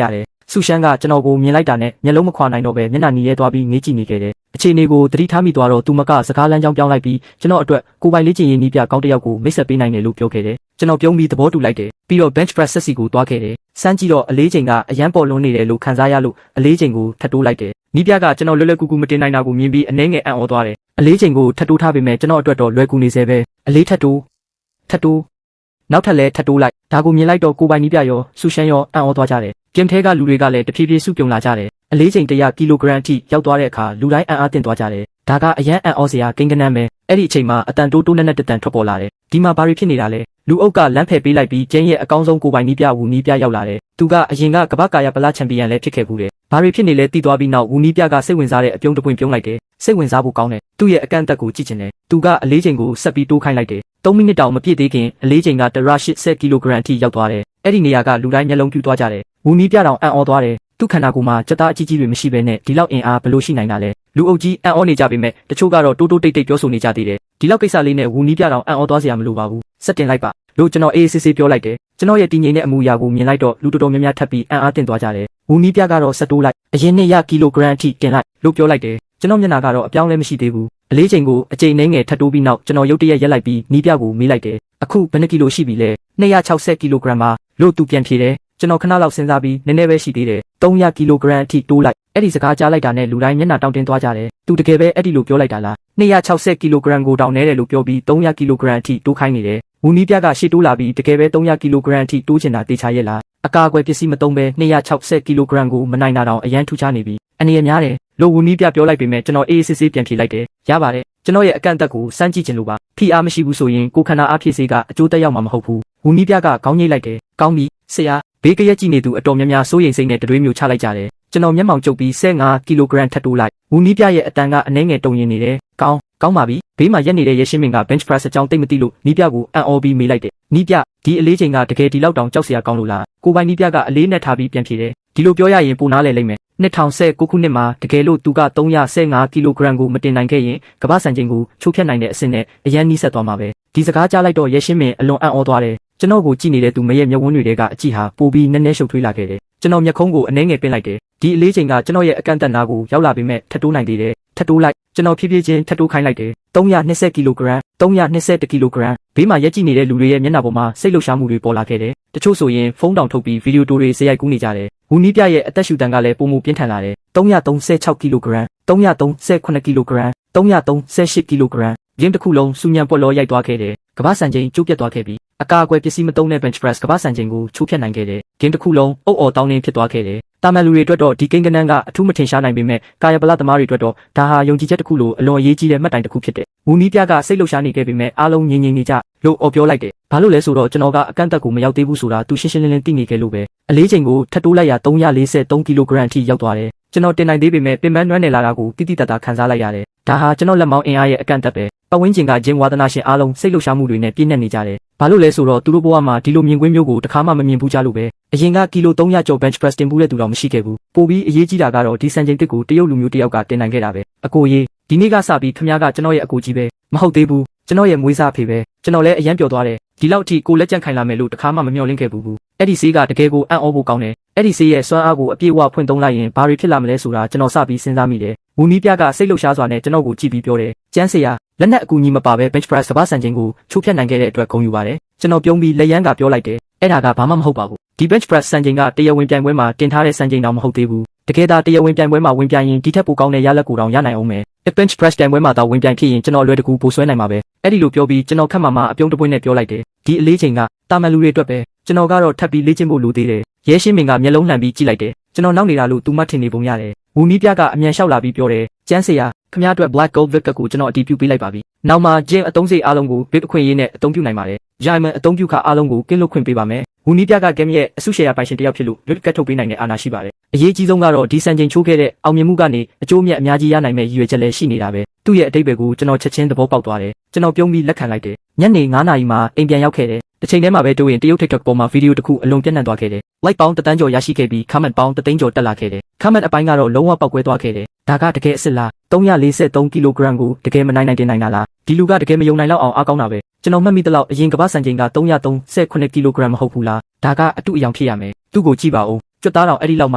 ရတယ်ဆူရှမ်းကကျွန်တော်ကိုမြင်လိုက်တာနဲ့မျက်လုံးမခွာနိုင်တော့ပဲမျက်နှာနီးရဲသွားပြီးငေးကြည့်နေခဲ့တယ် အခြေအနေကိုတတိထားမိသွားတော့သူမကစကားလမ်းကြောင်းပြောင်းလိုက်ပြီးကျွန်တော်အတွက်ကိုပိုင်လေးချင်ရင်နီးပြကောင်းတစ်ယောက်ကိုမိတ်ဆက်ပေးနိုင်တယ်လို့ပြောခဲ့တယ်ကျွန်တော်ပြုံးပြီးသဘောတူလိုက်တယ်ပြီးတော့ bench press ဆက်စီကိုတွားခဲ့တယ်စမ်းကြည့်တော့အလေးချိန်ကအရန်ပေါ်လွန်းနေတယ်လို့ခံစားရလို့အလေးချိန်ကိုထပ်တိုးလိုက်တယ်နီးပြကကျွန်တော်လွယ်လွယ်ကူကူမတင်နိုင်တာကိုမြင်ပြီးအနှဲငယ်အံ့ဩသွားတယ်အလေးချိန်ကိုထပ်တိုးထားပေမဲ့ကျွန်တော်အတွက်တော့လွယ်ကူနေစေပဲအလေးထပ်တိုးနောက်ထပ်လဲထပ်တိုးလိုက်ဒါကိုမြင်လိုက်တော့ကိုပိုင်နီးပြရောဆူရှမ်းရောအံ့ဩသွားကြတယ်ဂိမ်းထဲကလူတွေကလည်းတဖြည်းဖြည်းစုပြုံလာကြတယ်အလေးချိန်100ကီလိုဂရမ်အထိရောက်သွားတဲ့အခါလူတိုင်းအံ့အားသင့်သွားကြတယ်ဒါကအရန်အံ့ဩစရာကိန်းကနန်းပဲအဲ့ဒီအချိန်မှာအတန်တိုးတိုးနဲ့တန်ထွက်ပေါ်လာတယ်ဒီမှာဘာတွေဖြစ်နေတာလဲလူအုပ်ကလမ်းဖယ်ပေးလိုက်ပြီးကျင်းရဲ့အကောင်းဆုံးကိုပိုင်နီးပြဝူနီးပြရောက်လာတယ်သူကအရင်ကကမ္ဘာကာယပလချန်ပီယံလည်းဖြစ်ခဲ့ဘူးတယ်ဘာတွေဖြစ်နေလဲသိသွားပြီးနောက်ဝူနီးပြကစိတ်ဝင်စားတဲ့အပြုံးတပွင့်ပြုံးလိုက်တယ်စိတ်ဝင်စားဖို့ကောင်းတယ်သူ့ရဲ့အကန့်အသတ်ကိုကြည့်ချင်တယ်သူကအလေးချိန်ကိုဆက်ပြီးတိုးခိုင်းလိုက်တယ်3မိနစ်တောင်မပြည့်သေးခင်အလေးချိန်က180ကီလိုဂရမ်အထိရောက်သွားတယ်အဲ့ဒီနေရာကလူတိုင်းမျက်လုံးပြူသွားကြတယ်ဝူနီးပြတောင်အံ့ဩသွားတယ်သူ့ခန္ဓာကိုယ်မှာစက်သားအကြီးကြီးတွေမရှိဘဲနဲ့ဒီလောက်အင်အားဘယ်လိုရှိနိုင်တာလဲလူအုပ်ကြီးအံ့ဩနေကြပေမဲ့တချို့ကတော့တိုးတိုးတိတ်တိတ်ပြောဆိုနေကြသေးတယ်ဒီလောက်ကိစ္စလေးနဲ့ဝူနီးပြတောင်အံ့ဩသွားစရာမလိုပါဘူးစက်တင်လိုက်ပါလို့ကျွန်တော်အေးဆေးဆေးပြောလိုက်တယ်ကျွန်တော်ရဲ့တည်ငြိမ်တဲ့အမူအရာကိုမြင်လိုက်တော့လူတော်တော်များများထပ်ပြီးအံ့အားသင့်သွားကြတယ်ဝူနီးပြကတော့ဆက်တိုးလိုက်အရင်နှစ်ရကီလိုဂရမ်အထိတင်လိုက်လို့ပြောလိုက်တယ်ကျွန်တော်မျက်နှာကတော့အပြောင်းလဲမရှိသေးဘူးအလေးချိန်ကိုအချိန်နှဲငယ်ထပ်တိုးပြီးနောက်ကျွန်တော်ရုတ်တရက်ရက်လိုက်ပြီးနီးပြကိုမေးလိုက်တယ်အခုဘယ်နှကီလိုရှိပြီလဲ260ကီလိုဂရမ်ပါလို့သူပြန်ဖြေတယ်ကျွန်တော်ခဏလောက်စဉ်းစားပြီးနည်းနည်းပဲရှိသေးတယ်300ကီလိုဂရမ်အထိတိုးလိုက်အဲ့ဒီစကားကြားလိုက်တာနဲ့လူတိုင်းမျက်နှာတောင်းတင်းသွားကြတယ်သူတကယ်ပဲအဲ့ဒီလိုပြောလိုက်တာလား260ကီလိုဂရမ်ကိုတောင်းနေတယ်လို့ပြောပြီး300ကီလိုဂရမ်အထိတိုးခိုင်းနေတယ်ဝူနီးပြကရှေ့တိုးလာပြီးတကယ်ပဲ300ကီလိုဂရမ်အထိတိုးချင်တာတေချာရဲ့လားအကာအကွယ်ပစ္စည်းမသုံးပဲ260ကီလိုဂရမ်ကိုမနိုင်တာတောင်အရန်ထူးခြားနေပြီအနေရများတယ်လို့ဝူနီးပြပြောလိုက်ပေမဲ့ကျွန်တော်အေးအေးဆေးဆေးပြန်ဖြေလိုက်တယ်ရပါတယ်ကျွန်တော်ရဲ့အကန့်အသတ်ကိုစမ်းကြည့်ချင်လို့ပါဖိအားမရှိဘူးဆိုရင်ကိုခန္ဓာအားဖြည့်စေးကအကျိုးသက်ရောက်မှာမဟုတ်ဘူးဝူနီးပြကခေါင်းငိတ်လိုက်တယ်ကောင်းပြီဆရာဘေးကရက်ကြည့်နေသူအတော်များများစိုးရိမ်စိတ်နဲ့တတွေးမျိုးချလိုက်ကြတယ်ကျွန်တော်မျက်မှောင်ကျုပ်ပြီး15ကီလိုဂရမ်ထပ်တိုးလိုက်ဝူနီးပြရဲ့အတန်ကအနှဲငယ်တုံရင်နေတယ်ကောင်းပါပြီဘေးမှာရက်နေတဲ့ရဲရှင်းမင်းက bench press အကြောင်းတိတ်မသိလို့နီးပြကိုအံ့ဩပြီးမေးလိုက်တယ်နီးပြဒီအလေးချိန်ကတကယ်ဒီလောက်တောင်ကြောက်စရာကောင်းလို့လားကိုပိုင်နီးပြကအလေးနဲ့ထားပြီးပြန်ဖြေတယ်ဒီလိုပြောရရင်ပိုနားလည်လိမ့်မယ်2019ခုနှစ်မှာတကယ်လို့သူက315ကီလိုဂရမ်ကိုမတင်နိုင်ခဲ့ရင်ကမ္ဘာစံချိန်ကိုချိုးဖျက်နိုင်တဲ့အဆင့်နဲ့အရန်နီးစပ်သွားမှာပဲဒီစကားကြားလိုက်တော့ရဲရှင်းမင်းအလွန်အံ့ဩသွားတယ်ကျွန်တော်ကိုကြည့်နေတဲ့သူမရဲ့မျက်ဝန်းတွေကအကြည့်ဟာပိုပြီးနည်းနည်းရှုပ်ထွေးလာခဲ့တယ်ကျွန်တော်မျက်ခုံးကိုအနှဲငယ်ပင်းလိုက်တယ်ဒီအလေးချိန်ကကျွန်တော်ရဲ့အကန့်အသတ်နာကိုရောက်လာပေမဲ့ထပ်တိုးနိုင်သေးတယ်ထပ်တိုးလိုက်ကျွန်တော်ဖြည်းဖြည်းချင်းထပ်တိုးခိုင်းလိုက်တယ်320ကီလိုဂရမ်320ကီလိုဂရမ်ဘေးမှာရက်ကြည့်နေတဲ့လူတွေရဲ့မျက်နှာပေါ်မှာစိတ်လှုပ်ရှားမှုတွေပေါ်လာခဲ့တယ်တချို့ဆိုရင်ဖုန်းတောင်ထုတ်ပြီးဗီဒီယိုတိုတွေဇက်ရိုက်ကူးနေကြတယ်ဝူနီးပြရဲ့အသက်ရှူတန်ကလည်းပုံမူပြင်းထန်လာတယ်336ကီလိုဂရမ်338ကီလိုဂရမ်338ကီလိုဂရမ်ရင်းတစ်ခုလုံးစူညံပွက်လောရိုက်သွားခဲ့တယ်ကမ္ဘာစံချိန်ကျိုးပြတ်သွားခဲ့ပြီးအကာအကွယ်ပစ္စည်းမသုံးတဲ့ bench press ကမ္ဘာစံချိန်ကိုချိုးဖျက်နိုင်ခဲ့တယ်ဂိမ်းတစ်ခုလုံးအုပ်အော်တောင်းတင်းဖြစ်သွားခဲ့တယ်တာမန်လူတွေအတွက်တော့ဒီကိန်းကနန်းကအထူးမထင်ရှားနိုင်ပေမဲ့ကာယပလသမားတွေအတွက်တော့ဒါဟာယုံကြည်ချက်တစ်ခုလိုအလွန်အရေးကြီးတဲ့မှတ်တိုင်တစ်ခုဖြစ်တယ်ဝူနီးပြကစိတ်လှုပ်ရှားနေခဲ့ပေမဲ့အားလုံးငြိမ်ငြိမ်နေကြလို့အော်ပြောလိုက်တယ်ဘာလို့လဲဆိုတော့ကျွန်တော်ကအကန့်အသတ်ကိုမရောက်သေးဘူးဆိုတာသူရှင်းရှင်းလင်းလင်းသိနေခဲ့လို့ပဲအလေးချိန်ကိုထပ်တိုးလိုက်ရ343ကီလိုဂရမ်အထိရောက်သွားတယ်ကျွန်တော်တင်နိုင်သေးပေမဲ့ပင်ပန်းနွမ်းနယ်လာတာကိုတိတိတတ်တာခံစားလိုက်ရတယ်ဒါဟာကျွန်တော်လက်မောင်းအင်အားရဲ့အကန့်အသတ်ပဲပတ်ဝန်းကျင်ကဂျင်းဝါသနာရှင်အားလုံးစိတ်လှုပ်ရှားမှုတွေနဲ့ပြည့်နှက်နေကြတယ်ဘာလို့လဲဆိုတော့သူတို့ဘဝမှာဒီလိုမြင်ကွင်းမျိုးကိုတစ်ခါမှမမြင်ဘူးကြလို့ပဲအရင်ကကီလို300ကျော် bench press တင်ဘူးတဲ့သူတော့မရှိခဲ့ဘူးပိုပြီးအရေးကြီးတာကတော့ဒီစံချိန်တစ်ကိုတရုတ်လူမျိုးတစ်ယောက်ကတင်နိုင်ခဲ့တာပဲအကိုကြီးဒီနေ့ကစပြီးခင်ဗျားကကျွန်တော်ရဲ့အကိုကြီးပဲမဟုတ်သေးဘူးကျွန်တော်ရဲ့မွေးစားဖေပဲကျွန်တော်လည်းအယံပျော်သွားတယ်ဒီလောက်အထိကိုလက်ကျန်ခိုင်လာမယ်လို့တစ်ခါမှမမျှော်လင့်ခဲ့ဘူးအဲ့ဒီဆေးကတကယ်ကိုအံ့ဩဖို့ကောင်းတယ်အဲ့ဒီဆေးရဲ့စွမ်းအားကိုအပြည့်အဝဖွင့်သုံးလိုက်ရင်ဘာတွေဖြစ်လာမလဲဆိုတာကျွန်တော်စပြီးစဉ်းစားမိတယ်ဝူနီးပြကစိတ်လှုပ်ရှားစွာနဲ့ကျွန်တော်ကိုကြည့်ပြီးပြောတယ်ကျန်းစရာလက်နက်အကူအညီမပါဘဲ bench press စပါးစံချိန်ကိုချိုးဖျက်နိုင်ခဲ့တဲ့အတွက်ဂုဏ်ယူပါတယ်ကျွန်တော်ပြုံးပြီးလက်ရန်ကပြောလိုက်တယ်အဲ့ဒါကဘာမှမဟုတ်ပါဘူးဒီ bench press စံချိန်ကတရားဝင်ပြိုင်ပွဲမှာတင်ထားတဲ့စံချိန်တောင်မဟုတ်သေးဘူးတကယ်ဒါတရားဝင်ပြိုင်ပွဲမှာဝင်ပြိုင်ရင်ဒီထက်ပိုကောင်းတဲ့ရလဒ်ကိုတောင်ရနိုင်အောင်မယ် bench press ပြိုင်ပွဲမှာတော့ဝင်ပြိုင်ဖြစ်ရင်ကျွန်တော်အလွယ်တကူပိုဆွဲနိုင်မှာပဲအဲ့ဒီလိုပြောပြီးကျွန်တော်ခက်မှအပြုံးတပွင့်နဲ့ပြောလိုက်တယ်ဒီအလေးချိန်ကတာမန်လူတွေအတွက်ပဲကျွန်တော်ကတော့ထပ်ပြီးလေ့ကျင့်ဖို့လိုသေးတယ်ရဲရှင်းမင်းကမျက်လုံးလှန်ပြီးကြည့်လိုက်တယ်ကျွန်တော်နောက်နေတာလို့သူမှထင်နေပုံရတယ်ဝူနီးပြကအမြန်လျှောက်လာပြီးပြောတယ်ကျန်းစရာခင်ဗျားအတွက် black gold vic ကိုကျွန်တော်အတည်ပြုပေးလိုက်ပါပြီနောက်မှာ gym အသုံးစရိတ်အားလုံးကို bit အခွင့်အရေးနဲ့အသုံးပြုနိုင်ပါတယ် diamond အသုံးပြုခါအားလုံးကိုကင်းလွတ်ခွင့်ပေးပါမယ်ဝူနီးပြက game ရဲ့အစုရှယ်ယာပိုင်ရှင်တစ်ယောက်ဖြစ်လို့ bit ကတ်ထုတ်ပေးနိုင်တဲ့အာဏာရှိပါတယ်အရေးကြီးဆုံးကတော့ဒီစံချိန်ချိုးခဲ့တဲ့အောင်မြင်မှုကနေအကျိုးအမြတ်အများကြီးရနိုင်မဲ့ရည်ရွယ်ချက်လည်းရှိနေတာပဲသူ့ရဲ့အတိတ်ဘယ်ကိုကျွန်တော်ချက်ချင်းသဘောပေါက်သွားတယ်ကျွန်တော်ပြုံးပြီးလက်ခံလိုက်တယ်ညနေ9:00 နာရီမှာအိမ်ပြန်ရောက်ခဲ့တယ်တစ်ချိန်တည်းမှာပဲတို့ရင်တရုတ် TikTok ပေါ်မှာဗီဒီယိုတစ်ခုအလွန်ပြန့်နှံ့သွားခဲ့တယ် like ပေါင်း1,000,000ကျော်ရရှိခဲ့ပြီး comment ပေါင်း1,000,000ကျော်တက်လာခဲ့တယ် comment အပိုင်းကတော့လုံးဝပေါက်ကွဲသွားခဲ့တယ်ဒါကတကယ်အစ်စ်လား343ကီလိုဂရမ်ကိုတကယ်မနိုင်နိုင်တင်နိုင်တာလားဒီလူကတကယ်မယုံနိုင်တော့အောင်အားကောင်းတာပဲကျွန်တော်မှတ်မိသလောက်အရင်ကမ္ဘာစံချိန်က338ကီလိုဂရမ်မဟုတ်ဘူးလားဒါကအတုအယောင်ဖြစ်ရမယ်သူ့ကိုကြည့်ပါဦး ကြွသားတော်အဲ့ဒီလောက်မှ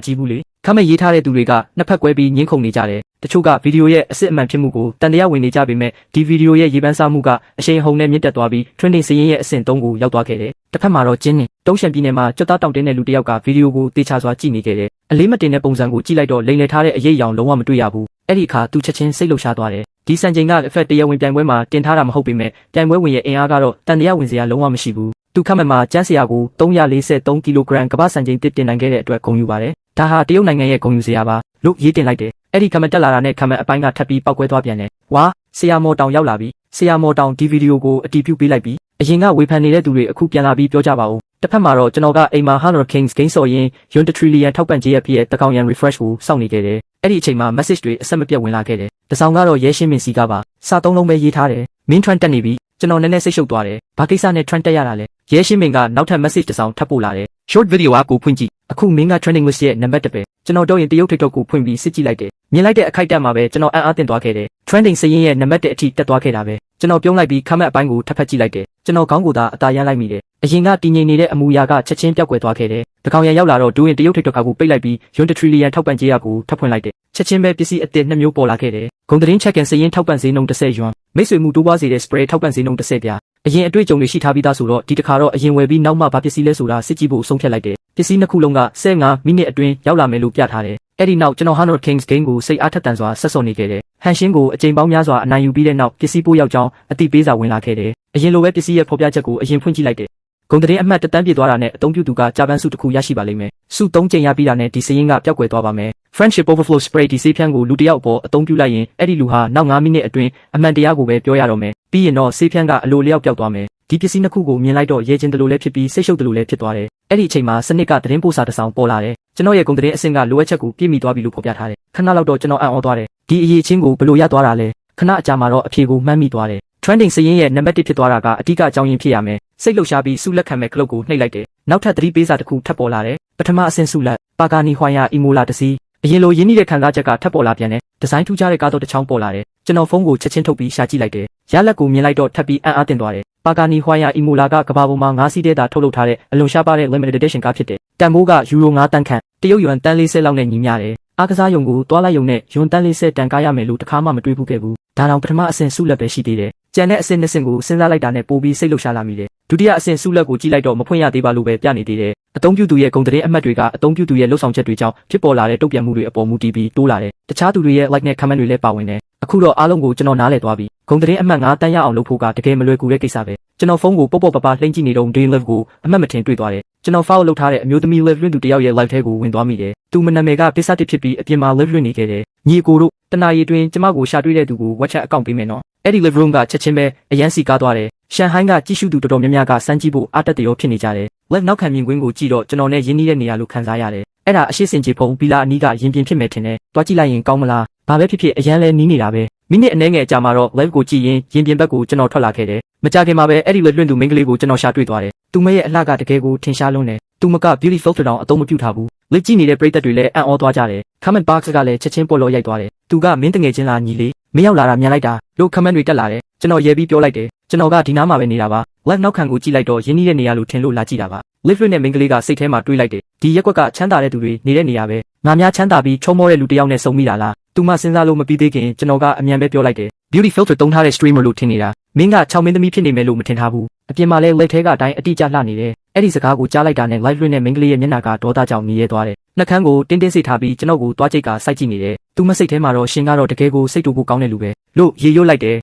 ကြီးဘူးလေခမဲ့ရေးထားတဲ့သူတွေကနှစ်ဖက်ကွဲပြီးညှင်းခုန်နေကြတယ်တချို့ကဗီဒီယိုရဲ့အစစ်အမှန်ဖြစ်မှုကိုတန်တရားဝင်နေကြပေမဲ့ဒီဗီဒီယိုရဲ့ရေပန်းစားမှုကအရှိန်ဟုန်နဲ့မြင့်တက်သွားပြီး trending စရင်ရဲ့အဆင့်3ကိုရောက်သွားခဲ့တယ်တစ်ဖက်မှာတော့ကျင်းနေတုံးရှန်ပြည်နယ်မှာကြွသားတောင်တင်းတဲ့လူတစ်ယောက်ကဗီဒီယိုကိုတေချာစွာကြည့်နေခဲ့တယ်အလေးမတင်တဲ့ပုံစံကိုကြည့်လိုက်တော့လိမ်လည်ထားတဲ့အရေးအယောင်လုံးဝမတွေ့ရဘူးအဲ့ဒီအခါသူချက်ချင်းစိတ်လှုပ်ရှားသွားတယ်ဒီစံချိန်ကအဖက်တရားဝင်ပြိုင်ပွဲမှာတင်ထားတာမဟုတ်ပေမဲ့ပြိုင်ပွဲဝင်ရဲ့အင်အားကတော့တန်တရားဝင်စရာလုံးဝမရှိဘူးသူခမဲ့မှာကျန်းစရာကို343ကီလိုဂရမ်ကမ္ဘာစံချိန်တင်နိုင်ခဲ့တဲ့အတွက်ဂုဏ်ယူပါတယ်ဒါဟာတရုတ်နိုင်ငံရဲ့ဂုဏ်ယူစရာပါလို့ရေးတင်လိုက်တယ်အဲ့ဒီခမဲ့တက်လာတာနဲ့ခမဲ့အပိုင်းကထပ်ပြီးပောက်ကွဲသွားပြန်တယ်ဝါဆရာမော်တောင်ရောက်လာပြီဆရာမော်တောင်ဒီဗီဒီယိုကိုအတီးပြုတ်ပေးလိုက်ပြီအရင်ကဝေဖန်နေတဲ့သူတွေအခုပြန်လာပြီးပြောကြပါဦးတစ်ဖက်မှာတော့ကျွန်တော်ကအိမ်မှာ Honor Kings Game ဆော်ရင် Yuan Trillion ထောက်ပံ့ကြေးရဖြစ်တဲ့တကောင်ရန် refresh ကိုစောင့်နေခဲ့တယ်အဲ့ဒီအချိန်မှာ message တွေအဆက်မပြတ်ဝင်လာခဲ့တယ်တစောင်းကတော့ရဲရှင်းမင်းစီကပါစာသုံးလုံးပဲရေးထားတယ်မင်း trend တက်နေပြီကျွန်တော်နည်းနည်းစိတ်ရှုပ်သွားတယ်ဘာကိစ္စနဲ့ trend တက်ရတာလဲရဲရှင်းမင်းကနောက်ထပ် message တစ်စောင်းထပ်ပို့လာတယ် short video ကိုဖွင့်ကြည့်အခုမင်းက trending list ရဲ့နံပါတ်1ပဲကျွန်တော်တော့ရင်တရုတ် TikTok ကိုဖွင့်ပြီးစစ်ကြည့်လိုက်တယ်မြင်လိုက်တဲ့အခိုက်အတန့်မှာပဲကျွန်တော်အံ့အားသင့်သွားခဲ့တယ် trending စရင်ရဲ့နံပါတ်1အထိတက်သွားခဲ့တာပဲကျွန်တော်ပြုံးလိုက်ပြီးခမက်အပိုင်းကိုထပ်ဖက်ကြည့်လိုက်တယ်ကျွန်တော်ခေါင်းကိုသာအသာရမ်းလိုက်မိတယ်အရင်ကတည်ငြိမ်နေတဲ့အမူအရာကချက်ချင်းပျောက်ကွယ်သွားခဲ့တယ်တကောင်ရန်ရောက်လာတော့ဒူရင်တရုတ် TikTok ကိုပိတ်လိုက်ပြီး Yuan Trillion ထောက်ပံ့ကြေးရကိုထပ်ဖွင့်လိုက်တယ်ချက်ချင်းပဲပစ္စည်းအသစ်2မျိုးပေါ်လာခဲ့တယ်ဂုံသတင်းချက်ကန်စရင်ထောက်ပံ့ဈေးနှုန်း10 yuan မိတ်ဆွေမှုတိုးပွားစေတဲ့ spray ထောက်ပံ့ဈေးနှုန်း10ပြားအရင်အတွေ့အကြုံတွေရှိထားပြီးသားဆိုတော့ဒီတစ်ခါတော့အရင်ဝယ်ပြီးနောက်မှဘာပစ္စည်းလဲဆိုတာစစ်ကြည့်ဖို့ဆုံးဖြတ်လိုက်တယ်ပစ္စည်းနှစ်ခုလုံးက15မိနစ်အတွင်းရောက်လာမယ်လို့ပြထားတယ်အဲ့ဒီနောက်ကျွန်တော် Honor Kings Game ကိုစိတ်အားထက်သန်စွာဆက်စော်နေခဲ့တယ်ဟန်ရှင်းကိုအကြိမ်ပေါင်းများစွာအနိုင်ယူပြီးတဲ့နောက်ပစ္စည်းပို့ရောက်ကြောင်းအသိပေးစာဝင်လာခဲ့တယ်အရင်လိုပဲပစ္စည်းရဲ့ဖော်ပြချက်ကိုအရင်ဖွင့်ကြည့်လိုက်တယ်ဂုံသတင်းအမှတ်တန်းပြည့်သွားတာနဲ့အသုံးပြုသူကကြာပန်းစုတစ်ခုရရှိပါလိမ့်မယ်စု3ကြိမ်ရပြီးတာနဲ့ဒီစရင်ကပျောက်ကွယ်သွားပါမယ် Friendship Overflow Spray ဒီဆေးဖြန်းကိုလူတစ်ယောက်အပေါ်အသုံးပြုလိုက်ရင်အဲ့ဒီလူဟာနောက်9မိနစ်အတွင်းအမှန်တရားကိုပဲပြောရတော့မယ်ပြီးရင်တော့ဆေးဖြန်းကအလိုလျောက်ပျောက်သွားမယ်ဒီပစ္စည်းနှစ်ခုကိုမြင်လိုက်တော့ရဲချင်းတလူလည်းဖြစ်ပြီးစိတ်ရှုပ်တလူလည်းဖြစ်သွားတယ်အဲ့ဒီအချိန်မှာစနစ်ကသတင်းပို့စာတစ်စောင်ပေါ်လာတယ်ကျွန်တော်ရဲ့ဂုံသတင်းအဆင့်ကလိုအပ်ချက်ကိုပြည့်မီသွားပြီလို့ဖော်ပြထားတယ်ခဏလောက်တော့ကျွန်တော်အံ့ဩသွားတယ်ဒီအရေးချင်းကိုဘယ်လိုရသွားတာလဲခဏအကြာမှာတော့အဖြေကိုမှတ်မိသွားတယ် trending စရင်ရဲ့နံပါတ်1ဖြစ်သွားတာကအဓိကအကြောင်းရင်းဖြစ်ရမယ်စိတ်လှုပ်ရှားပြီးစုလက်ခံမဲ့ကလုတ်ကိုနှိပ်လိုက်တယ်နောက်ထပ်သတိပေးစာတစ်ခုထပ်ပေါ်လာတယ်ပထမအဆင့်စုလက်ပါကာနီဟွိုင်ယာအီမိုလာတစီအရင်လိုရင်းနှီးတဲ့ခံစားချက်ကထပ်ပေါ်လာပြန်တယ်ဒီဇိုင်းထူးခြားတဲ့ကားတော့တစ်ချောင်းပေါ်လာတယ်ကျွန်တော်ဖုန်းကိုချက်ချင်းထုတ်ပြီးရှာကြည့်လိုက်တယ်ရလက်ကိုမြင်လိုက်တော့ထပ်ပြီးအံ့အားသင့်သွားတယ်ပါကာနီဟွိုင်ယာအီမိုလာကကဘာပေါ်မှာ9စီးတဲ့သာထုတ်လုပ်ထားတဲ့အလွန်ရှားပါတဲ့ limited edition ကားဖြစ်တယ်တန်ဖိုးကယူရို9တန်းခန့်တရုတ်ယွမ်တန်း40လောက်နဲ့ညီမျှတယ်အားကစားယုံကိုတွားလိုက်ယုံနဲ့ယွမ်တန်း40တန်ကားရမယ်လို့တခါမှမတွေးဘူးခဲ့ဘူးဒါတောင်ပထမအဆင့်စုလက်ပဲရှိသေးတယ်ကျန်တဲ့အဆင့်2ဆင့်ကိုစဉ်းစားလိုက်တာနဲ့ပိုပြီးစိတ်လှုပ်ရှားလာမိတယ်ဒုတိယအဆင့်စုလက်ကိုကြည့်လိုက်တော့မဖွင့်ရသေးပါလို့ပဲပြနေသေးတယ်အသုံးပြုသူရဲ့ဂုဏ်သတင်းအမှတ်တွေကအသုံးပြုသူရဲ့လှုပ်ဆောင်ချက်တွေကြောင့်ဖြစ်ပေါ်လာတဲ့တုံ့ပြန်မှုတွေအပေါ်မူတည်ပြီးတိုးလာတယ်တခြားသူတွေရဲ့ like နဲ့ comment တွေလည်းပါဝင်တယ်အခုတော့အားလုံးကိုကျွန်တော်နားလည်သွားပြီဂုဏ်သတင်းအမှတ်9တန်းရအောင်လုပ်ဖို့ကတကယ်မလွယ်ကူတဲ့ကိစ္စပဲကျွန်တော်ဖုန်းကိုပေါ့ပေါ့ပပလှိမ့်ကြည့်နေတော့ Day Live ကိုအမှတ်မထင်တွေ့သွားတယ်ကျွန်တော် follow လုပ်ထားတဲ့အမျိုးသမီး live လွှင့်သူတယောက်ရဲ့ live ထဲကိုဝင်သွားမိတယ်သူမနာမည်ကပစ္စတစ်ဖြစ်ပြီးအပြင်မှာ live လွှင့်နေခဲ့တယ်ညီကိုတို့တနာရီတွင်ကျမကိုရှာတွေ့တဲ့သူကို WhatsApp အကောင့်ပေးမယ်နော်အဲ့ဒီ live room ကချက်ချင်းပဲအရန်စီကားသွားတယ်ရှန်ဟိုင်းကကြည့်ရှုသူတော်တော်များများကစမ်းကြည့်ဖို့အားတက်တယ်ရောဖြစ်နေကြတယ် live နောက်ခံမြင်ကွင်းကိုကြည့်တော့ကျွန်တော်နဲ့ရင်းနှီးတဲ့နေရာလို့ခံစားရတယ်အဲ့ဒါအရှိစင်ကြီးဖုံပီလာအနီးကရင်ပြင်ဖြစ်မယ်ထင်တယ်တွားကြည့်လိုက်ရင်ကောင်းမလားဘာပဲဖြစ်ဖြစ်အရန်လဲနီးနေတာပဲမိနစ်အနည်းငယ်အကြာမှာတော့ live ကိုကြည့်ရင်ရင်ပြင်ဘက်ကိုကျွန်တော်ထွက်လာခဲ့တယ်မကြခင်မှာပဲအဲ့ဒီလွှင့်သူမိန်းကလေးကိုကျွန်တော်ရှာတွေ့သွားတယ်သူမရဲ့အလှကတကယ်ကိုထင်ရှားလွန်းတယ်သူမက beauty filter တောင်အသုံးမပြုထားဘူးလက်ကြည့်နေတဲ့ပရိသတ်တွေလည်းအံ့ဩသွားကြတယ် comment box ကလည်းချက်ချင်းပေါ်လို့ရိုက်သွားတယ်သူကမင်းတငယ်ချင်းလားညီလေးမရောက်လာတာမြန်လိုက်တာလို့ comment တွေတက်လာတယ်ကျွန်တော်ရဲပြီးပြောလိုက်တယ်ကျွန်တော်ကဒီနားမှာပဲနေတာပါ live နောက်ခံကိုကြည့်လိုက်တော့ရင်းနှီးတဲ့နေရာလို့ထင်လို့လာကြည့်တာပါ live နဲ့မိန်းကလေးကစိတ်ထဲမှာတွေးလိုက်တယ်ဒီရက်ကွက်ကချမ်းသာတဲ့သူတွေနေတဲ့နေရာပဲငါများချမ်းသာပြီးချုံမောတဲ့လူတစ်ယောက်နဲ့ဆုံမိတာလားသူမှစဉ်းစားလို့မပြီးသေးခင်ကျွန်တော်ကအမြန်ပဲပြောလိုက်တယ် beauty filter သုံးထားတဲ့ streamer လို့ထင်နေတာမင်းက6မင်းသမီးဖြစ်နေမယ်လို့မထင်ထားဘူးအပြင်မှာလဲလက်ထဲကအတိုင်းအတိအကျလှနေတယ်အဲ့ဒီစကားကိုကြားလိုက်တာနဲ့ live လွှင့်တဲ့မိန်းကလေးရဲ့မျက်နှာကဒေါသကြောင့်မြည်ရဲသွားတယ်နှက်ခမ်းကိုတင်းတင်းစိတ်ထားပြီးကျွန်တော်ကိုတွားကြိတ်ကစိုက်ကြည့်နေတယ်သူမစိတ်ထဲမှာတော့ရှင်ကတော့တကယ်ကိုစိတ်တူကိုကောင်းတဲ့လူပဲလို့ရေရွတ်လိုက်တယ်